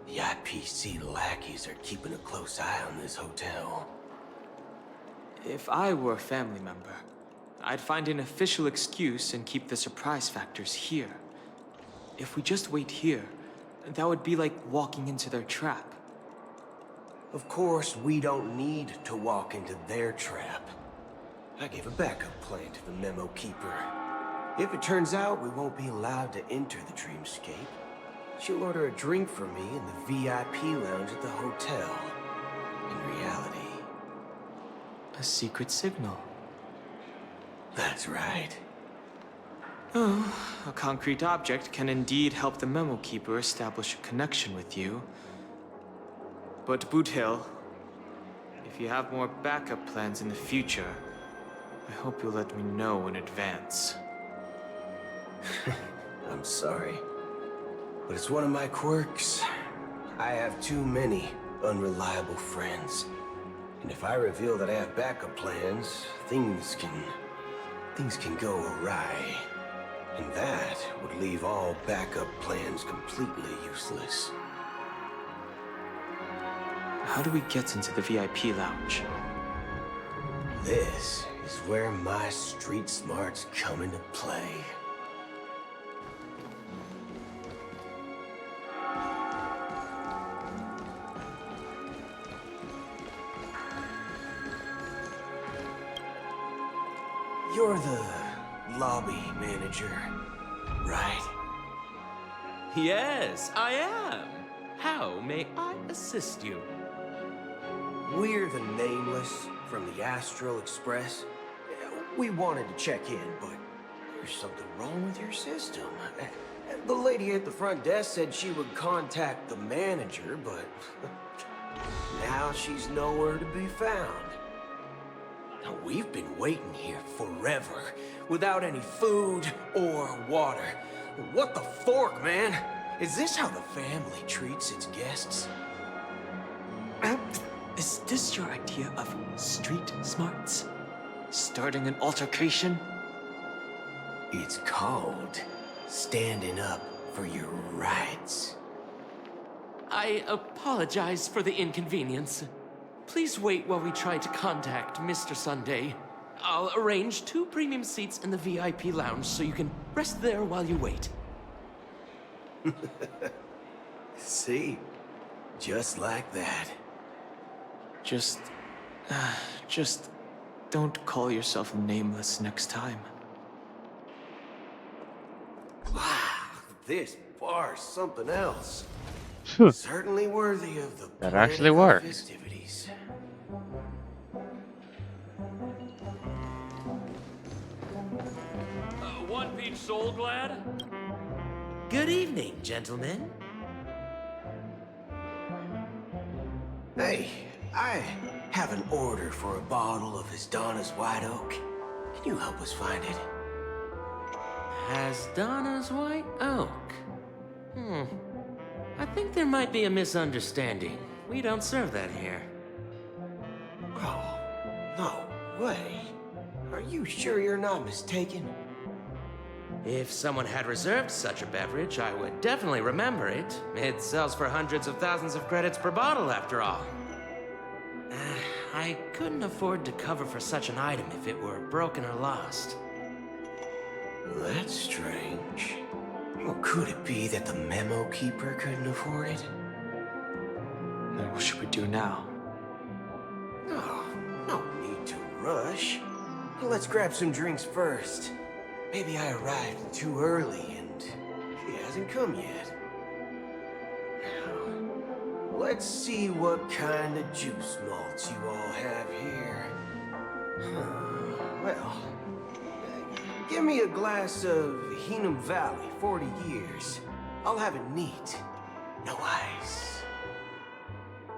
The IPC lackeys are keeping a close eye on this hotel. If I were a family member, I'd find an official excuse and keep the surprise factors here. If we just wait here, that would be like walking into their trap. Of course, we don't need to walk into their trap. I gave a backup plan to the memo keeper. If it turns out we won't be allowed to enter the dreamscape, she'll order a drink for me in the VIP lounge at the hotel. In reality. A secret signal. That's right. Oh, a concrete object can indeed help the memo keeper establish a connection with you. But Boot Hill, if you have more backup plans in the future, I hope you'll let me know in advance. I'm sorry, but it's one of my quirks. I have too many unreliable friends. And if I reveal that I have backup plans, things can go awry. And that would leave all backup plans completely useless. How do we get into the VIP lounge? This is where my street smarts come into play. You're the lobby manager, right? Yes, I am. How may I assist you? We're the Nameless from the Astral Express. We wanted to check in, but there's something wrong with your system. The lady at the front desk said she would contact the manager, but now she's nowhere to be found. Now, we've been waiting here forever, without any food or water. What the fork, man? Is this how the family treats its guests? Is this your idea of street smarts? Starting an altercation? It's called standing up for your rights. I apologize for the inconvenience. Please wait while we try to contact Mr. Sunday. I'll arrange 2 premium seats in the VIP lounge so you can rest there while you wait. See? Just like that. Just don't call yourself Nameless next time. Wow, this bar's something else. Phew. Certainly worthy of the That actually planning worked. festivities. One Peach Soul Glad? Good evening, gentlemen. Hey, I have an order for a bottle of Hasdana's White Oak. Can you help us find it? Hasdana's White Oak. I think there might be a misunderstanding. We don't serve that here. Oh, no way. Are you sure you're not mistaken? If someone had reserved such a beverage, I would definitely remember it. It sells for hundreds of thousands of credits per bottle, after all. I couldn't afford to cover for such an item if it were broken or lost. That's strange. Well, could it be that the memo keeper couldn't afford it? Then what should we do now? Oh, no need to rush. Let's grab some drinks first. Maybe I arrived too early and he hasn't come yet. Now, let's see what kind of juice malts you all have here. Well, give me a glass of Heenum Valley, 40 years. I'll have it neat. No ice.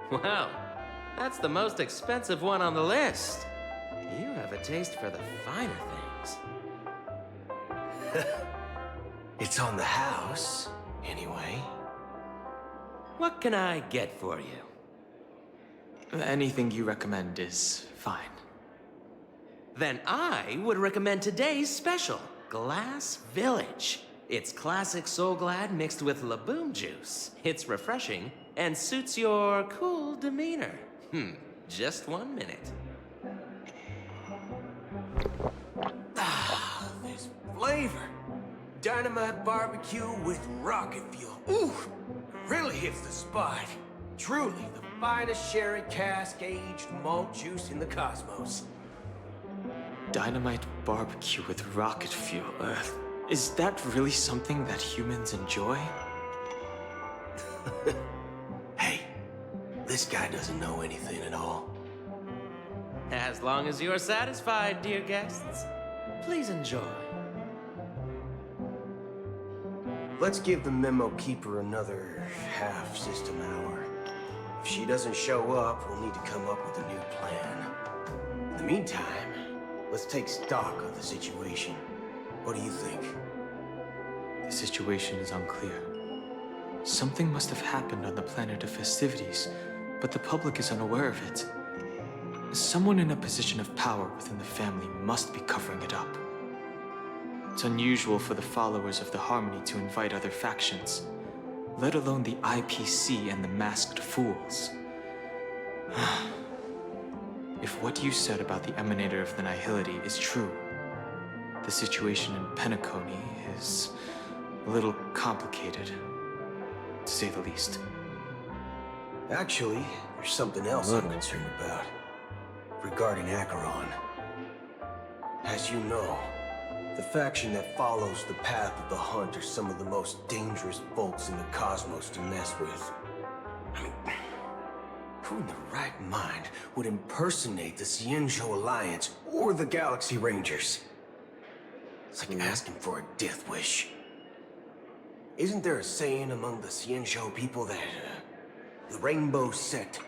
Wow, that's the most expensive one on the list. You have a taste for the finer things. It's on the house, anyway. What can I get for you? Anything you recommend is fine. Then I would recommend today's special, Glass Village. It's classic Soul Glad mixed with Laboom juice. It's refreshing and suits your cool demeanor. Just 1 minute. Ah, this flavor. Dynamite barbecue with rocket fuel. Ooh, really hits the spot. Truly the finest sherry cask-aged malt juice in the cosmos. Dynamite barbecue with rocket fuel. Is that really something that humans enjoy? Hey, this guy doesn't know anything at all. As long as you're satisfied, dear guests, please enjoy. Let's give the memo keeper another half system hour. If she doesn't show up, we'll need to come up with a new plan. In the meantime, let's take stock of the situation. What do you think? The situation is unclear. Something must have happened on the planet of festivities, but the public is unaware of it. Someone in a position of power within the family must be covering it up. It's unusual for the followers of the Harmony to invite other factions, let alone the IPC and the Masked Fools. If what you said about the Emanator of the Nihility is true, the situation in Penacony is a little complicated, to say the least. Actually, there's something else I'm concerned about. Regarding Acheron. As you know, The faction that follows the path of the hunt are some of the most dangerous folks in the cosmos to mess with. I mean, who in their right mind would impersonate the Xianzhou Alliance or the Galaxy Rangers? It's like asking for a death wish. Isn't there a saying among the Xianzhou people that the Rainbow Sect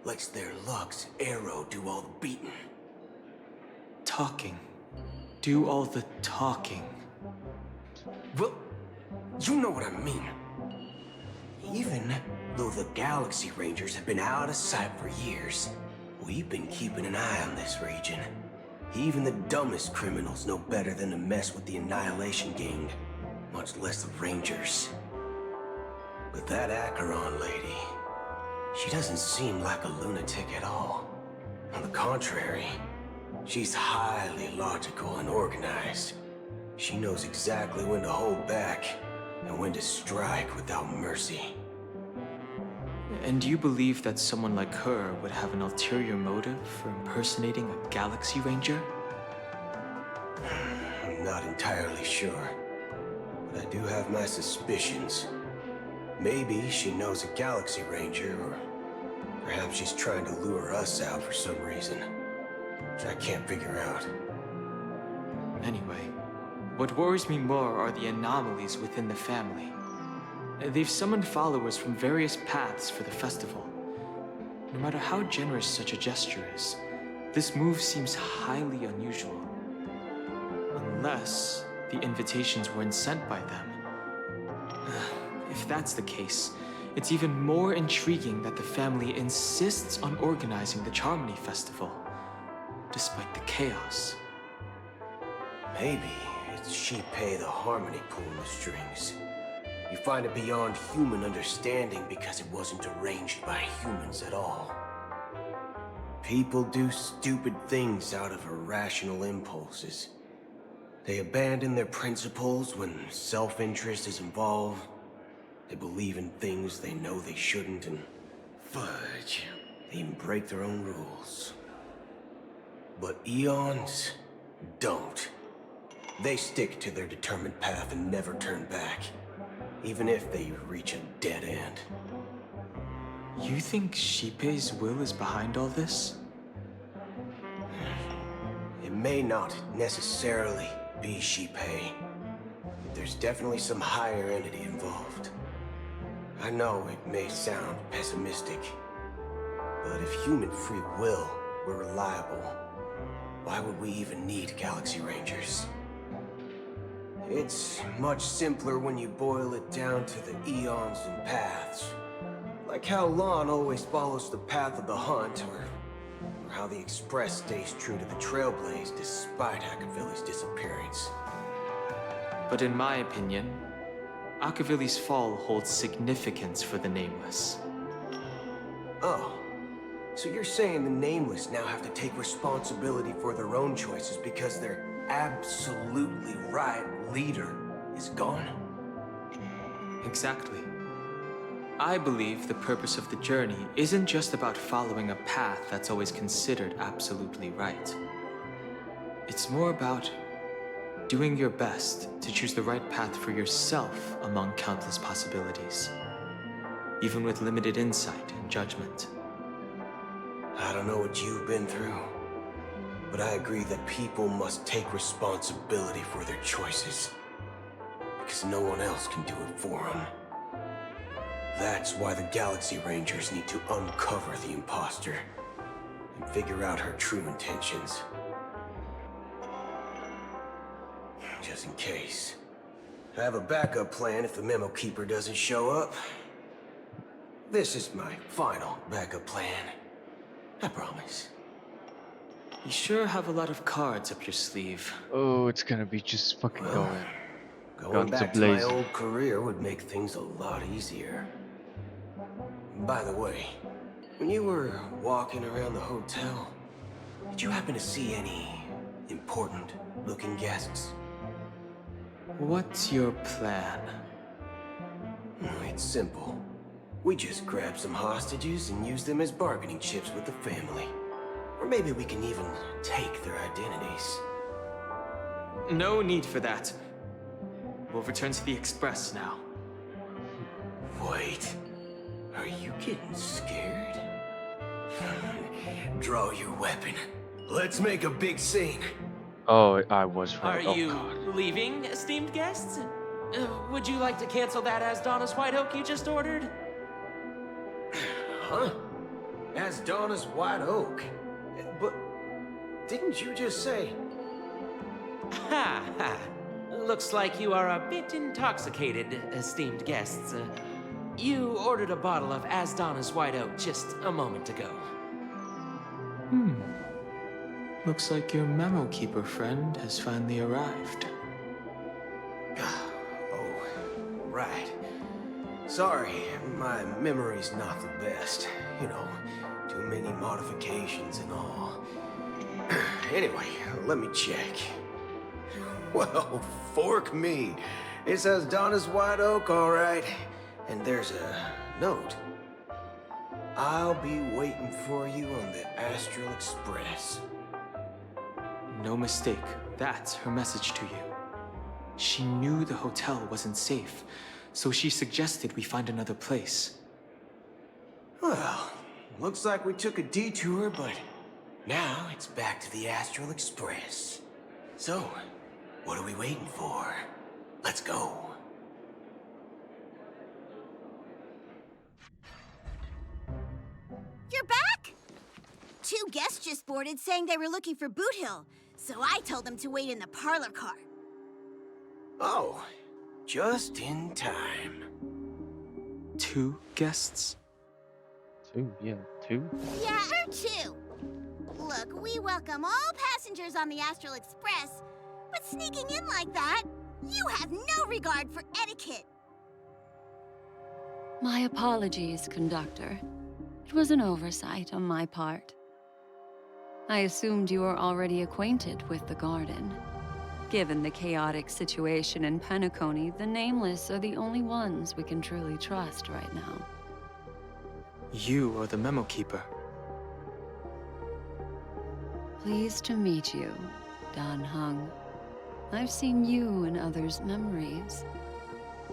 lets their Lux arrow do all the beating? Talking. Do all the talking. Well, you know what I mean. Even though the Galaxy Rangers have been out of sight for years, we've been keeping an eye on this region. Even the dumbest criminals know better than to mess with the Annihilation Gang, much less the Rangers. But that Acheron lady, she doesn't seem like a lunatic at all. On the contrary, she's highly logical and organized. She knows exactly when to hold back and when to strike without mercy. And you believe that someone like her would have an ulterior motive for impersonating a Galaxy Ranger? I'm not entirely sure, but I do have my suspicions. Maybe she knows a Galaxy Ranger, or perhaps she's trying to lure us out for some reason, which I can't figure out. Anyway, what worries me more are the anomalies within the family. They've summoned followers from various paths for the festival. No matter how generous such a gesture is, this move seems highly unusual. Unless the invitations weren't sent by them. If that's the case, it's even more intriguing that the family insists on organizing the Charmony Festival, despite the chaos. Maybe it's Shipei the Harmony pulling the strings. You find it beyond human understanding because it wasn't arranged by humans at all. People do stupid things out of irrational impulses. They abandon their principles when self-interest is involved. They believe in things they know they shouldn't, and fudge, they even break their own rules. But Eons don't. They stick to their determined path and never turn back, even if they reach a dead end. You think Shipei's will is behind all this? It may not necessarily be Shipei. There's definitely some higher entity involved. I know it may sound pessimistic, but if human free will were reliable, why would we even need Galaxy Rangers? It's much simpler when you boil it down to the eons and paths. Like how Lon always follows the path of the hunt, or how the Express stays true to the Trailblaze despite Akavili's disappearance. But in my opinion, Akavili's fall holds significance for the Nameless. Oh, so you're saying the Nameless now have to take responsibility for their own choices because their absolutely right leader is gone? Exactly. I believe the purpose of the journey isn't just about following a path that's always considered absolutely right. It's more about doing your best to choose the right path for yourself among countless possibilities, even with limited insight and judgment. I don't know what you've been through, but I agree that people must take responsibility for their choices, because no one else can do it for them. That's why the Galaxy Rangers need to uncover the imposter and figure out her true intentions. Just in case. I have a backup plan if the Memo Keeper doesn't show up. This is my final backup plan. I promise. You sure have a lot of cards up your sleeve. Oh, it's gonna be just fucking going. Going back to my old career would make things a lot easier. By the way, when you were walking around the hotel, did you happen to see any important-looking guests? What's your plan? It's simple. We just grab some hostages and use them as bargaining chips with the family. Or maybe we can even take their identities. No need for that. We'll return to the Express now. Wait, are you getting scared? Draw your weapon. Let's make a big scene. Oh, I was Are right. Oh, you God. leaving, esteemed guests? Would you like to cancel that Asdonis White Oak you just ordered? Huh? Asdonis White Oak? But didn't you just say... Ha ha. Looks like you are a bit intoxicated, esteemed guests. You ordered a bottle of Asdonis White Oak just a moment ago. Looks like your memo keeper friend has finally arrived. Oh, right. Sorry, my memory's not the best. You know, too many modifications and all. Anyway, let me check. Well, fork me. It says Donna's White Oak, all right. And there's a note. I'll be waiting for you on the Astral Express. No mistake. That's her message to you. She knew the hotel wasn't safe, so she suggested we find another place. Well, looks like we took a detour, but now it's back to the Astral Express. So, what are we waiting for? Let's go. You're back? Two guests just boarded saying they were looking for Boot Hill, so I told them to wait in the parlor car. Oh, just in time. 2 guests? 2, yeah, 2? Yeah, or 2. Look, we welcome all passengers on the Astral Express, but sneaking in like that, you have no regard for etiquette. My apologies, conductor. It was an oversight on my part. I assumed you were already acquainted with the garden. Given the chaotic situation in Penacony, the Nameless are the only ones we can truly trust right now. You are the memo keeper. Pleased to meet you, Dan Heng. I've seen you in others' memories.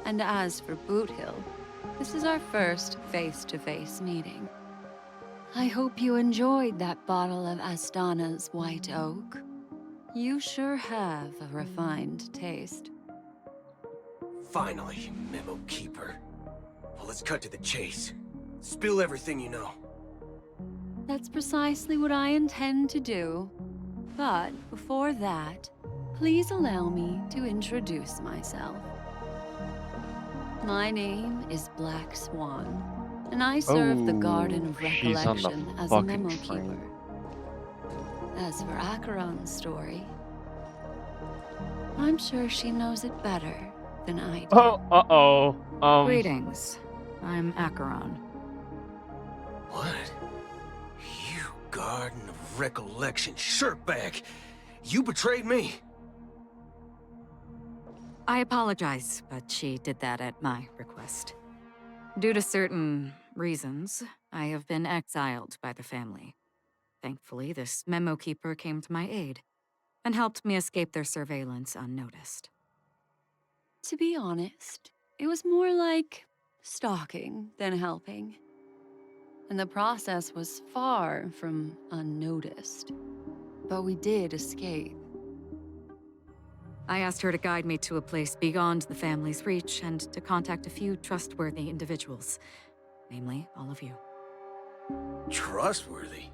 And as for Boot Hill, this is our first face-to-face meeting. I hope you enjoyed that bottle of Astana's White Oak. You sure have a refined taste. Finally, Memo Keeper. Well, let's cut to the chase. Spill everything you know. That's precisely what I intend to do. But before that, please allow me to introduce myself. My name is Black Swan, and I serve the Garden of she's on the Recollection as a fucking memo train. keeper. As for Acheron's story, I'm sure she knows it better than I do. Oh, uh-oh. Greetings. I'm Acheron. What? You Garden of Recollection shirtbag! You betrayed me! I apologize, but she did that at my request. Due to certain reasons, I have been exiled by the family. Thankfully, this memo keeper came to my aid and helped me escape their surveillance unnoticed. To be honest, it was more like stalking than helping. And the process was far from unnoticed. But we did escape. I asked her to guide me to a place beyond the family's reach and to contact a few trustworthy individuals, namely all of you. Trustworthy?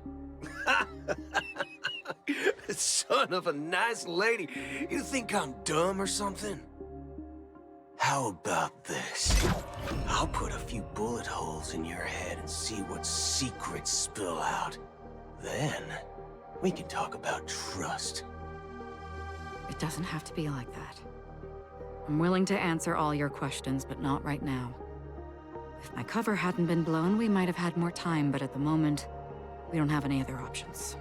Son of a nice lady. You think I'm dumb or something? How about this? I'll put a few bullet holes in your head and see what secrets spill out. Then, we can talk about trust. It doesn't have to be like that. I'm willing to answer all your questions, but not right now. If my cover hadn't been blown, we might have had more time, but at the moment, we don't have any other options.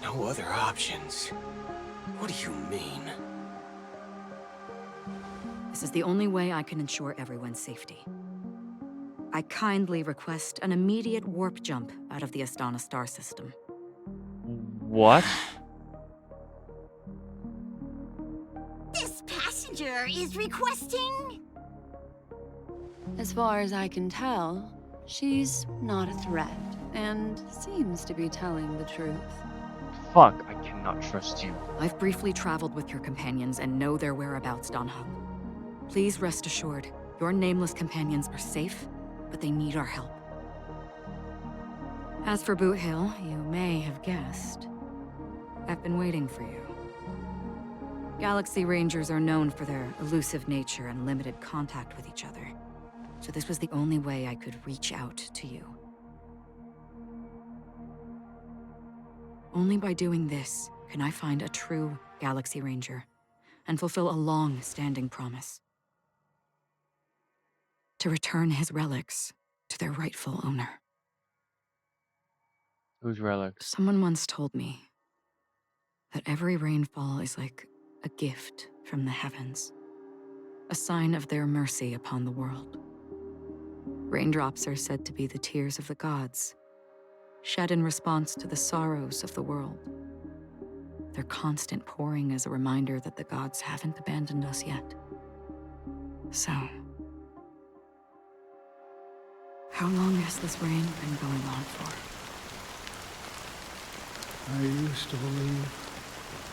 No other options? What do you mean? This is the only way I can ensure everyone's safety. I kindly request an immediate warp jump out of the Astana star system. What? messenger is requesting? As far as I can tell, she's not a threat and seems to be telling the truth. Fuck, I cannot trust you. I've briefly traveled with your companions and know their whereabouts, Dan Heng. Please rest assured, your nameless companions are safe, but they need our help. As for Boot Hill, you may have guessed. I've been waiting for you. Galaxy Rangers are known for their elusive nature and limited contact with each other, so this was the only way I could reach out to you. Only by doing this can I find a true Galaxy Ranger and fulfill a long-standing promise. To return his relics to their rightful owner. Whose relics? Someone once told me that every rainfall is like a gift from the heavens, a sign of their mercy upon the world. Raindrops are said to be the tears of the gods, shed in response to the sorrows of the world. Their constant pouring is a reminder that the gods haven't abandoned us yet. So, how long has this rain been going on for? I used to believe,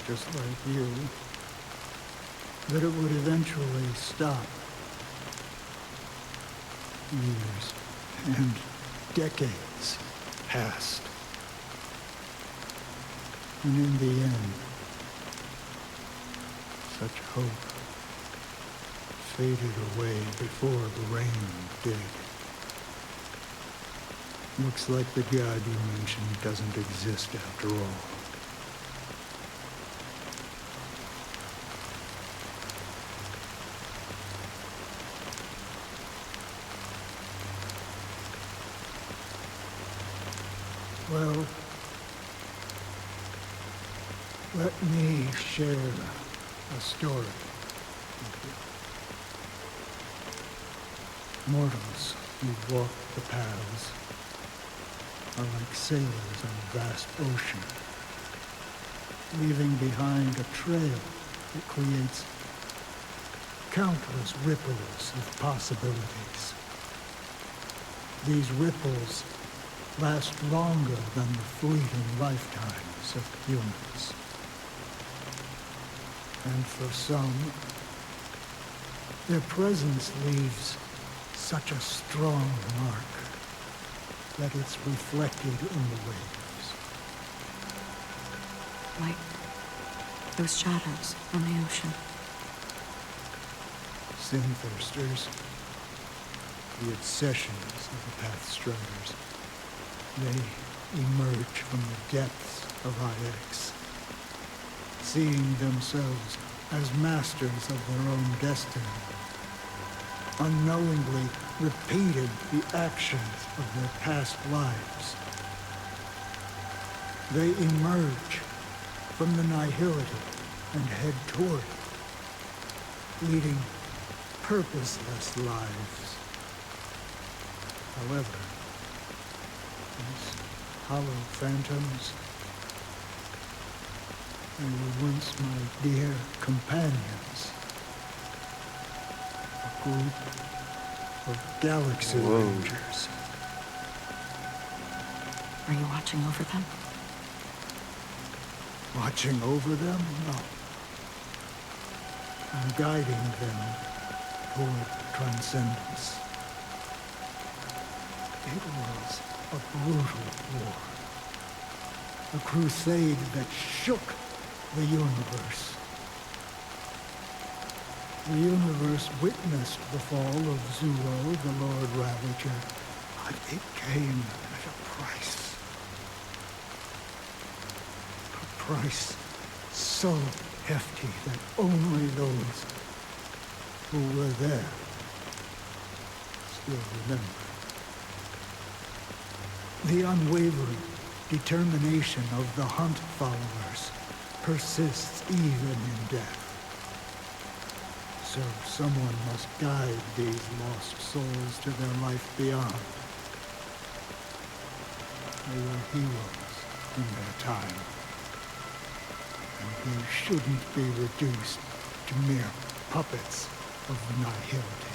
just like you, that it would eventually stop. Years and decades passed. And in the end, such hope faded away before the rain did. Looks like the god you mentioned doesn't exist after all. Well, let me share a story with you. Mortals who walk the paths are like sailors on a vast ocean, leaving behind a trail that creates countless ripples of possibilities. These ripples last longer than the fleeting lifetimes of humans. And for some, their presence leaves such a strong mark that it's reflected in the waves. Like those shadows on the ocean. Sin-thirsters, the obsessions of the Pathstruders, they emerge from the depths of IX, seeing themselves as masters of their own destiny, unknowingly repeating the actions of their past lives. They emerge from the nihility and head toward it, leading purposeless lives. However, these hollow phantoms, they were once my dear companions. A group of Galaxy Rangers. Are you watching over them? Watching over them? No. I'm guiding them toward transcendence. It was a brutal war. A crusade that shook the universe. The universe witnessed the fall of Zulo, the Lord Ravager, but it came at a price. A price so hefty that only those who were there still remember. The unwavering determination of the Hunt followers persists even in death. So someone must guide these lost souls to their life beyond. They were heroes in their time. And they shouldn't be reduced to mere puppets of the Nihility.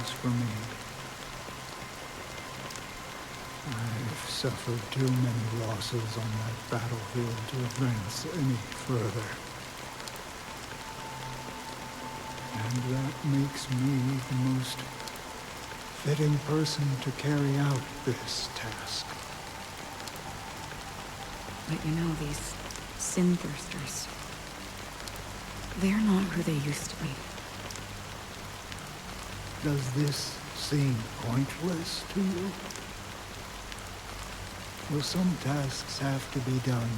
As for me, I've suffered too many losses on that battlefield to advance any further. And that makes me the most fitting person to carry out this task. But you know, these sin thirsters, they're not who they used to be. Does this seem pointless to you? Well, some tasks have to be done,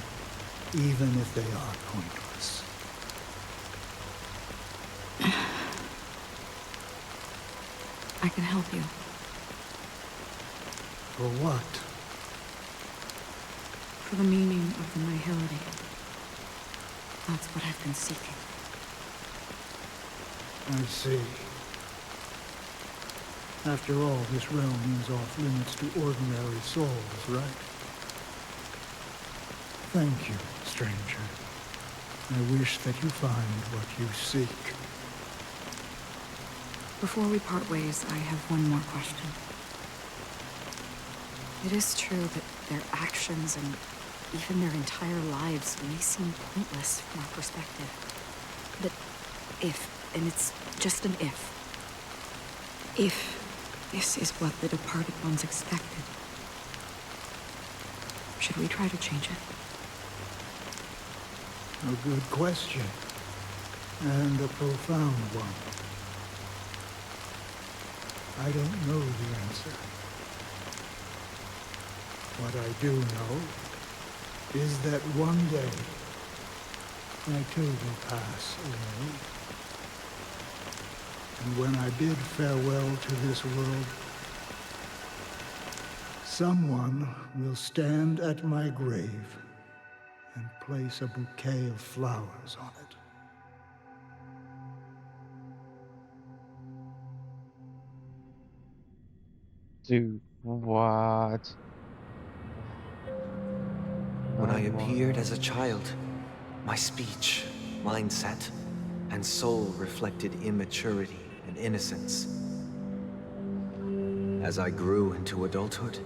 even if they are pointless. I can help you. For what? For the meaning of the Nihility. That's what I've been seeking. I see. After all, this realm is off limits to ordinary souls, right? Thank you, stranger. I wish that you find what you seek. Before we part ways, I have one more question. It is true that their actions and even their entire lives may seem pointless from our perspective. But if, and it's just an if this is what the departed ones expected, should we try to change it? A good question. And a profound one. I don't know the answer. What I do know is that one day, I too will pass away. And when I bid farewell to this world, someone will stand at my grave and place a bouquet of flowers on it. Dude, what? When I appeared as a child, my speech, mindset, and soul reflected immaturity and innocence. As I grew into adulthood,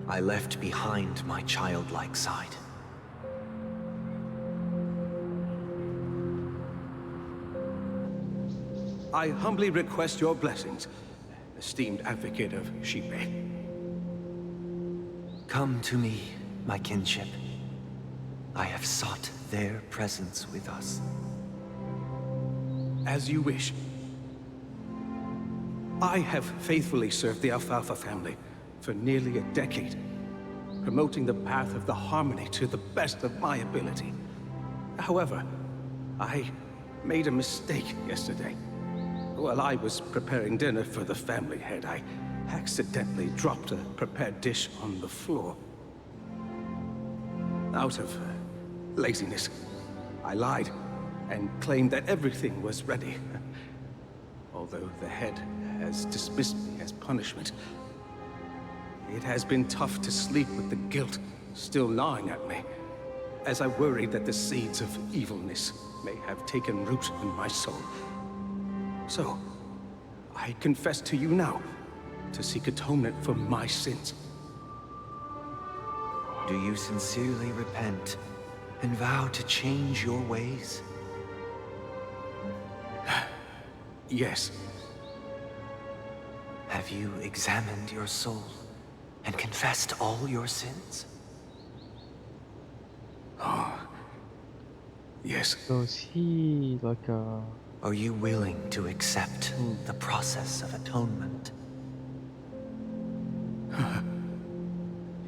I left behind my childlike side. I humbly request your blessings, esteemed advocate of Xipe. Come to me, my kinship. I have sought their presence with us. As you wish. I have faithfully served the Alfalfa family for nearly a decade, promoting the path of the Harmony to the best of my ability. However, I made a mistake yesterday. While I was preparing dinner for the family head, I accidentally dropped a prepared dish on the floor. Out of laziness, I lied and claimed that everything was ready. Although the head has dismissed me as punishment, it has been tough to sleep with the guilt still gnawing at me, as I worried that the seeds of evilness may have taken root in my soul. So, I confess to you now, to seek atonement for my sins. Do you sincerely repent and vow to change your ways? Yes. Have you examined your soul and confessed all your sins? Oh. Yes. So is he like a... Are you willing to accept the process of atonement?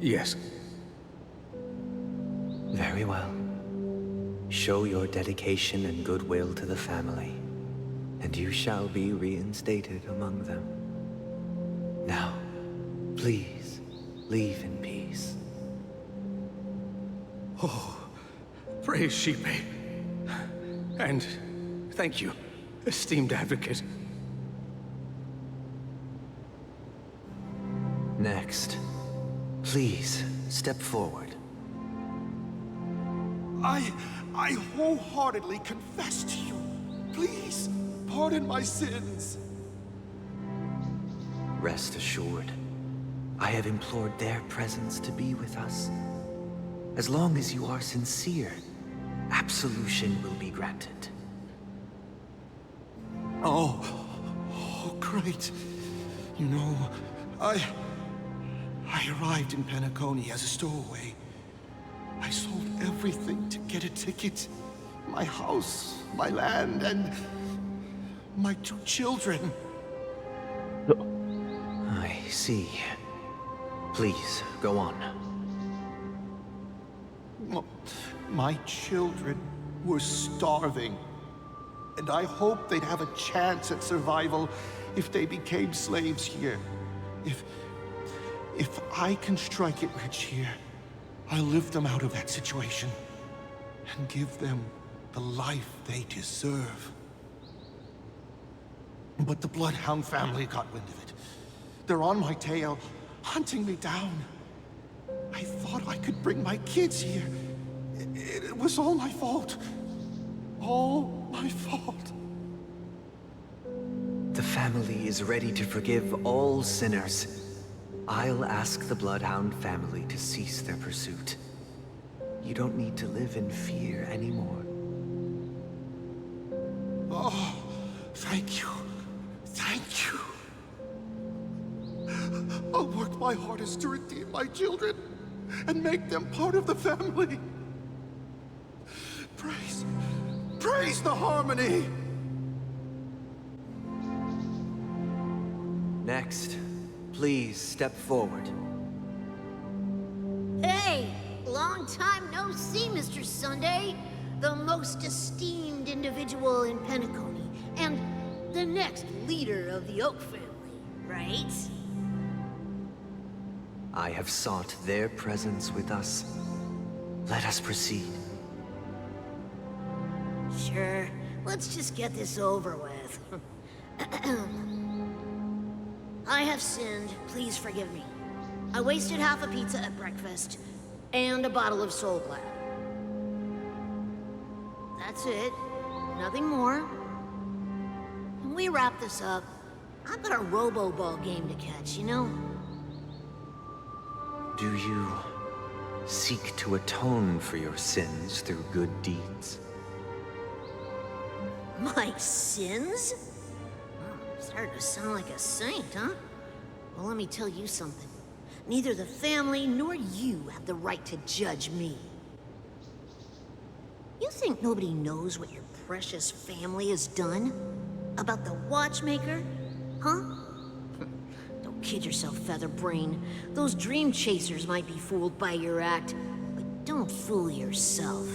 Yes. Very well. Show your dedication and goodwill to the family, and you shall be reinstated among them. Now, please, leave in peace. Oh, praise Xipe. And thank you, esteemed advocate. Next, please step forward. I wholeheartedly confess to you. Please, pardon my sins. Rest assured, I have implored their presence to be with us. As long as you are sincere, absolution will be granted. Oh, great. You know, I arrived in Penacony as a stowaway. I sold everything to get a ticket. My house, my land, and my 2 children. I see. Please, go on. My children were starving. And I hoped they'd have a chance at survival if they became slaves here. If I can strike it rich here, I'll lift them out of that situation and give them the life they deserve. But the Bloodhound family got wind of it. They're on my tail, hunting me down. I thought I could bring my kids here. It was all my fault. All my fault. The family is ready to forgive all sinners. I'll ask the Bloodhound family to cease their pursuit. You don't need to live in fear anymore. Oh, thank you. Thank you. I'll work my hardest to redeem my children and make them part of the family. Praise the Harmony! Next, please step forward. Hey! Long time no see, Mr. Sunday. The most esteemed individual in Penacony, and the next leader of the Oak family, right? I have sought their presence with us. Let us proceed. Sure. Let's just get this over with. I have sinned. Please forgive me. I wasted half a pizza at breakfast, and a bottle of Soul Glad. That's it. Nothing more. When we wrap this up, I've got a Robo-Ball game to catch, you know? Do you seek to atone for your sins through good deeds? My sins? Oh, starting to sound like a saint, huh? Well, let me tell you something. Neither the family nor you have the right to judge me. You think nobody knows what your precious family has done? About the Watchmaker? Huh? Don't kid yourself, Featherbrain. Those dream chasers might be fooled by your act, but don't fool yourself.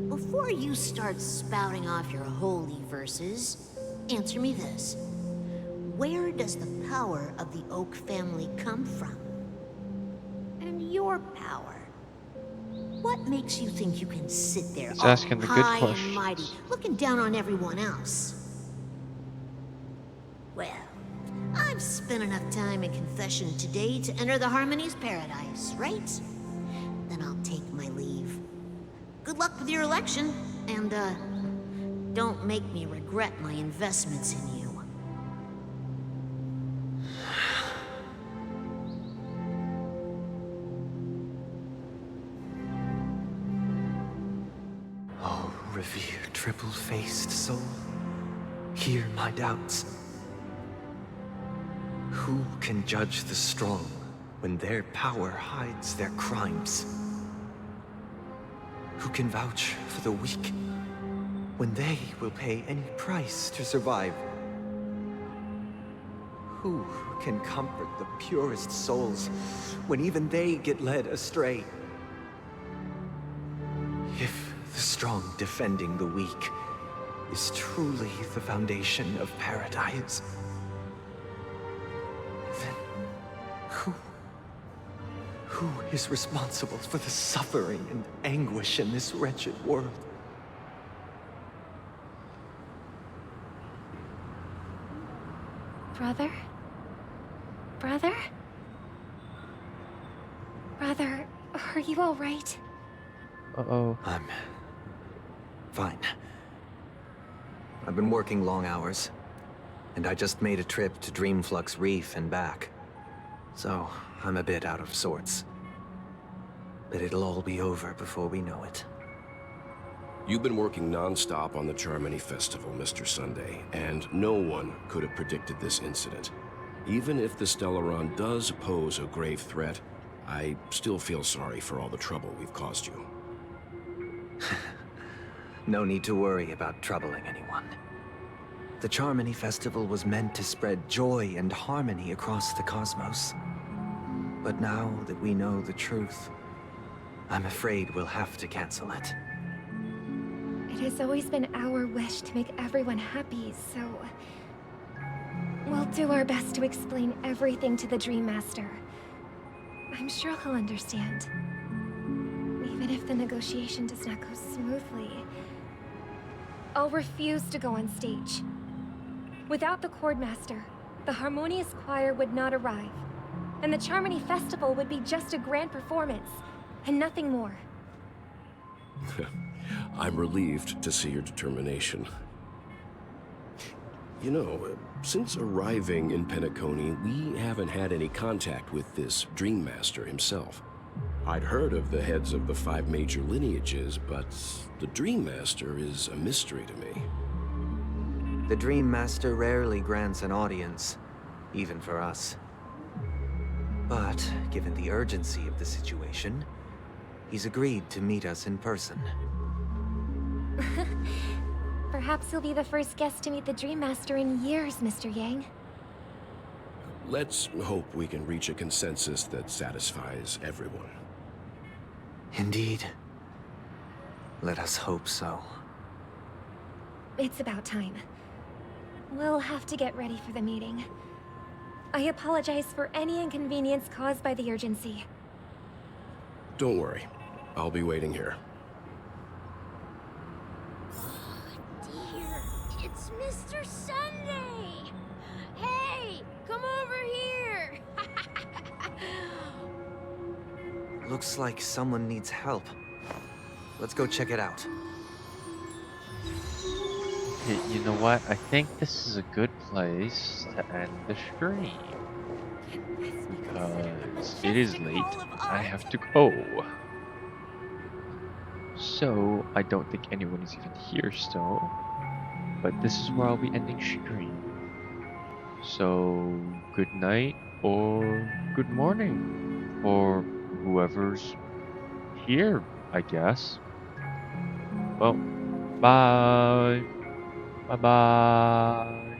Before you start spouting off your holy verses, answer me this. Where does the power of the Oak family come from? And your power? What makes you think you can sit there He's all asking the good high questions. and mighty, looking down on everyone else? Well, I've spent enough time in confession today to enter the Harmony's paradise, right? Then I'll take my leave. Good luck with your election, and, don't make me regret my investments in you. Oh, revered triple-faced soul, hear my doubts. Who can judge the strong when their power hides their crimes? Who can vouch for the weak when they will pay any price to survive? Who can comfort the purest souls when even they get led astray? If the strong defending the weak is truly the foundation of paradise, then who is responsible for the suffering and anguish in this wretched world? Brother? Brother? Brother, are you all right? Uh-oh. I'm fine. I've been working long hours, and I just made a trip to Dreamflux Reef and back. So, I'm a bit out of sorts. But it'll all be over before we know it. You've been working non-stop on the Charmony Festival, Mr. Sunday, and no one could have predicted this incident. Even if the Stellaron does pose a grave threat, I still feel sorry for all the trouble we've caused you. No need to worry about troubling anyone. The Charmony Festival was meant to spread joy and harmony across the cosmos. But now that we know the truth, I'm afraid we'll have to cancel it. It has always been our wish to make everyone happy, so... we'll do our best to explain everything to the Dream Master. I'm sure he'll understand. Even if the negotiation does not go smoothly, I'll refuse to go on stage. Without the Chordmaster, the Harmonious Choir would not arrive, and the Charmony Festival would be just a grand performance, and nothing more. I'm relieved to see your determination. You know, since arriving in Penacony, we haven't had any contact with this Dream Master himself. I'd heard of the heads of the 5 major lineages, but the Dream Master is a mystery to me. The Dream Master rarely grants an audience, even for us. But, given the urgency of the situation, he's agreed to meet us in person. Perhaps you'll be the first guest to meet the Dream Master in years, Mr. Yang. Let's hope we can reach a consensus that satisfies everyone. Indeed. Let us hope so. It's about time. We'll have to get ready for the meeting. I apologize for any inconvenience caused by the urgency. Don't worry. I'll be waiting here. Dear, it's Mr. Sunday! Hey, come over here! Looks like someone needs help. Let's go check it out. Hey, you know what? I think this is a good place to end the stream. Because it is late. I have to go. So, I don't think anyone is even here still. But this is where I'll be ending stream. So, good night or good morning. For whoever's here, I guess. Well, bye. Bye-bye.